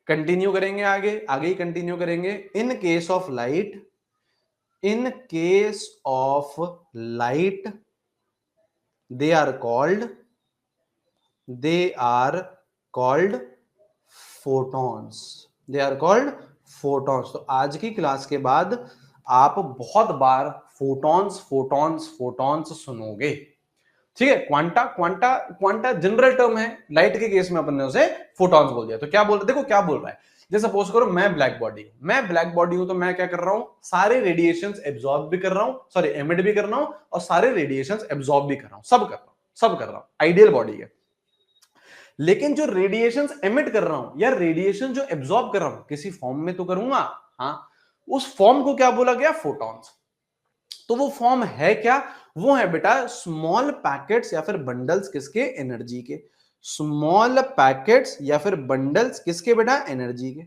Speaker 1: Continue करेंगे, आगे ही कंटिन्यू करेंगे। In case of light they are called photons. तो आज की क्लास के बाद आप बहुत बार फोटॉन्स सुनोगे, ठीक है। क्वांटा जनरल टर्म है, लाइट के केस में अपन ने उसे फोटॉन्स बोल दिया। तो क्या बोल रहा है, देखो क्या बोल रहा है। जैसे सपोज करो मैं ब्लैक बॉडी हूं, तो मैं क्या कर रहा हूं, सारे रेडिएशंस एब्जॉर्ब भी कर रहा हूं, सॉरी एमिट भी कर रहा हूं, और सारे रेडिएशंस एब्जॉर्ब भी कर रहा हूं, सब कर रहा हूं, आइडियल बॉडी है। लेकिन जो रेडिएशंस एमिट कर रहा हूं या रेडिएशन जो एब्जॉर्ब कर रहा हूं, किसी फॉर्म में तो करूंगा, हाँ, उस फॉर्म को क्या बोला गया, फोटॉन्स। तो वो फॉर्म है क्या, वो है बेटा स्मॉल पैकेट्स या फिर बंडल्स किसके, एनर्जी के। स्मॉल पैकेट्स या फिर बंडल्स किसके बेटा, एनर्जी के।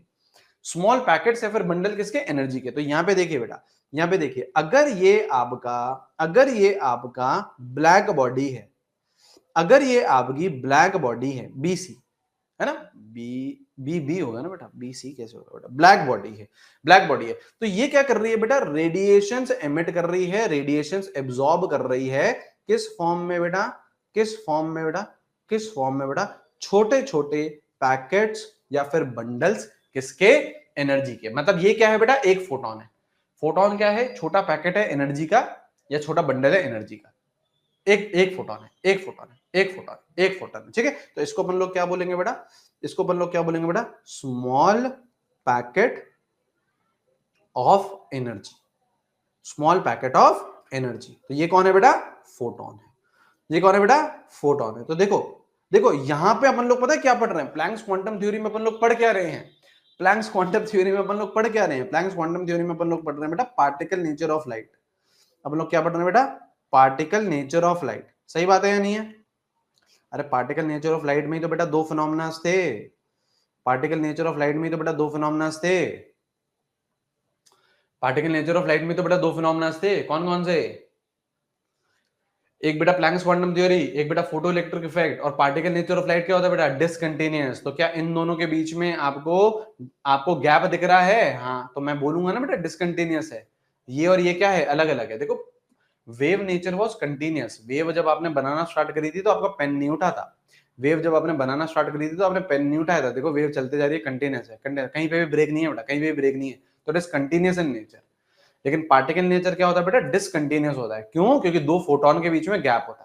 Speaker 1: स्मॉल पैकेट्स या फिर बंडल किसके, एनर्जी के। तो यहां पे देखिए बेटा, यहां पे देखिए, अगर ये आपका ब्लैक बॉडी है, अगर ये आपकी ब्लैक बॉडी है, बीसी है ना, बी होगा ना बेटा, बी सी कैसे होगा बेटा, ब्लैक बॉडी है। तो ये क्या कर रही है बेटा, रेडिएशंस एमिट कर रही है, रेडिएशंस एब्जॉर्ब कर रही है, किस फॉर्म में बेटा, छोटे छोटे पैकेट्स या फिर बंडल्स किसके, एनर्जी के। मतलब ये क्या है बेटा, एक फोटोन है। फोटोन क्या है, छोटा पैकेट है एनर्जी का या छोटा बंडल है एनर्जी का। एक फोटोन है, ठीक है। तो इसको अपन लोग क्या बोलेंगे बेटा, स्मॉल पैकेट ऑफ एनर्जी, तो ये कौन है बेटा, फोटोन है। तो देखो यहां पे अपन लोग पता है क्या पढ़ रहे हैं, प्लैंक्स क्वांटम थ्योरी में अपन लोग पढ़ क्या रहे हैं, प्लैंक्स क्वांटम थ्योरी में अपन लोग पढ़ रहे हैं बेटा, पार्टिकल नेचर ऑफ लाइट। अपन लोग क्या पढ़ रहे हैं बेटा, पार्टिकल नेचर ऑफ लाइट। सही बात है या नहीं है? अरे पार्टिकल नेचर ऑफ लाइट में ही तो बेटा दो फिनोमेना थे, पार्टिकल नेचर ऑफ लाइट में ही तो बेटा दो फिनोमेना थे, कौन कौन से, एक बेटा प्लैंक्स क्वांटम थ्योरी, एक बेटा फोटो इलेक्ट्रिक इफेक्ट, और पार्टिकल नेचर ऑफ लाइट क्या होता है बेटा, डिसकंटिन्यूअस। तो क्या इन दोनों के बीच में आपको गैप दिख रहा है? हाँ, तो मैं बोलूंगा ना बेटा डिसकंटिन्यूअस है। ये और ये क्या है, अलग अलग है। देखो wave nature was continuous. Wave जब आपने बनाना स्टार्ट करी थी तो आपका पेन नहीं उठा था, देखो वेव चलते जा रही है, कंटिन्यूअस है, कहीं पे भी ब्रेक नहीं है बेटा, तो it is continuous in nature. लेकिन पार्टिकल नेचर क्या होता है बेटा, डिसकंटिन्यूअस होता है। क्यों? क्योंकि दो फोटोन के बीच में गैप होता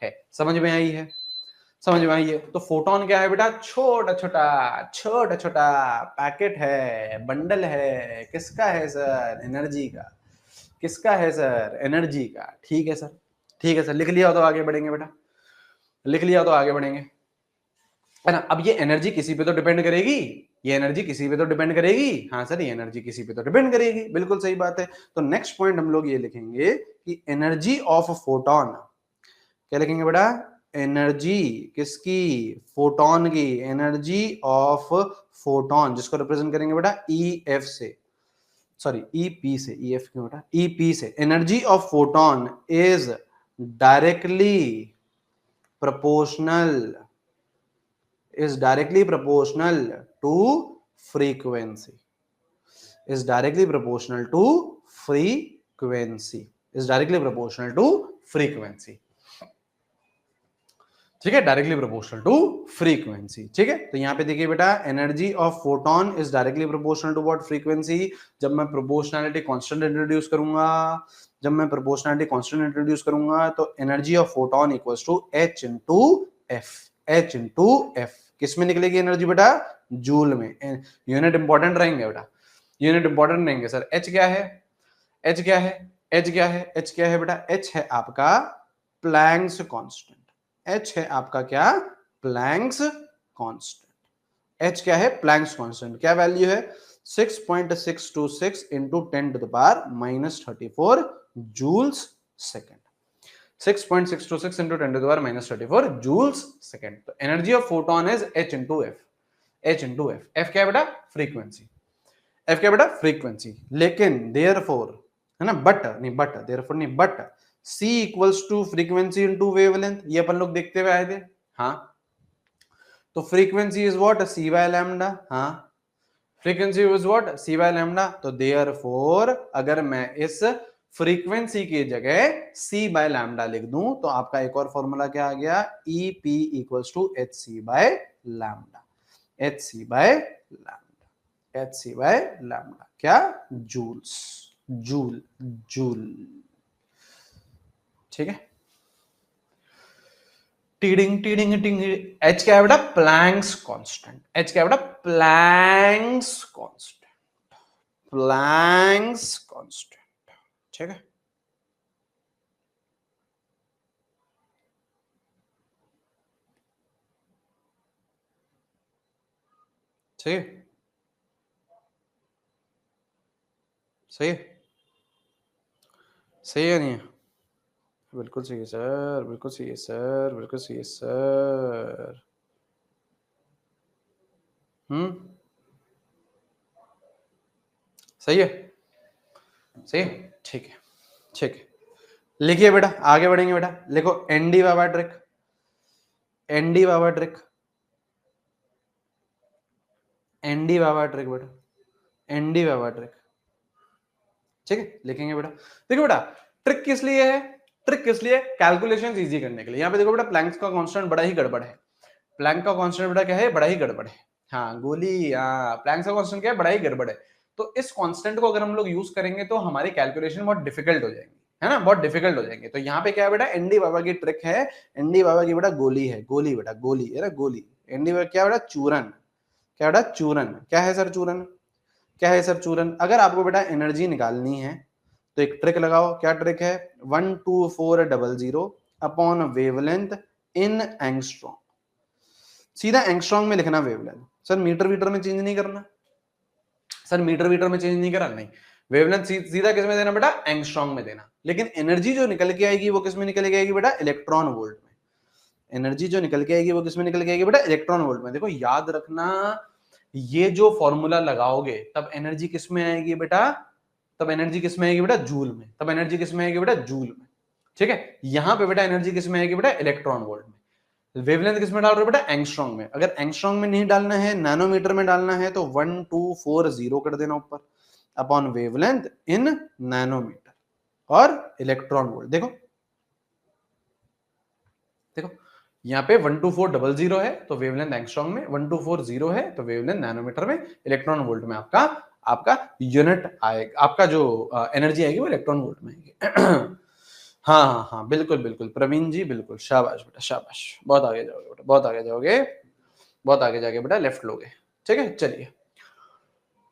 Speaker 1: है, समझ में आई है? तो फोटोन क्या है बेटा, छोटा छोटा पैकेट है, बंडल है, किसका है सर, एनर्जी का। ठीक है सर, लिख लिया हो तो आगे बढ़ेंगे बेटा, है ना। अब ये एनर्जी किसी पे तो डिपेंड करेगी, हाँ सर, ये एनर्जी किसी पे तो डिपेंड करेगी, बिल्कुल सही बात है। तो नेक्स्ट पॉइंट हम लोग ये लिखेंगे कि एनर्जी ऑफ फोटोन, क्या लिखेंगे बेटा, एनर्जी किसकी, फोटोन की, एनर्जी ऑफ फोटोन, जिसको रिप्रेजेंट करेंगे बेटा EF से, सॉरी EP से, EF क्यों बेटा, EP से। Energy of photon is directly proportional is directly proportional to frequency, is directly proportional to frequency, is directly proportional to frequency. ठीक है, डायरेक्टली प्रोपोर्शनल टू फ्रीक्वेंसी. ठीक है, तो यहां पे देखिए बेटा, energy of photon is directly proportional to what, frequency. जब मैं प्रोपोर्शनैलिटी कांस्टेंट इंट्रोड्यूस करूंगा, जब मैं प्रोपोर्शनैलिटी कांस्टेंट इंट्रोड्यूस करूंगा तो energy of photon equals to h into f, h into f. किस में निकलेगी एनर्जी बेटा, जूल में. यूनिट इंपॉर्टेंट रहेंगे बेटा, यूनिट इंपॉर्टेंट रहेंगे. सर h क्या है, h क्या है, h क्या है, h क्या है बेटा, h है आपका प्लैंक्स कांस्टेंट. h है आपका क्या, प्लैंक्स कांस्टेंट. h क्या है, प्लैंक्स कांस्टेंट. क्या वैल्यू है, 6.626 into 10 to the power minus 34 joules second. 6.626 into 10 to the power minus 34 joules second. तो energy of photon is h into f, h into f. f क्या है बेटा, फ्रीक्वेंसी. f क्या है बेटा, फ्रीक्वेंसी. लेकिन देयरफॉर है ना, बट नहीं, बट देयरफॉर नहीं, but c equals to frequency into wavelength. ये अपन लोग देखते हुए आए थे. हाँ, तो frequency is what, c by lambda. हाँ, frequency is what, c by lambda. तो देयरफॉर अगर मैं इस फ्रीक्वेंसी की जगह c बाय लैम्डा लिख दूं तो आपका एक और फॉर्मूला क्या आ गया, EP equals to hc by lambda, hc by lambda, hc by lambda. क्या, जूल्स, जूल, जूल. ठीक है, टीडिंग टीडिंग टिंग. h क्या है बेटा, प्लैंक्स कांस्टेंट. h क्या है बेटा, प्लैंक्स कांस्टेंट, प्लैंक्स कांस्टेंट. ठीक है, सही है, सही है, सही है, नहीं है, बिल्कुल सही है सर, बिल्कुल सही है सर, बिल्कुल सही है सर. सही है, सही है. ठीक है, ठीक है. लिखिए बेटा, आगे बढ़ेंगे बेटा. लिखो एनडी बाबा ट्रिक, एनडी बाबा ट्रिक, एनडी बाबा ट्रिक बेटा, एनडी बाबा ट्रिक. ठीक है, लिखेंगे बेटा. देखो बेटा, ट्रिक किस लिए है, ट्रिक किस लिए, कैलकुलेशंस इजी करने के लिए. यहां पे देखो बेटा, प्लैंक्स का कांस्टेंट बड़ा ही गड़बड़ है. प्लैंक का कांस्टेंट बेटा क्या है, बड़ा ही गड़बड़ है. हाँ गोली, हाँ, प्लैंक्स का कांस्टेंट क्या है, बड़ा ही गड़बड़ है. तो इस कांस्टेंट को अगर हम लोग यूज करेंगे तो हमारी कैलकुलेशन बहुत डिफिकल्ट हो जाएंगी, है ना, बहुत डिफिकल्ट हो जाएंगे. तो यहाँ पे क्या है बेटा, एनडी बाबा की ट्रिक है. एनडी बाबा की बेटा गोली है, गोली बेटा, गोली है ना, गोली. एनडी बाबा क्या बेटा, चूरन. क्या बेटा, चूरन. क्या है सर चूरन, क्या है सर चूरन. अगर आपको बेटा एनर्जी निकालनी है तो एक ट्रिक लगाओ. क्या ट्रिक है, 12400 अपॉन वेवलेंथ इन एंगस्ट्रॉम. सीधा एंगस्ट्रॉम में लिखना वेवलेंथ. सर मीटर वीटर में चेंज नहीं करना, सर मीटर वीटर में चेंज नहीं करा, नहीं. वेवलेंथ सीधा किस में देना बेटा, एंगस्ट्रॉम में देना. लेकिन एनर्जी जो निकल के आएगी वो किस में निकल के आएगी बेटा, इलेक्ट्रॉन वोल्ट में. एनर्जी जो निकल के आएगी वो किस में निकल के आएगी बेटा, इलेक्ट्रॉन वोल्ट में. देखो याद रखना, ये जो फॉर्मूला लगाओगे तब एनर्जी किस में आएगी बेटा, तब एनर्जी किस में आएगी बेटा, जूल में. तब एनर्जी किस में आएगी बेटा, जूल में. ठीक है, यहां पे बेटा एनर्जी किस में आएगी बेटा, इलेक्ट्रॉन वोल्ट में. वेवलेंथ किस में डाल रहे हो बेटा, एंगस्ट्रॉम में. अगर एंगस्ट्रॉम में नहीं डालना है, नैनोमीटर में डालना है तो 1240 कर देना ऊपर अपॉन वेवलेंथ इन नैनोमीटर और इलेक्ट्रॉन वोल्ट. देखो देखो, यहाँ पे 12400 है तो वेवलेंथ एंगस्ट्रॉम में, 1240 है तो वेवलेंथ नैनोमीटर में, इलेक्ट्रॉन वोल्ट में आपका आपका यूनिट आएगा, आपका जो एनर्जी आएगी वो इलेक्ट्रॉन वोल्ट में आएगी. हाँ हाँ हाँ, बिल्कुल बिल्कुल प्रवीण जी, बिल्कुल, शाबाश बेटा, शाबाश. बहुत आगे जाओगे बेटा, बहुत आगे जाओगे, बहुत आगे जाके बेटा लेफ्ट लोगे. ठीक है, चलिए.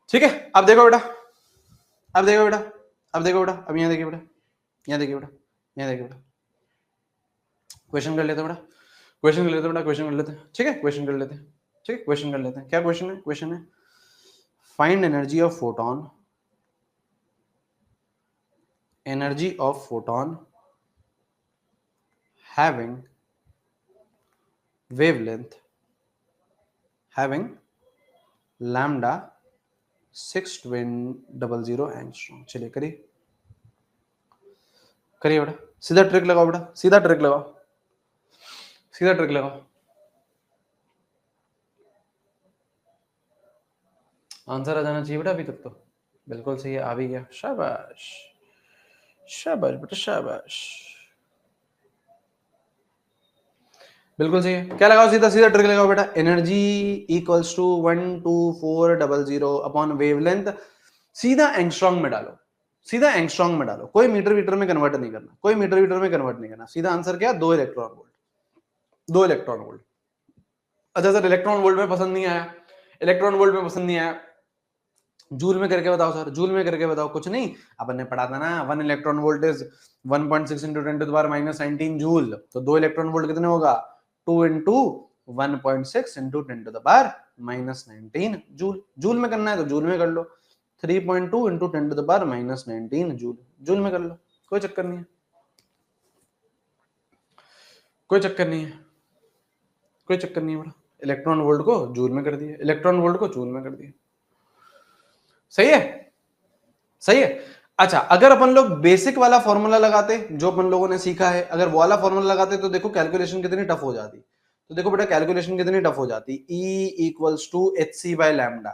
Speaker 1: ठीक है, अब देखो बेटा, अब देखो बेटा, अब देखो बेटा, अब यहाँ देखिए बेटा, यहाँ देखिए बेटा, यहाँ देखिए बेटा. क्वेश्चन कर लेते हैं बेटा, क्वेश्चन कर लेते हैं बेटा, क्वेश्चन कर लेते हैं. ठीक है, क्वेश्चन कर लेते हैं. ठीक है, क्वेश्चन कर लेते हैं. क्या क्वेश्चन है, क्वेश्चन है find energy of photon, energy of photon having wavelength having lambda 600 angstrom. चलिए करिए, करिए बेटा, सीधा ट्रिक लगाओ बेटा, सीधा ट्रिक लगाओ, सीधा ट्रिक लगाओ, आंसर आ जाना चाहिए बेटा अभी तक तो। बिल्कुल सही है, आ भी गया, शाबाश शाबाश बेटा शाबाश, बिल्कुल सही है। क्या लगाओ, सीधा सीधा ट्रिक लगाओ बेटा, energy equals to 12400 upon wavelength, सीधा एंगस्ट्रॉम में डालो, सीधा एंगस्ट्रॉम में डालो, कोई मीटर वीटर में कन्वर्ट नहीं करना, कोई मीटर वीटर में कन्वर्ट नहीं करना, सीधा आंसर क्या, 2 इलेक्ट्रॉन वोल्ट, 2 इलेक्ट्रॉन वोल्ट। अच्छा सर इलेक्ट्रॉन वोल्ट में पसंद नहीं आया, इलेक्ट्रॉन वोल्ट में पसंद नहीं आया, जूल में करके बताओ सर, जूल में करके बताओ, कुछ नहीं, अपन ने पढ़ा था ना 1 electron volt is 1.6 into 10 to the power -19 joule, तो 2 इलेक्ट्रॉन वोल्ट कितने होगा, 2 into 1.6 into 10 to the power -19 joule, joule में करना है तो जूल में कर लो, 3.2 into 10 to the power -19 joule, joule में कर लो, कोई चक्कर नहीं है, कोई चक्कर नहीं है, कोई चक्कर नहीं है बड़ा, इलेक्ट्रॉन वोल्ट को जूल में कर दिया, इलेक्ट्रॉन वोल्ट को जूल में कर दिया, सही है, सही है। अच्छा अगर अपन लोग बेसिक वाला फॉर्मूला लगाते जो अपन लोगों ने सीखा है, अगर वो वाला फॉर्मूला लगाते तो देखो कैलकुलेशन कितनी टफ हो जाती, तो देखो बेटा कैलकुलेशन कितनी टफ हो जाती, E equals to H C by lambda,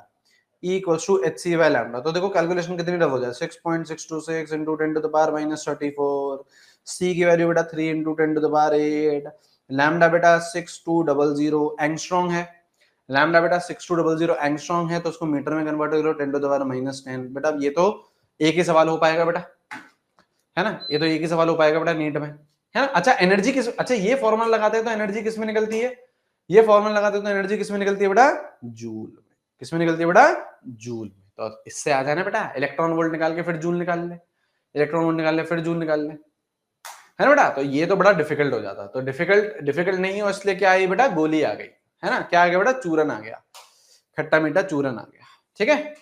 Speaker 1: E equals to H C by lambda, तो देखो कैलकुलेशन कितनी टफ हो जाती, 6.626 into 10 to the power -34, C की वैल्यू बेटा 3 into 10 to the power 8, lambda बेटा 6200 एंगस्ट्रॉम है, लैम्डा बेटा 6200 एंगस्ट्रॉम है, तो उसको मीटर में कन्वर्ट करो 10 टू द पावर -10, बेटा ये तो एक ही सवाल हो पाएगा बेटा, है ना, ये तो एक ही सवाल हो पाएगा बेटा नीट में, है ना। अच्छा एनर्जी किस, अच्छा ये फॉर्मूला लगाते हैं तो एनर्जी किस में निकलती है, ये फॉर्मूला लगाते हैं तो एनर्जी किस में निकलती है बेटा, जूल में, किस में निकलती है बेटा, जूल में, तो इससे आ जाना बेटा, इलेक्ट्रॉन वोल्ट निकाल के फिर जूल निकाल ले, इलेक्ट्रॉन वोल्ट निकाल ले फिर जूल निकाल ले, है ना बेटा, तो ये तो बड़ा डिफिकल्ट हो जाता, तो डिफिकल्ट नहीं हो इसलिए क्या आई बेटा, गोली आ गई, है ना, क्या आ गया बेटा, चूरन आ गया, खट्टा मीठा चूरन आ गया, ठीक है।